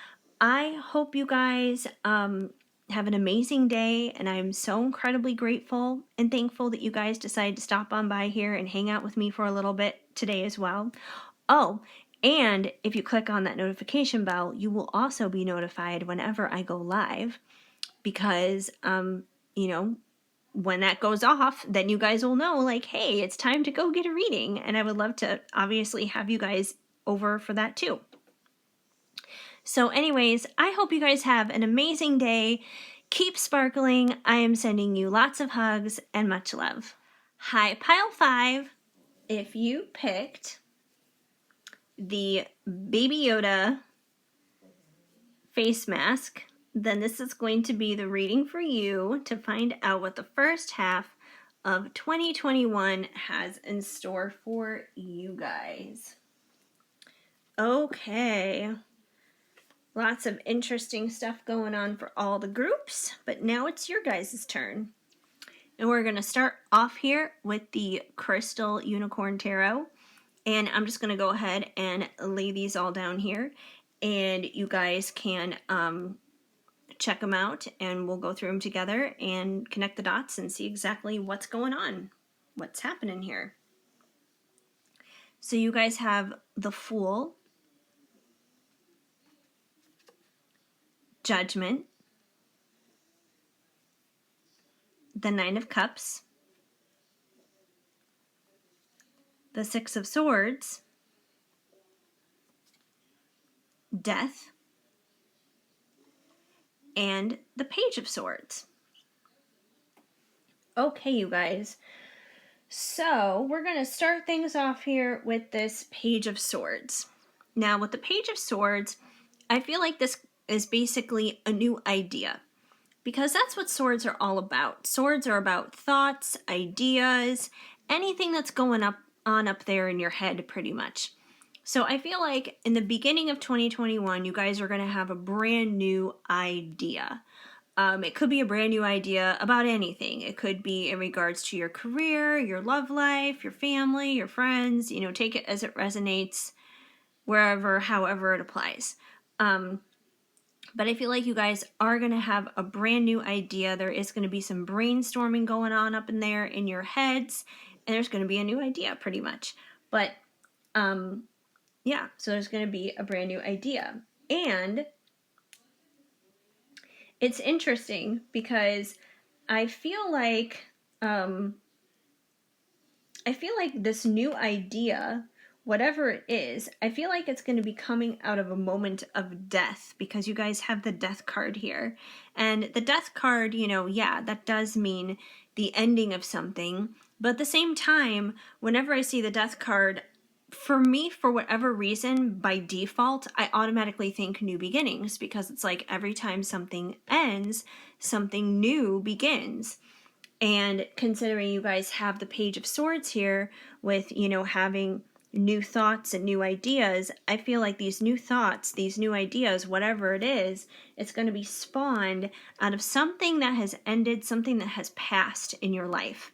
I hope you guys have an amazing day, and I'm so incredibly grateful and thankful that you guys decided to stop on by here and hang out with me for a little bit today as well. Oh, and if you click on that notification bell, you will also be notified whenever I go live, because when that goes off, then you guys will know, like, hey, it's time to go get a reading, and I would love to obviously have you guys over for that too. So anyways, I hope you guys have an amazing day. Keep sparkling. I am sending you lots of hugs and much love. Hi, Pile 5. If you picked the Baby Yoda face mask, then this is going to be the reading for you to find out what the first half of 2021 has in store for you guys. Okay. Lots of interesting stuff going on for all the groups, but now it's your guys' turn. And we're going to start off here with the Crystal Unicorn Tarot. And I'm just going to go ahead and lay these all down here. And you guys can check them out, and we'll go through them together and connect the dots and see exactly what's going on, what's happening here. So you guys have the Fool, Judgment, the Nine of Cups, the Six of Swords, Death, and the Page of Swords. Okay, you guys. So we're going to start things off here with this Page of Swords. Now, with the Page of Swords, I feel like this is basically a new idea, because that's what swords are all about. Swords are about thoughts, ideas, anything that's going on up there in your head, pretty much. So I feel like in the beginning of 2021, you guys are going to have a brand new idea. It could be a brand new idea about anything. It could be in regards to your career, your love life, your family, your friends. You know, take it as it resonates, wherever, however it applies. But I feel like you guys are going to have a brand new idea. There is going to be some brainstorming going on up in there in your heads, and there's going to be a new idea pretty much. But yeah, so there's going to be a brand new idea. And it's interesting because I feel like this new idea, whatever it is, I feel like it's going to be coming out of a moment of death, because you guys have the Death card here. And the Death card, you know, yeah, that does mean the ending of something. But at the same time, whenever I see the Death card, for me, for whatever reason, by default, I automatically think new beginnings, because it's like every time something ends, something new begins. And considering you guys have the Page of Swords here with, you know, having new thoughts and new ideas, I feel like these new thoughts, these new ideas, whatever it is, it's going to be spawned out of something that has ended, something that has passed in your life.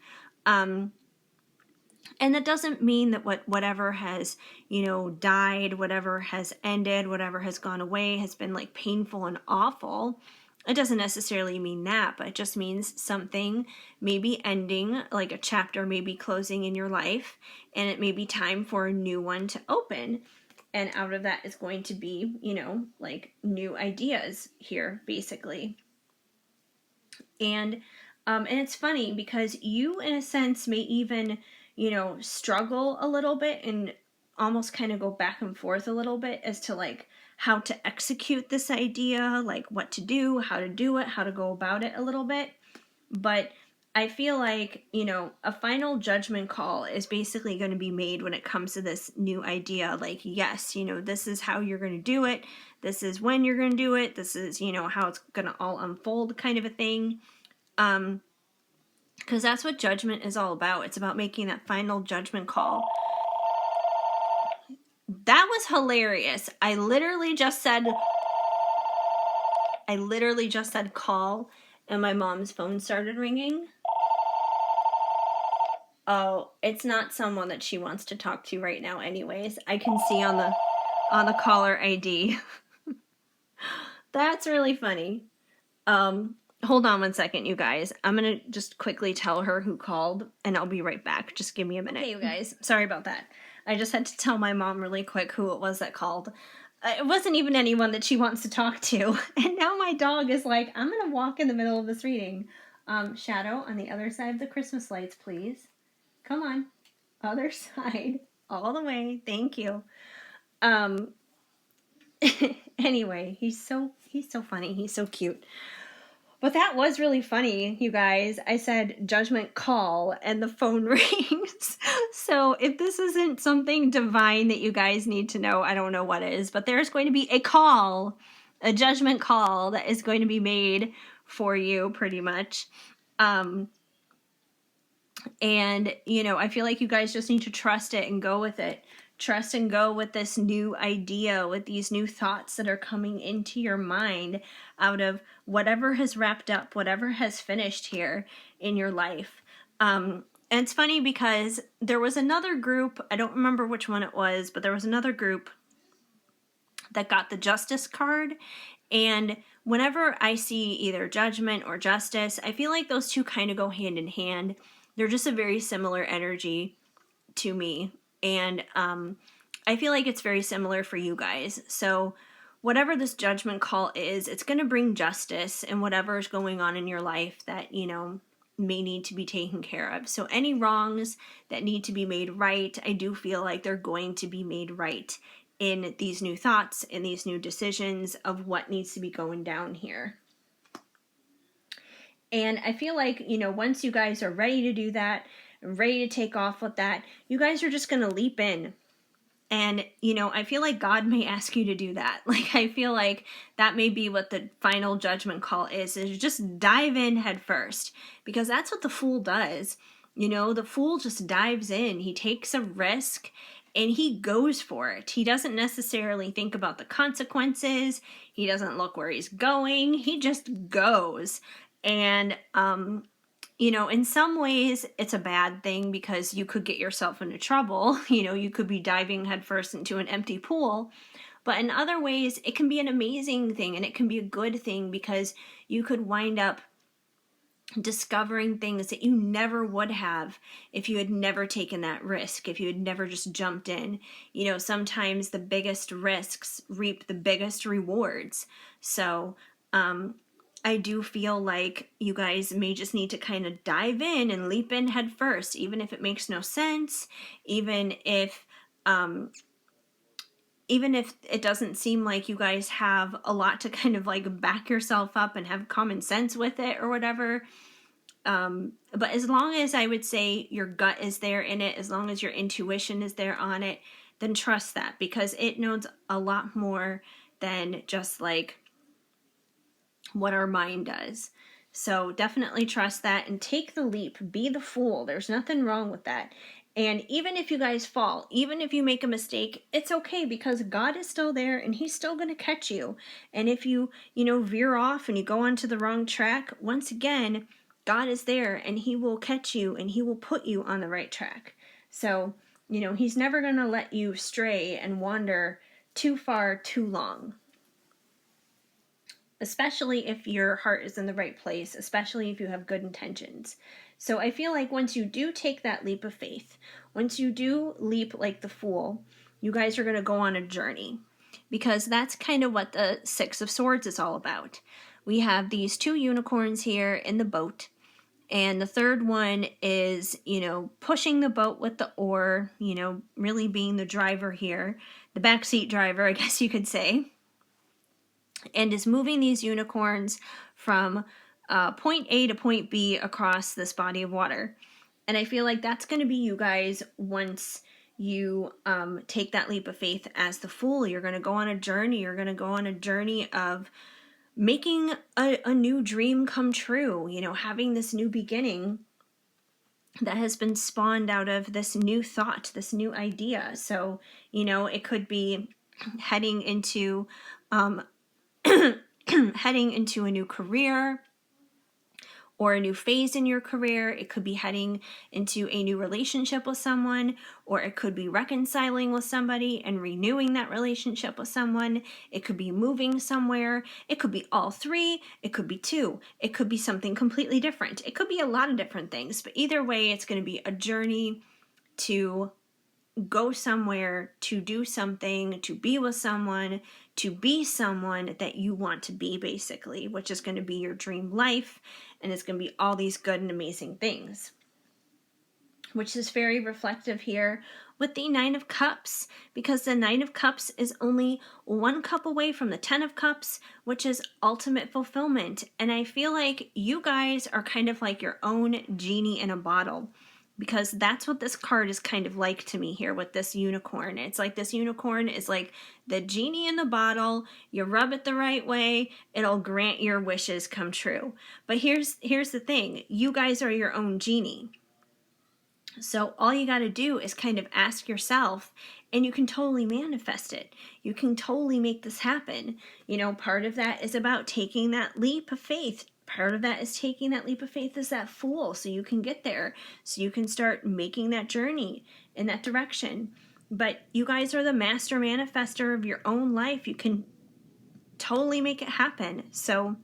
And that doesn't mean that whatever has, you know, died, whatever has ended, whatever has gone away has been like painful and awful. It doesn't necessarily mean that, but it just means something may be ending, like a chapter may be closing in your life, and it may be time for a new one to open. And out of that is going to be, you know, like new ideas here, basically. And it's funny because you, in a sense, may even, you know, struggle a little bit and almost kind of go back and forth a little bit as to like how to execute this idea, like what to do, how to do it, how to go about it a little bit. But I feel like, you know, a final judgment call is basically going to be made when it comes to this new idea. Like, yes, you know, this is how you're going to do it. This is when you're going to do it. This is, you know, how it's going to all unfold, kind of a thing. Because that's what judgment is all about. It's about making that final judgment call. That was hilarious. I literally just said call, and my mom's phone started ringing. Oh, it's not someone that she wants to talk to right now anyways. I can see on the caller ID. That's really funny. Hold on one second, you guys. I'm going to just quickly tell her who called, and I'll be right back. Just give me a minute. Okay, you guys. Sorry about that. I just had to tell my mom really quick who it was that called. It wasn't even anyone that she wants to talk to. And now my dog is like, I'm going to walk in the middle of this reading. Shadow, on the other side of the Christmas lights, please. Come on. Other side. All the way. Thank you. Anyway, he's so funny. He's so cute. But that was really funny, you guys. I said judgment call and the phone rings. So if this isn't something divine that you guys need to know, I don't know what is. But there's going to be a call, a judgment call that is going to be made for you pretty much. And, I feel like you guys just need to trust it and go with it. Trust and go with this new idea, with these new thoughts that are coming into your mind out of whatever has wrapped up, whatever has finished here in your life. And it's funny because there was another group, I don't remember which one it was, but there was another group that got the justice card. And whenever I see either judgment or justice, I feel like those two kind of go hand in hand. They're just a very similar energy to me. And I feel like it's very similar for you guys. So whatever this judgment call is, it's going to bring justice in whatever is going on in your life that, may need to be taken care of. So any wrongs that need to be made right, I do feel like they're going to be made right in these new thoughts, in these new decisions of what needs to be going down here. And I feel like, once you guys are ready to do that, ready to take off with that, you guys are just going to leap in. And, I feel like God may ask you to do that. Like, I feel like that may be what the final judgment call is just dive in head first. Because that's what the fool does. The fool just dives in. He takes a risk and he goes for it. He doesn't necessarily think about the consequences. He doesn't look where he's going. He just goes. And, in some ways it's a bad thing because you could get yourself into trouble. You could be diving headfirst into an empty pool. But in other ways, it can be an amazing thing and it can be a good thing because you could wind up discovering things that you never would have if you had never taken that risk, if you had never just jumped in. Sometimes the biggest risks reap the biggest rewards. So, I do feel like you guys may just need to kind of dive in and leap in head first, even if it makes no sense, even if it doesn't seem like you guys have a lot to kind of like back yourself up and have common sense with it or whatever. But as long as I would say your gut is there in it, as long as your intuition is there on it, then trust that because it knows a lot more than just like what our mind does. So definitely trust that and take the leap. Be the fool. There's nothing wrong with that. And even if you guys fall, even if you make a mistake, it's okay because God is still there and he's still going to catch you. And if you, veer off and you go onto the wrong track, once again, God is there and he will catch you and he will put you on the right track. So, he's never going to let you stray and wander too far too long. Especially if your heart is in the right place, especially if you have good intentions. So I feel like once you do take that leap of faith, once you do leap like the fool, you guys are going to go on a journey. Because that's kind of what the Six of Swords is all about. We have these two unicorns here in the boat. And the third one is, pushing the boat with the oar, really being the driver here. The backseat driver, I guess you could say. And is moving these unicorns from point A to point B across this body of water. And I feel like that's going to be you guys once you take that leap of faith as the fool. You're going to go on a journey. You're going to go on a journey of making a new dream come true, having this new beginning that has been spawned out of this new thought, this new idea. So, it could be heading into heading into a new career or a new phase in your career. It could be heading into a new relationship with someone, or it could be reconciling with somebody and renewing that relationship with someone. It could be moving somewhere. It could be all three. It could be two. It could be something completely different. It could be a lot of different things, but either way, it's going to be a journey to go somewhere, to do something, to be with someone, to be someone that you want to be, basically, which is going to be your dream life, and it's going to be all these good and amazing things. Which is very reflective here with the Nine of Cups, because the Nine of Cups is only one cup away from the Ten of Cups, which is ultimate fulfillment. And I feel like you guys are kind of like your own genie in a bottle, because that's what this card is kind of like to me here with this unicorn. It's like this unicorn is like the genie in the bottle. You rub it the right way, it'll grant your wishes come true. But here's the thing. You guys are your own genie. So all you got to do is kind of ask yourself, and you can totally manifest it. You can totally make this happen. Part of that is about taking that leap of faith. Part of that is taking that leap of faith as that fool, so you can get there, so you can start making that journey in that direction. But you guys are the master manifester of your own life. You can totally make it happen. So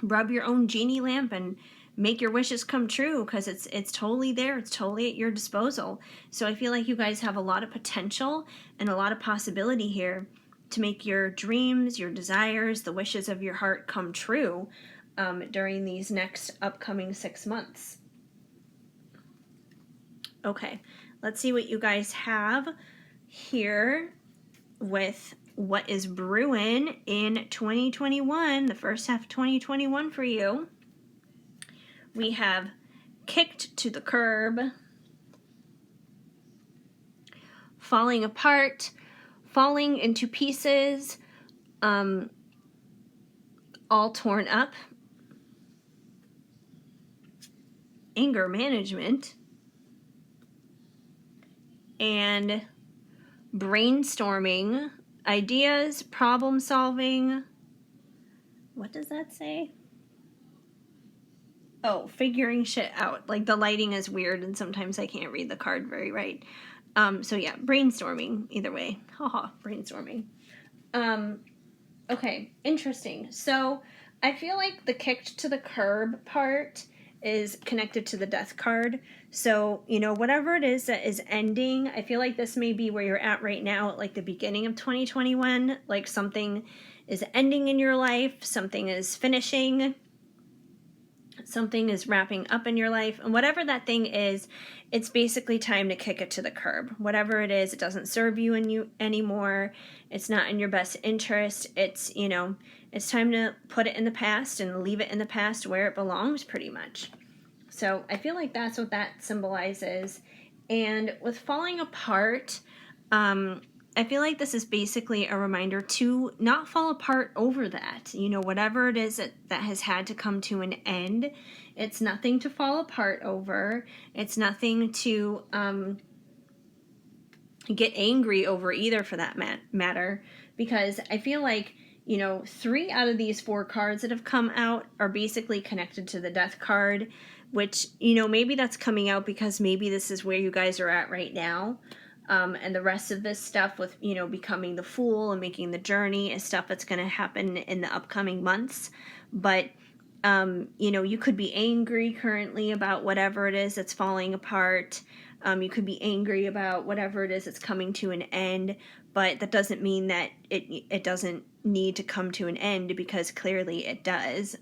rub your own genie lamp and make your wishes come true, because it's totally there. It's totally at your disposal. So I feel like you guys have a lot of potential and a lot of possibility here to make your dreams, your desires, the wishes of your heart come true during these next upcoming 6 months. Okay, let's see what you guys have here with what is brewing in 2021, the first half of 2021 for you. We have kicked to the curb, falling apart, falling into pieces, all torn up, anger management, and brainstorming, ideas, problem solving. What does that say? Oh, figuring shit out. Like, the lighting is weird and sometimes I can't read the card very right. So yeah, brainstorming, either way. Haha, brainstorming. Okay, interesting. So I feel like the kicked to the curb part is connected to the death card. So, whatever it is that is ending, I feel like this may be where you're at right now at like the beginning of 2021. Like, something is ending in your life, something is finishing, something is wrapping up in your life, and whatever that thing is, it's basically time to kick it to the curb. Whatever it is, it doesn't serve you anymore. It's not in your best interest. It's it's time to put it in the past and leave it in the past where it belongs, pretty much. So I feel like that's what that symbolizes. And with falling apart, I feel like this is basically a reminder to not fall apart over that. Whatever it is that has had to come to an end, it's nothing to fall apart over. It's nothing to get angry over either, for that matter, because I feel like 3 out of these 4 cards that have come out are basically connected to the death card, which maybe that's coming out because maybe this is where you guys are at right now. And the rest of this stuff with, becoming the fool and making the journey is stuff that's going to happen in the upcoming months. But, you could be angry currently about whatever it is that's falling apart. You could be angry about whatever it is that's coming to an end. But that doesn't mean that it doesn't need to come to an end, because clearly it does.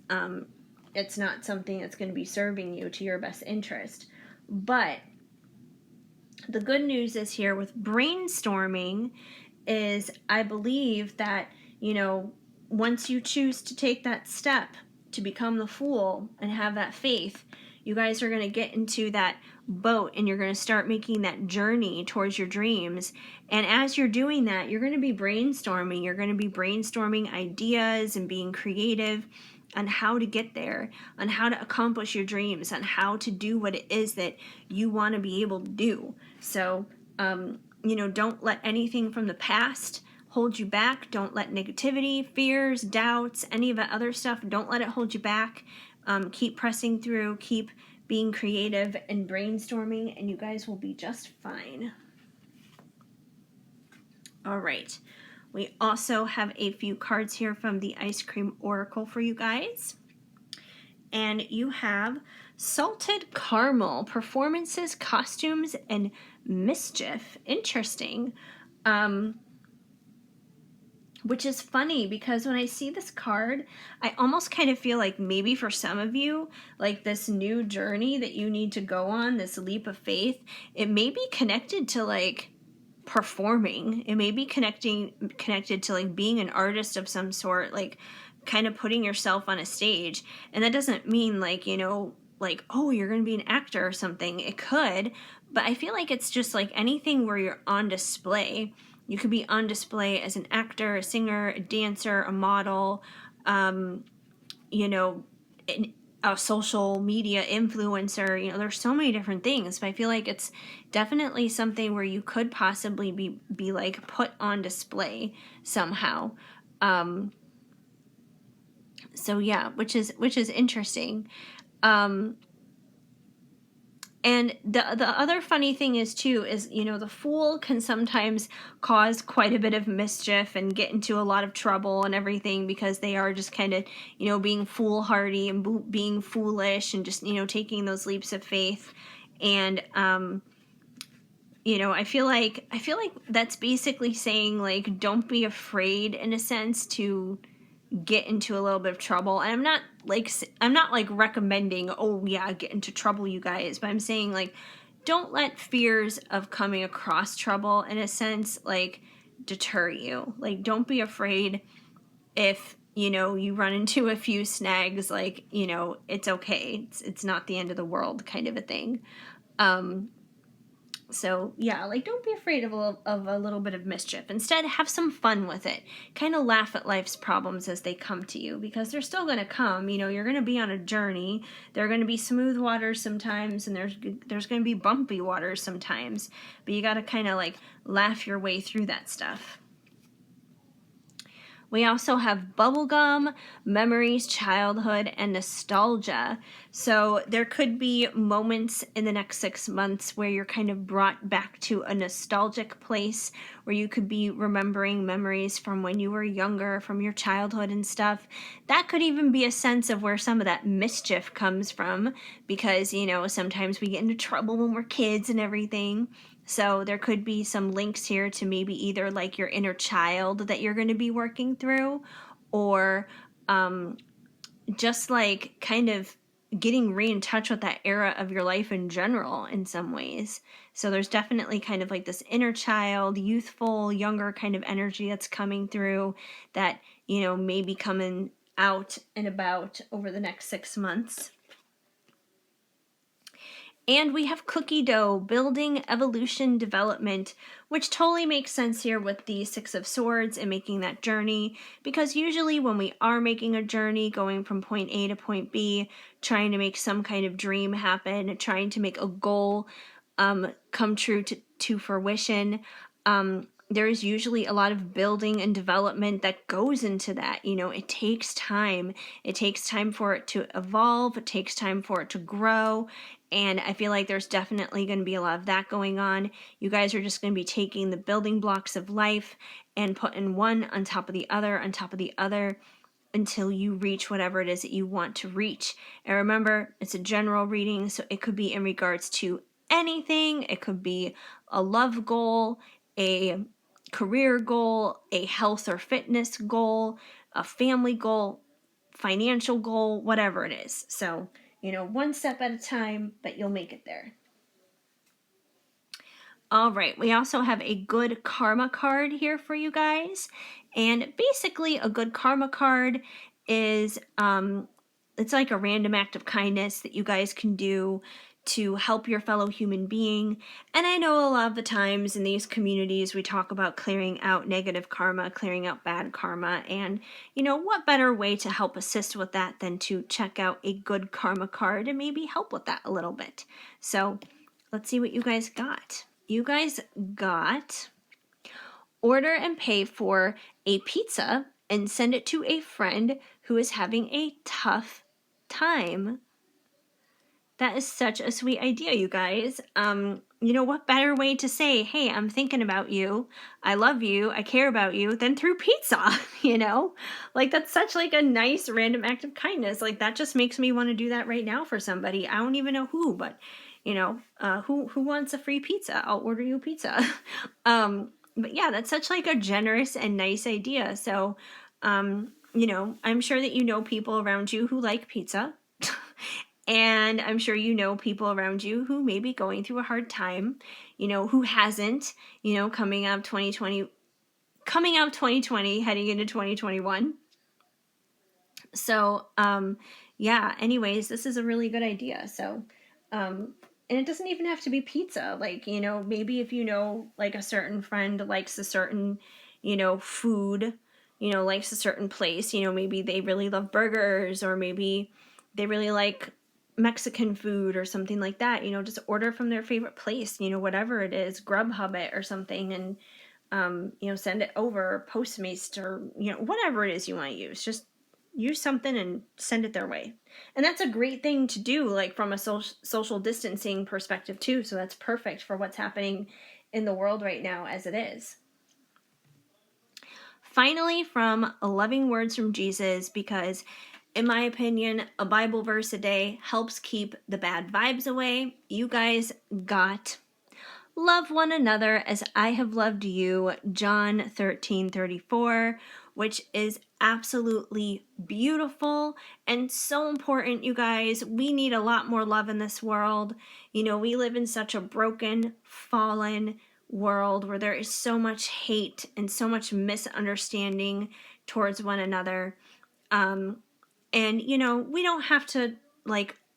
It's not something that's going to be serving you to your best interest. But the good news is here with brainstorming is, I believe that, once you choose to take that step to become the fool and have that faith, you guys are going to get into that boat and you're going to start making that journey towards your dreams. And as you're doing that, you're going to be brainstorming. You're going to be brainstorming ideas and being creative on how to get there, on how to accomplish your dreams, on how to do what it is that you want to be able to do. So, don't let anything from the past hold you back. Don't let negativity, fears, doubts, any of that other stuff, don't let it hold you back. Keep pressing through, keep being creative and brainstorming, and you guys will be just fine. All right. We also have a few cards here from the Ice Cream Oracle for you guys. And you have Salted Caramel, Performances, Costumes, and Mischief. Interesting. Which is funny, because when I see this card, I almost kind of feel like maybe for some of you, like this new journey that you need to go on, this leap of faith, it may be connected to like performing. It may be connected to like being an artist of some sort, like kind of putting yourself on a stage. And that doesn't mean like, like, oh, you're going to be an actor or something. It could, but I feel like it's just like anything where you're on display. You could be on display as an actor, a singer, a dancer, a model, a a social media influencer. There's so many different things, but I feel like it's definitely something where you could possibly be like put on display somehow. So yeah, which is interesting. And the other funny thing is too is the Fool can sometimes cause quite a bit of mischief and get into a lot of trouble and everything, because they are just kind of being foolhardy and being foolish and just taking those leaps of faith. And I feel like that's basically saying, like, don't be afraid, in a sense, to get into a little bit of trouble. And I'm not like recommending, oh yeah, get into trouble, you guys, but I'm saying, like, don't let fears of coming across trouble, in a sense, like, deter you. Like, don't be afraid if you run into a few snags. Like, it's okay, it's not the end of the world, kind of a thing. So yeah, like, don't be afraid of a little bit of mischief. Instead, have some fun with it. Kind of laugh at life's problems as they come to you, because they're still going to come. You're going to be on a journey. There are going to be smooth waters sometimes, and there's going to be bumpy waters sometimes. But you got to kind of like laugh your way through that stuff. We also have bubblegum, memories, childhood, and nostalgia. So there could be moments in the next 6 months where you're kind of brought back to a nostalgic place, where you could be remembering memories from when you were younger, from your childhood and stuff. That could even be a sense of where some of that mischief comes from, because, sometimes we get into trouble when we're kids and everything. So there could be some links here to maybe either like your inner child that you're going to be working through, or just like kind of getting in touch with that era of your life in general in some ways. So there's definitely kind of like this inner child, youthful, younger kind of energy that's coming through, that, may be coming out and about over the next 6 months. And we have cookie dough, building, evolution, development, which totally makes sense here with the Six of Swords and making that journey. Because usually when we are making a journey, going from point A to point B, trying to make some kind of dream happen, trying to make a goal come true to fruition, there's usually a lot of building and development that goes into that. It takes time. It takes time for it to evolve. It takes time for it to grow. And I feel like there's definitely going to be a lot of that going on. You guys are just going to be taking the building blocks of life and putting one on top of the other, on top of the other, until you reach whatever it is that you want to reach. And remember, it's a general reading, so it could be in regards to anything. It could be a love goal, a career goal, a health or fitness goal, a family goal, financial goal, whatever it is. So, one step at a time, but you'll make it there. All right, we also have a good karma card here for you guys. And basically, a good karma card is it's like a random act of kindness that you guys can do to help your fellow human being. And I know a lot of the times in these communities we talk about clearing out negative karma, clearing out bad karma, and what better way to help assist with that than to check out a good karma card and maybe help with that a little bit. So let's see what you guys got. You guys got order and pay for a pizza and send it to a friend who is having a tough time. That is such a sweet idea, you guys. What better way to say, hey, I'm thinking about you, I love you, I care about you, than through pizza, Like, that's such like a nice random act of kindness. Like, that just makes me want to do that right now for somebody. I don't even know who, but who wants a free pizza? I'll order you pizza. But yeah, that's such like a generous and nice idea. So, I'm sure that people around you who like pizza. And I'm sure people around you who may be going through a hard time, who hasn't, coming out of 2020, heading into 2021. So, yeah, anyways, this is a really good idea. So, and it doesn't even have to be pizza. Like, maybe if like a certain friend likes a certain, food, likes a certain place, maybe they really love burgers, or maybe, they really like Mexican food or something like that, just order from their favorite place, whatever it is, Grubhub it or something, and send it over, Postmates, or whatever it is you want to use. Just use something and send it their way. And that's a great thing to do, like from a social distancing perspective too. So that's perfect for what's happening in the world right now as it is. Finally, from Loving Words from Jesus, because in my opinion, a Bible verse a day helps keep the bad vibes away. You guys got love one another as I have loved you, John 13:34, which is absolutely beautiful and so important, you guys. We need a lot more love in this world. We live in such a broken, fallen world where there is so much hate and so much misunderstanding towards one another. And, we don't have to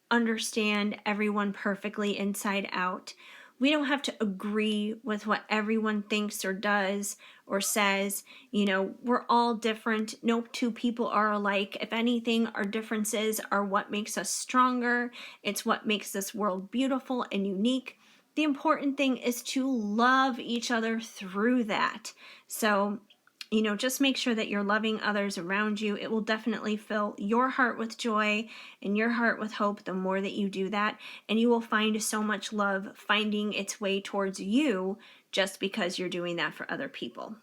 understand everyone perfectly inside out. We don't have to agree with what everyone thinks or does or says. We're all different. No two people are alike. If anything, our differences are what makes us stronger. It's what makes this world beautiful and unique. The important thing is to love each other through that. So, just make sure that you're loving others around you. It will definitely fill your heart with joy and your heart with hope the more that you do that. And you will find so much love finding its way towards you just because you're doing that for other people.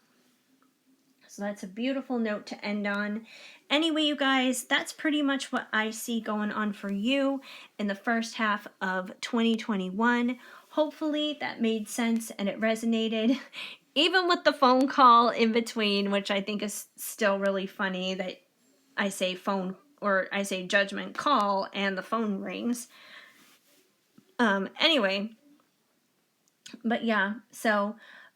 So that's a beautiful note to end on. Anyway, you guys, that's pretty much what I see going on for you in the first half of 2021. Hopefully that made sense and it resonated. Even with the phone call in between, which I think is still really funny that I say phone, or I say judgment call and the phone rings. Anyway, but yeah, so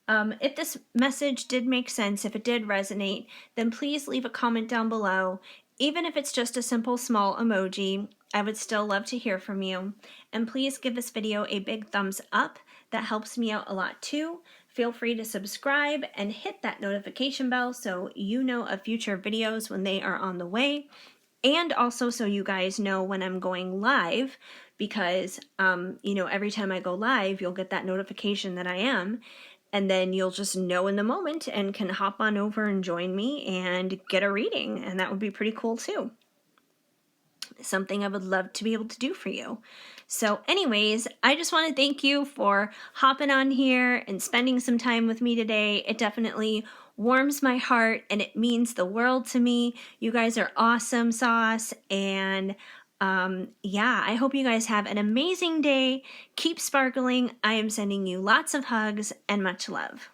if this message did make sense, if it did resonate, then please leave a comment down below. Even if it's just a simple small emoji, I would still love to hear from you. And please give this video a big thumbs up. That helps me out a lot too. Feel free to subscribe and hit that notification bell so you know of future videos when they are on the way. And also so you guys know when I'm going live, because, every time I go live, you'll get that notification that I am. And then you'll just know in the moment and can hop on over and join me and get a reading. And that would be pretty cool too. Something I would love to be able to do for you. So anyways, I just want to thank you for hopping on here and spending some time with me today. It definitely warms my heart and it means the world to me. You guys are awesome sauce. And I hope you guys have an amazing day. Keep sparkling. I am sending you lots of hugs and much love.